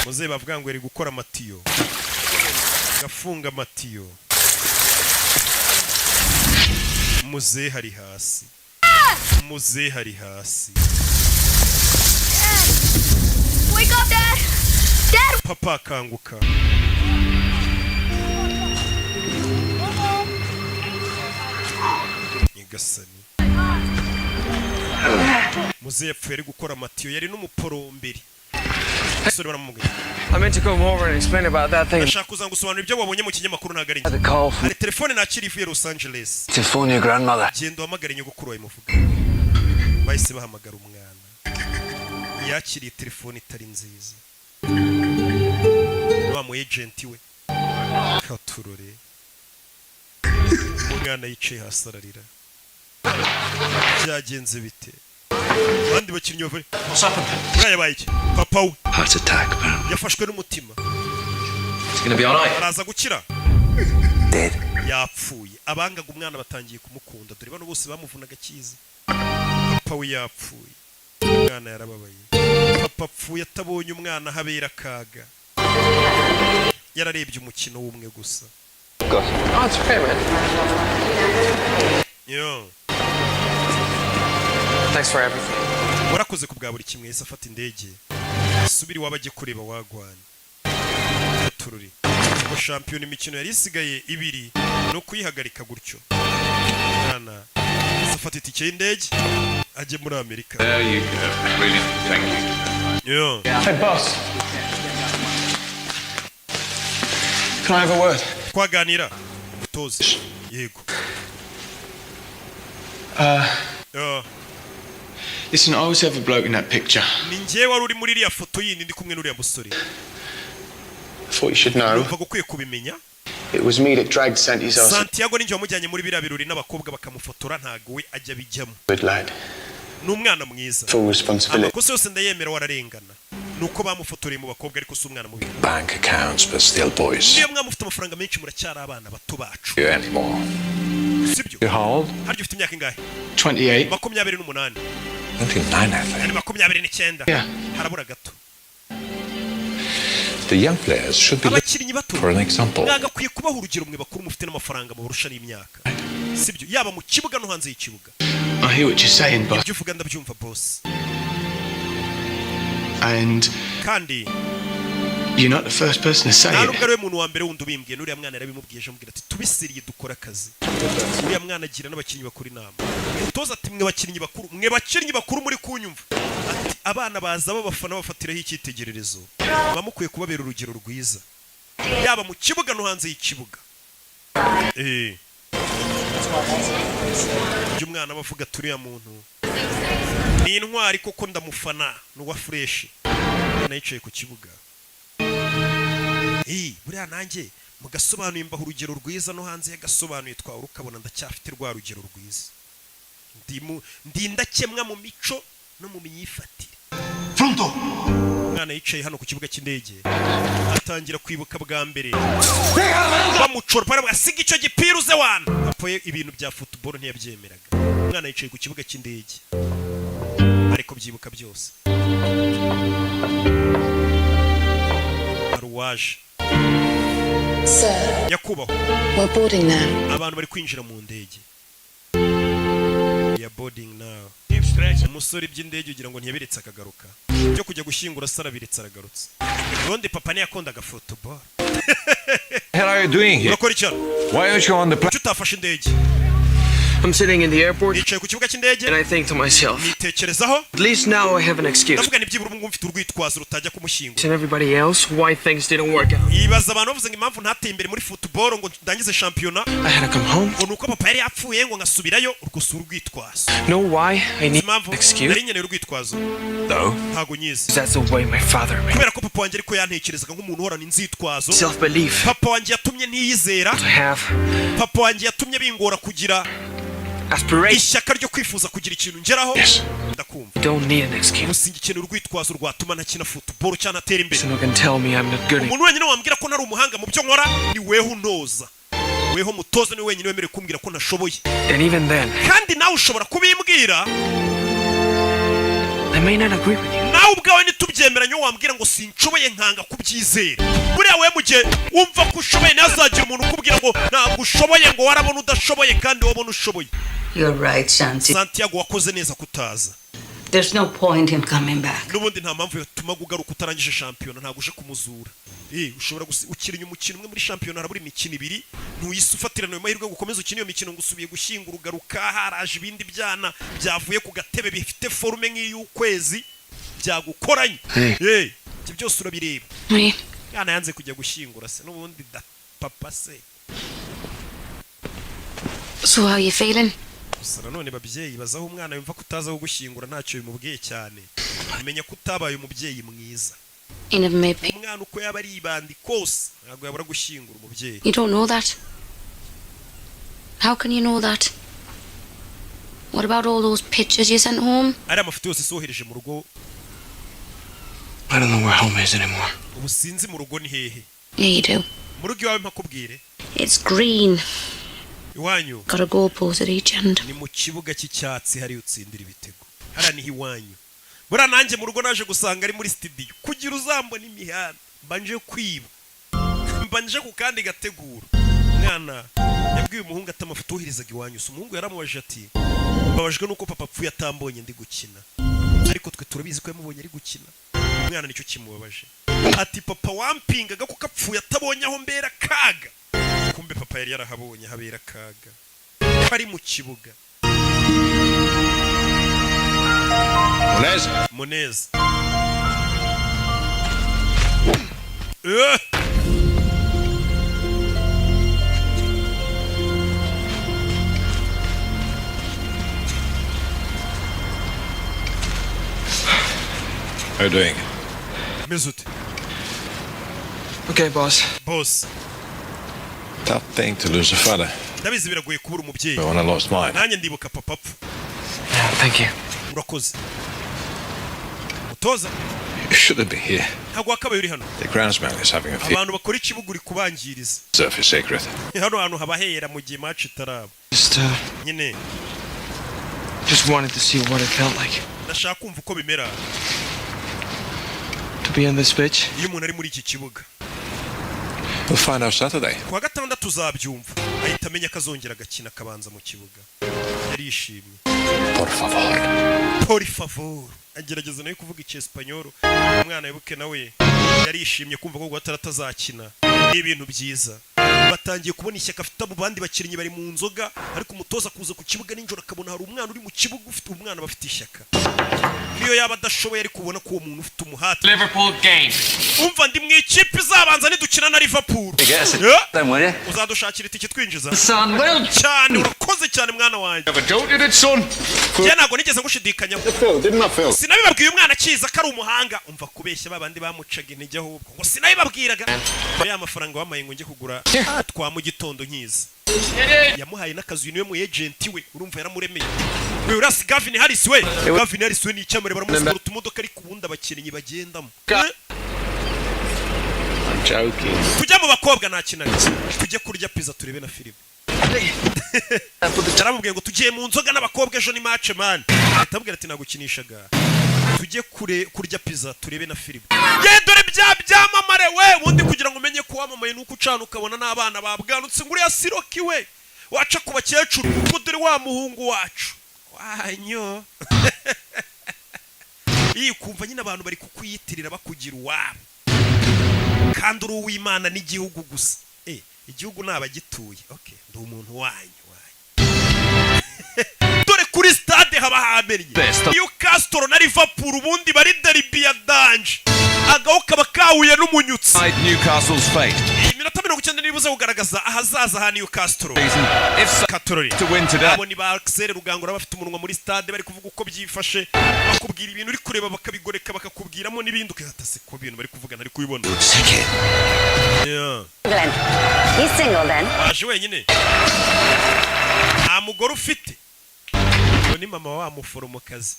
Muze bavuga ngo eri gukora matiyo. Gafunga matiyo. Muze hari hasi. Muze hari hasi. Wake up, Dad. Dad. Papa kanguka. Nyagasani. Muze yapfuye ari gukora matiyo yari n'umuporomberi. I meant to come over and explain about that thing. Ndashaka kuzagusobanurira ibyo wabonye mu kinyamakuru nagari. Hari telefone nakiri ivuye Los Angeles. To phone your grandmother. Gendo hamagara nyogokuru wawe muvuga. Bahise bahamagara umwana. Yakiriye telefone itari nziza. Wa mu agent we. Katurore. Umwana yicaye hasi ararira. Byagenze bite? Bandi bakinnyi bavure. Uriya yabaye iki? Papa we. Heart attack. Yafashwe n'umutima. It's gonna be all right. Araza gukira. Dead. Yapfuye. Abangaga umwana batangiye kumukunda. Dore bano bose bamuvunaga kizi. Papa we yapfuye. Umwana yarababaye. Papa apfuye atabonye umwana habera kaga. Yararebye umukino w'umwe gusa. Oh, it's okay, man. Yo. Thanks for everything. Warakoze kubwa buri kimwe yese afata indege. Subiri wabaje kureba wagwanye. Tururi. Ngo champion imikino yari isigaye ibiri no kuyihagarika gutyo. Nana. Afata itike y'indege aje muri Amerika. There you go. Really, thank you. Yo. Hey, boss. Can I have a word? Twaganira. Utoze. Yego. Listen, I was the other bloke in that picture. Ninjye wari uri muri iriya foto yindi ndi kumwe n'uriya musore. I thought you should know. Numva gukwiye kubimenya. It was me that dragged Santi's ass. Santiago ninjye wamujyanye muri biriya birori n'abakobwa bakamufotora ntago we ajya bijyamo. Good lad. N'umwana mwiza. Full responsibility. Amakosa yose ndayemera wararengana. Nuko bamufotoreye mu bakobwa ariko si umwana mubi. Bank accounts, but still boys. Niyo mwamufite amafaranga menshi muracyari abana bato bacu. You anymore. Sibyo. How old? Haryo ufite imyaka ingahe? 28. 28. 29, I think. Ari 29. Yeah. Harabura gato. The young players should be Abakinnyi bato. for an example. Mwagakwiye kubaha urugero mwe bakuru mufite n'amafaranga mu burusha n'imyaka. Sibyo. Yaba mu kibuga no hanze y'ikibuga. I hear what you're saying, but Ibyo uvuga ndabyumva boss. and Kandi you're not the first person to say ntabwo it. ari we muntu wa mbere wundi ubimbwiye n'uriya mwana yarabimubwiye ejo amubwira ati tubisiriye dukora akazi. Uriya mwana agira n'abakinnyi bakuru inama. Utoza ati mwe bakinnyi bakuru muri kunyumva. Ati abana baza babafana bafatiraho icyitegererezo. Bamukwiye kubabera urugero rwiza. Yaba mu kibuga no hanze y'ikibuga. Umwana bavuga turiya muntu ni intwari koko ndamufana n'uwa fresh. Nayicaye ku kibuga. Buriya nanjye mugasobanuye mbaho urugero rwiza no hanze y'agasobanuye twawe ukabona ndacyafite rwa rugero rwiza ndi indakemwa mu mico no mu myifatire. Pronto. Umwana yicaye hano ku kibuga cy'indege atangira kwibuka bwa mbere bamucora para basiga icyo gipira uze wana apoye ibintu bya football ntiyabyemeraga. Umwana yicaye ku kibuga cy'indege ariko byibuka byose. Aruwaje Sir, yakubaho we're boarding now. abantu bari kwinjira mu ndege ya boarding now. Umusore by'indege ugira ngo ntiyabiretse akagaruka byo kujya gushyingura sara biretse aragarutse. Ubundi papa ne yakondaga football. What are you doing here? Urakora icyo? Why aren't you on the plane? Utafashe indege. I'm sitting in the airport Yicaye ku kibuga cy'indege and I think to myself, nitekerezaho at least now I have an excuse. ndavuga nibyibura ubu mfite urwitwazo rutajya kumushyingura. And everybody else, why things didn't work out. Ibaza abantu bavuze ngo impamvu ntateye imbere muri football ngo ndangize shampiyona I had to come home. ngo nuko papa yari yapfuye ngo ngasubirayo urwo urwitwazo. Know why I need Impamvu an excuse? nari nkeneye urwitwazo No. ntago nyizi That's the way my father made kubera ko papa wanjye ariko yantekerezaga nk'umuntu uhorana inzitwazo. self-belief Papa wanjye yatumye ntiyizera. to have Papa wanjye yatumye bingora kugira aspiration. ishyaka ryo kwifuza kugira ikintu ngeraho. Yes. Ndakumva You don't need an excuse. gusa ikintu urwitwazo rwatuma ntakina football cyangwa atera imbere. Someone can tell me I'm not good enough. Umuntu wenyine wambwira ko nari umuhanga mu byo nkora ni weho unoza. Weho mutoza ni wenyine wemerewe kumbwira ko nashoboye. And even then, Kandi nawe ushobora kubimbwira I may not agree with you. nawe ubwawe nitubyemeranye wambwira ngo sinshoboye nkanga kubyizera. Buriya we mu gihe wumva ko ushoboye ntazagira umuntu ukubwira ngo ntabwo ushoboye ngo warabona udashoboye kandi wabona ushoboye. You're right, Santi. Santiago wakoze neza kutaza. There's no point in coming back. N'ubundi nta mpamvu yatuma ugaruka utarangije shampiyona ntabwo uje kumuzura. Ushobora ukirinya umukino umwe muri shampiyona harabura imikino ibiri ntuyise ufatirana ayo mahirwe gukomeza ukina iyo mikino ngo usubiye gushyingura ugaruka haraje ibindi byana byavuye ku gatebe bifite forume nk'iy'ukwezi byagukoranye. Ibyo byose urabireba. Yana yanze kujya gushyingura se n'ubundi da papa se. So how are you feeling? Gusa nanone babyeyi bazaho umwana yumva kutazaho gushyingura ntacyo bimubwiye cyane. Amenya ko utabaye umubyeyi mwiza. You never made peace. Umwana uko yaba ari ibandi kose ntabwo yabura gushyingura umubyeyi. You don't know that. How can you know that? What about all those pictures you sent home? Ari amafoto yose sohereje mu rugo. I don't know where home is anymore. Ubu sinzi mu rugo ni hehe. Yeah, you do. Mu rugo iwawe mpakubwire. It's green. Iwanyu. Got a goalpost at each end. Ni mu kibuga cy'icyatsi hari utsindira ibitego. Hara ni iwanyu. Bura nanjye mu rugo naje gusanga ari muri studio. Kugira uzambona imihanda. Mbanje kwiba. Mbanje ku kandi gategura. Mwana yabwiye umuhungu ati amafoto uhirizaga iwanyu. So umuhungu yaramubaje ati mbabajwe nuko papa apfuye atambonye ndi gukina. Ariko twe turabizi ko yamubonye ari gukina. Umwana nicyo kimubabaje. Ati papa wampingaga kuko apfuye atabonye aho mbera kaga. Kumbe papa yari yarahabonye habera kaga. Ari mu kibuga. Monez. How are you doing? Mesut. Okay, boss. Boss. Tough thing to lose a father. Ndabizi biragoye kubura umubyeyi. But when I lost mine. Nanjye ndibuka papa apfu. Yeah, thank you. Urakoze. Mutoza. You shouldn't be here. Ntabwo wakabaye uri hano. The groundsman is having a fever. Abantu bakora ikibuga uri kubangiriza. Surface secret. Hano hantu habahera mu gihe match itaraba. Nyine. Just wanted to see what it felt like. Ndashaka kumva uko bimera. To be on this pitch. Iyo umuntu ari muri iki kibuga. We'll find out Saturday. Kuwa gatandatu uzabyumva. Ahita amenya akazongera agakina akabanza mu kibuga. Yarishimye. Por favor. Por favor. Agerageza nawe kuvuga icyesipanyoro. Umwana yibuke nawe yarishimye kumva ko gatandatu azakina. Ni ibintu byiza. batangiye kubona ishyaka afite abo bandi bakinnyi bari mu nzoga ariko umutoza kuza ku kibuga ninjoro akabona hari umwana uri mu kibuga ufite umwana bafite ishyaka niyo yaba adashoboye ari kubona ko uwo muntu ufite umuhate Liverpool game. umva ndi mu ikipe izabanza nidukina na Liverpool uzadushakira itike twinjiza cyane urakoze cyane mwana wanjye njye ntabwo nigeze ngushidikanyaho sinabibabwiye umwana akiza ko ari umuhanga umva kubeshya babandi bamucaga intege ahubwo ngo sinabibabwiraga ya mafaranga wamaye ngo njye kugura twa mu gitondo nkiza yamuhaye n'akazi niwe mu agent we urumva yaramuremeye we urasi Gavin Harris we ni icyamare baramusura utumodoka ariko ubundi abakinnyi bagendamo tujya mu bakobwa nta kintu tujye kurya pizza turebe na filime yaramubwiye ngo tugiye mu nzoga n'abakobwa ejo ni match man atabwira ati nagukinishaga tujye kurya pizza turebe na filime dore byamamare we ubundi kugira ngo umenye ko wamamaye nuko ucana ukabona n'abana babwanutse nguri ya Siroki we waca ku bakecuru ngo dore wa muhungu wacu wanyo iyi kumva nyine abantu bari kukwiyitirira bakugira uwabo kandi uri uw'Imana n'igihugu gusa igihugu nabagituye okay ndi umuntu wanyu dore kuri stade haba hamenye Newcastle na Liverpool ubundi bari derby ya danje agaho kaba kahuye n'umunyutsi Newcastle's fate. Iminota 90 nibuze kugaragaza ahazaza ha Newcastle To win today. abo ni ba Axel Rugangura bafite umunwa muri stade bari kuvuga uko byifashe bakubwira ibintu uri kureba bakabigoreka bakakubwiramo n'ibindi ukahatase ko ibintu bari kuvugana ari kubibona Glenn, he's single then. waje wenyine nta mugore ufite ni mama wa muforomokazi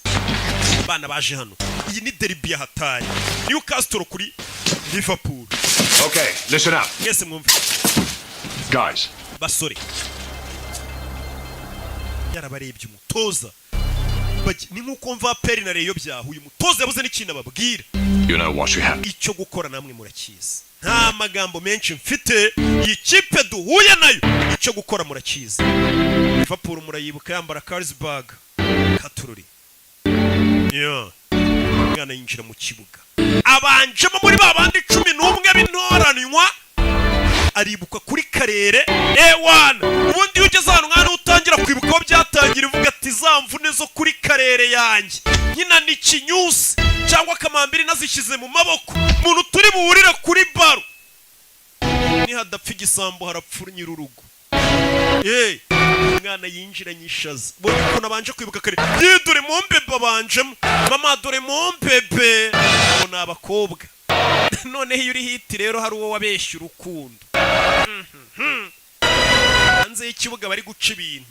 abana baje hano iyi ni derby ya hatari Newcastle kuri Liverpool. Okay, listen up. Mwese mwumve Guys. basore yarabarebye umutoza ni nkuko mva peri na reyo byahuye umutoza yabuze n'ikintu ababwira You know what you have. icyo gukora namwe murakiza nta magambo menshi mfite iyi kipe duhuye nayo icyo gukora murakiza Liverpool murayibuka yambara Carlsberg katururi umwana yinjira mu kibuga abanjemo muri babandi 11 b'intoranywa aribuka kuri karere A1 ubundi ugeze hano mwana utangira kwibuka ko byatangira ivuga ati zamvune zo kuri karere yanjye nyina ni kinyusi cyangwa kamambiri nazishize mu maboko umuntu turi buhurira kuri baro ni hadapfa igisambo harapfura nyirurugo umwana yinjira nyishaza bonye ko nabanje kwibuka kare dore mombebe abanjemo mama dore mombebe ngo nabakobwa none iyo uri hiti rero hari uwo wabeshya urukundo hanze y'ikibuga bari guca ibintu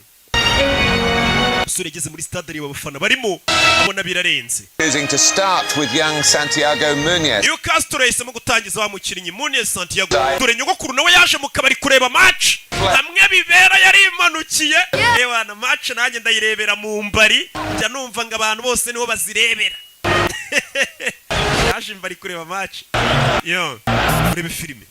usure geze muri stade ari abafana barimo abona birarenze Choosing to start with young Santiago Munez. Newcastle yahisemo gutangiza wa mukinnyi Munez Santiago dore nyogokuru nawe yaje mu kabari kureba match hamwe bibera yari imanukiye ewana match nanjye ndayirebera mu mbari njya numva ngo abantu bose niho bazirebera yaje mbari kureba match urebe filime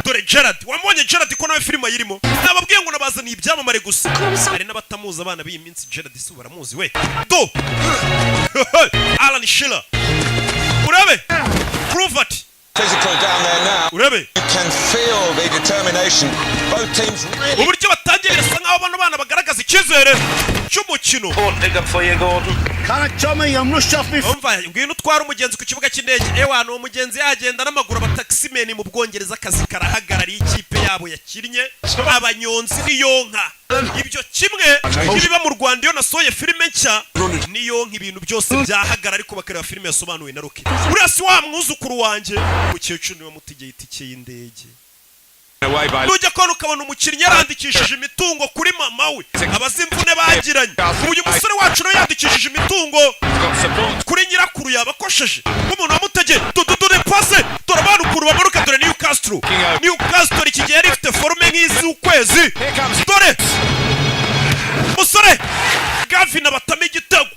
dore Gerard wamubonye Gerard ko nawe filime yirimo nababwiye ngo nabazaniye ibyamamare gusa hari n'abatamuzi abana b'iyi minsi Gerard si baramuzi we Alan Shearer urabe Provert Physical down there now. Urabe You can feel the determination. Both teams really. uburyo batangiye birasa nkaho bano bana bagaragaza icyizere cy'umukino umva ngwino utwara umugenzi ku kibuga cy'indege ewana uwo mugenzi yagenda n'amaguru abataximeni mu Bwongereza akazi karahagarariye ikipe yabo yakinnye abanyonzi n'iyonka ibyo kimwe ibiba mu Rwanda iyo nasoye filime nshya n'iyonka ibintu byose byahagara ariko bakareba filime yasobanuwe na Rocky urasi wa mwuzukuru wanjye umukecuru niwe mutegeye itike y'indege nujya kubona ukabona umukinnyi yarandikishije imitungo kuri mama we abazimvune bagiranye uyu musore wacu nawe yandikishije imitungo kuri nyirakuru yabakosheje nk'umuntu wamutegeye dore pase dore abantu ukuru bamanuka dore Newcastle iki gihe yari ifite forume nk'izi ukwezi dore musore Gavin abatama igitego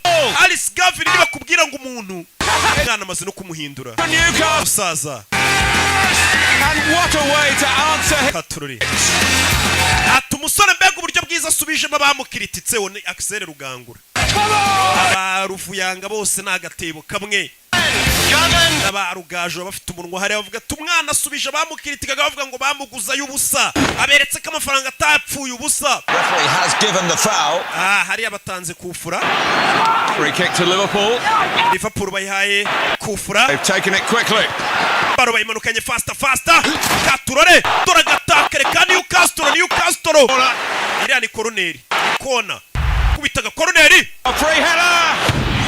Alice Gavin niba kubwira ngo umuntu mwana amaze no kumuhindura musaza And what a way to answer. Katururi ati umusore mbega uburyo bwiza asubijemo abamukirititse we ni Axel Rugangura abaruvuyanga bose nagatebo kamwe n'abarugaje bafite umunwa hariya bavuga ati umwana asubije abamukiritigaga bavuga ngo bamuguzayo ubusa aberetse ko amafaranga atapfuye ubusa. Referee has given the foul. Hariya batanze kufura. Free kick to Liverpool. Liverpool bayihaye kufura. They've taken it quickly. Baro bayimanukanye faster. Katurore doragataka kandi Newcastle. Iriya ni koroneri. Kona. Kubitaga koroneri. Free header.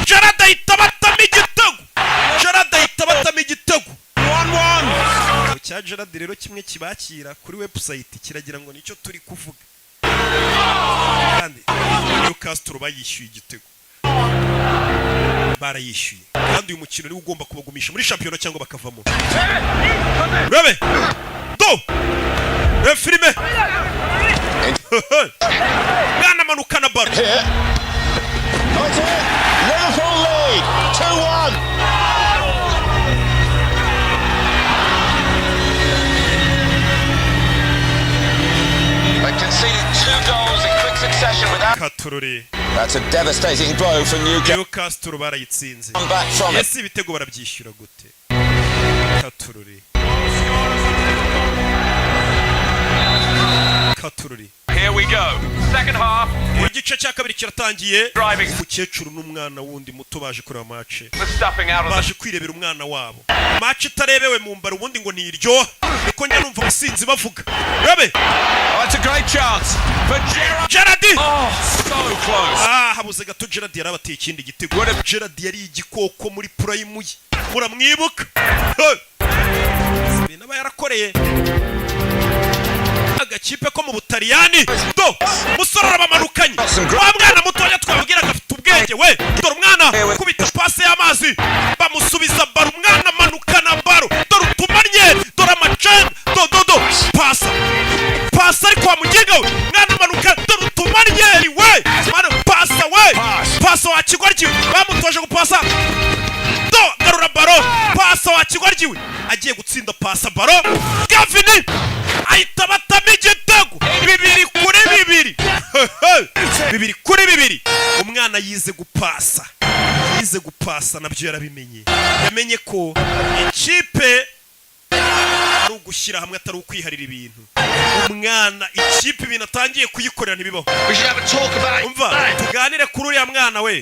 Gerrard ahita batama igitego. 1-1. Cya Gerrard rero kimwe kibakira kuri website kiragira ngo nicyo turi kuvuga. Kandi Newcastle bayishyuye igitego. Barayishyuye. Kandi uyu mukino ni ugomba kubagumisha muri championnat cyangwa bakavamo. Rebe. Do. Refirime. Gana manukana baro. Liverpool lead 2-1. They conceded 2 goals in quick succession without. Katururi. That's a devastating blow for Newcastle barayitsinze. Back from it. Ibitego barabyishyura gute? Katururi. Here we go. Second half. Igice cya kabiri kiratangiye. Umukecuru n'umwana wundi muto baje kureba match. Baje kwirebera umwana wabo. Match itarebewe mu mbaro ubundi ngo niryo. Niko njya numva abasinzi bavuga. Rebe. That's a great chance for Gerrard. Oh, so close. Habuze gato Gerrard yarabateye ikindi gitego. Gerrard yari igikoko muri prime ye. Muramwibuka? Naba yarakoreye agakipe ko mu Butaliyani. Do musore arabamanukanye. Wa mwana mutoya twabwiraga afite ubwenge we. Dore umwana kubita passe y'amazi bamusubiza baro umwana manukana baro. Dore utumanye dore amacen do pasa ariko wamugenga we mwana manuka dore utumanye we mwana pasa wa kigoryi bamutoje gupasa. Do garura baro pasa wa kigoryi we agiye gutsinda pasa baro. Gavini ahita batama igitego 2-2 umwana yize gupasa nabyo yarabimenye. Yamenye ko ikipe ari ugushyira hamwe atari ukwiharira ibintu. Umwana ikipe ibintu atangiye kuyikorera ntibibaho. Umva tuganire kuri uriya mwana we.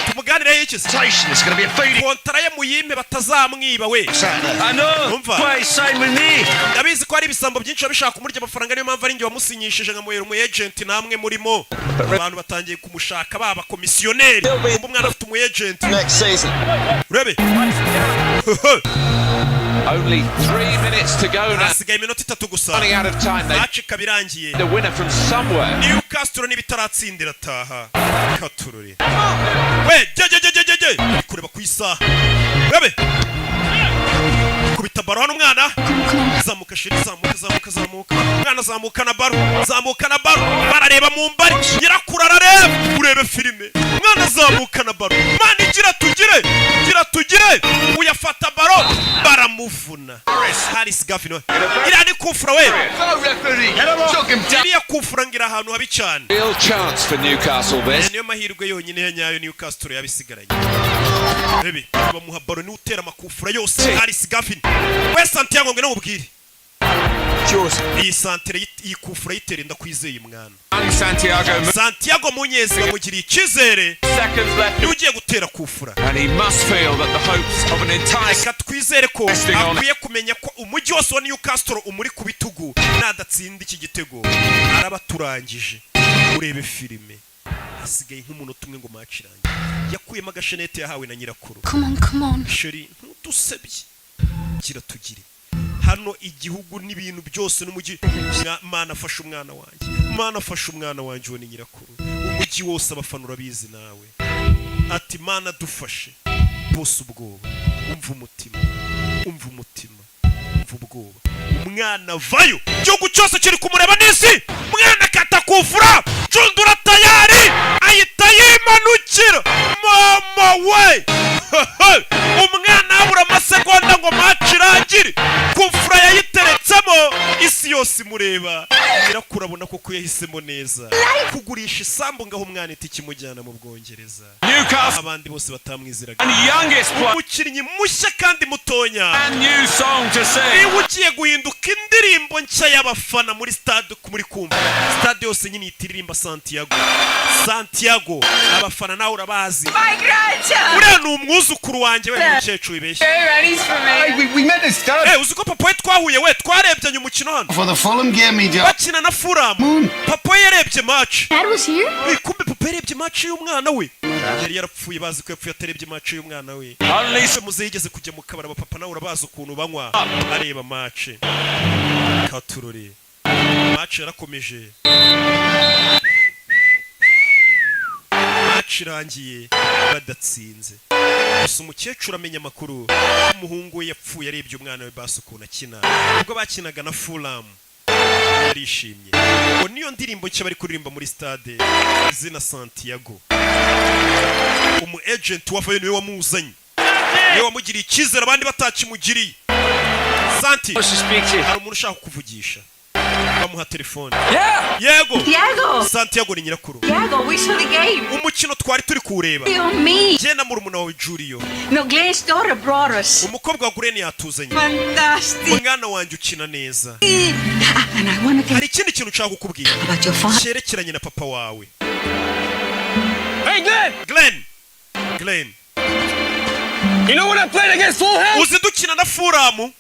Tumuganire y'iki se? Kontara ye muyime batazamwiba we. Umva ndabizi ko hari ibisambo byinshi babishaka kumurya amafaranga niyo mpamvu ari njye wamusinyishije nka mu agent namwe murimo. Abantu batangiye kumushaka baba komisiyoneri. Umwana afite umu agent. Urebe. Only 3 minutes to go now. Hasigaye iminota 3 gusa. Running out of time. Match kabirangiye. The winner from somewhere. Newcastle nibitaratsindira taha. Katururi. We je. Kureba ku isaha. Bebe. Kubita baro hano umwana. Zamuka shiri zamuka. Mwana zamuka na baro. Barareba mu mbari. Nyirakurarareba. Urebe filime. Mwana zamuka na baro. Mani gira tugire. Uyafata baro. Baramuvuna. Haris Gavino. Irani kufra we. Iriya kufra ngira ahantu habi cyane. Real chance for Newcastle this. Niyo mahirwe yonyine yanyayo Newcastle yabisigaranye. Bebe, bamuha baro ni utera makufra yose. Haris Gavino. We Santiago ngene mubwire. Iyi santere iyi kufra yiterenda kwizeye mwana. Santiago Munyezi bamugiriye ikizere. Niwe ugiye gutera kufura. And he must feel that the hopes of an entire twizere ko akwiye kumenya ko umujyi wose wa Newcastle umuri ku bitugu nadatsinda iki gitego arabaturangije. Urebe filime hasigaye nk'umunota umwe ngo match irangiye. Yakuyemo agashenete yahawe na nyirakuru. Come on. Sheri ntusebye. Gira tugire. Hano igihugu n'ibintu byose n'umujyi Mana afasha umwana wanjye wone nyirakuru. Umujyi wose abafanura bizi nawe. Ati Mana dufashe. Bose ubwoba. Umva umutima. Ubwoba. Umwana vayo. Igihugu cyose kiri kumureba n'isi. Umwana katakufura. Jundura tayari. Ayita yimanukira. Mama we. Umwana abura amasegonda ngo match irangire. Kufura yayiteretsemo isi yose imureba nyirakuru abona koko yahisemo neza kugurisha isambu ngaho umwana itike imujyana mu Bwongereza. Abandi bose batamwiziraga. Umukinnyi mushya kandi mutonya. Niba ugiye guhinduka indirimbo nshya y'abafana muri stade muri kumva stade yose nyine itiririmba Santiago abafana nawe urabazi. Uriya ni umwuzukuru wanjye we mukecuru ibeshye. Uzi ko papa we twahuye we twarebyanye umukino hano bakina na Fulham. Papa yarebye match. Kumbe papa yarebye match y'umwana we. Yari yarapfuye bazi ko yapfuye atarebye match y'umwana we. Muze yigeze kujya mu kabara papa nawe urabazi ukuntu banywa areba match. Katurore match yarakomeje. Match irangiye badatsinze. Gusa umukecuru amenya amakuru umuhungu we yapfuye arebye umwana we basukuna akina ubwo bakinaga na Fulham. Yarishimye ngo niyo ndirimbo nshya bari kuririmba muri stade izina Santiago. Umu agent wafaye niwe wamuzanye niwe wamugiriye icyizere abandi batakimugiriye. Santi hari umuntu ushaka kuvugisha bamuha telefone. Yego Santiago ni nyirakuru. We saw the game. Umukino twari turi kureba. Je na murumuna wawe Julio. No, Glenn's daughter brought us. Umukobwa wa Glen yatuzanye. Fantastic. Mwana wanjye ukina neza. And I want to hari ikindi kintu ushaka kukubwira cyerekeranye na papa wawe. Hey Glenn. You know when I played against Fulham? Uzi dukina na Fulham.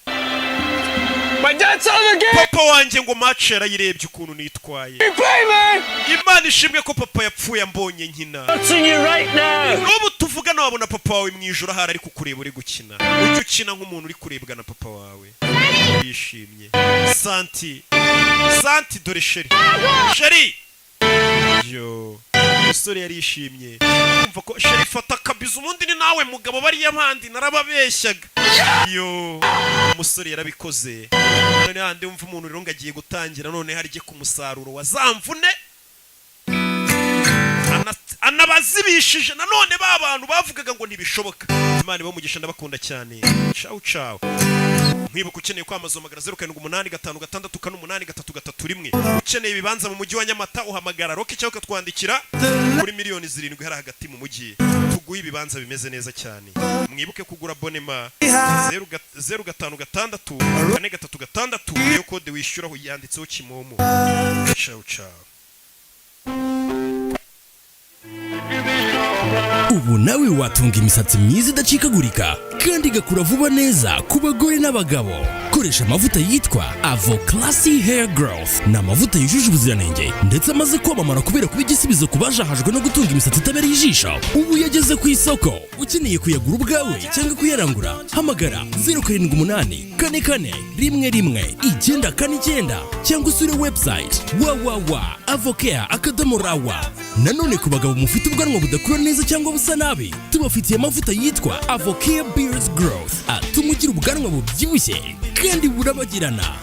My dad saw the game. Papa wanjye ngo match yarayirebye ukuntu nitwaye. You play, man. Imana ishimwe ko papa yapfuye ambonye nkina. Watching you right now. N'ubu tuvugana wabona papa wawe mwijoro hari kukureba uri gukina. Ujye ukina nk'umuntu uri kurebwa na papa wawe. Yishimye. Santi dore Sheri. Yo. Musore yarishimye. Umva ko Sheri fata kabiza umundi ni nawe mugabo bari yabandi narababeshyaga. Yo. Umusore yarabikoze. None handi umva umuntu rero ngagiye gutangira none harije ku musaruro wazamvune. Anabazibishije nanone babantu bavugaga ngo ntibishoboka. Imana bamugisha ndabakunda cyane. Ciao. Mwibuka ukeneye kwamaza magara 0785638331 ukeneye ibibanza mu mujyi wa Nyamata uhamagara Roki cyangwa ukatwandikira kuri miliyoni 7 hari hagati mu mujyi tuguye ibibanza bimeze neza cyane. Mwibuke kugura bonema 0563 iyo kode wishyuraho yanditseho Kimomo. Ciao. Ubu nawe watunga imisatsi myiza idacikagurika kandi igakura vuba neza ku bagore n'abagabo. Koresha amavuta yitwa Avo Classy Hair Growth. Ni amavuta yujuje ubuziranenge ndetse amaze kwamamara kubera kuba igisubizo ku bajahajwe no gutunga imisatsi itabereye ijisho. Ubu yageze ku isoko. Ukeneye kuyagura ubwawe cyangwa kuyarangura, hamagara 0788111949 cyangwa usure website www.avocare.rawa. Nanone ku bagabo mufite ubwanwa budakura neza cyangwa busa nabi, tubafitiye amavuta yitwa Avocare Beard Growth atuma ugira ubwanwa bubyibushye kandi burabagirana.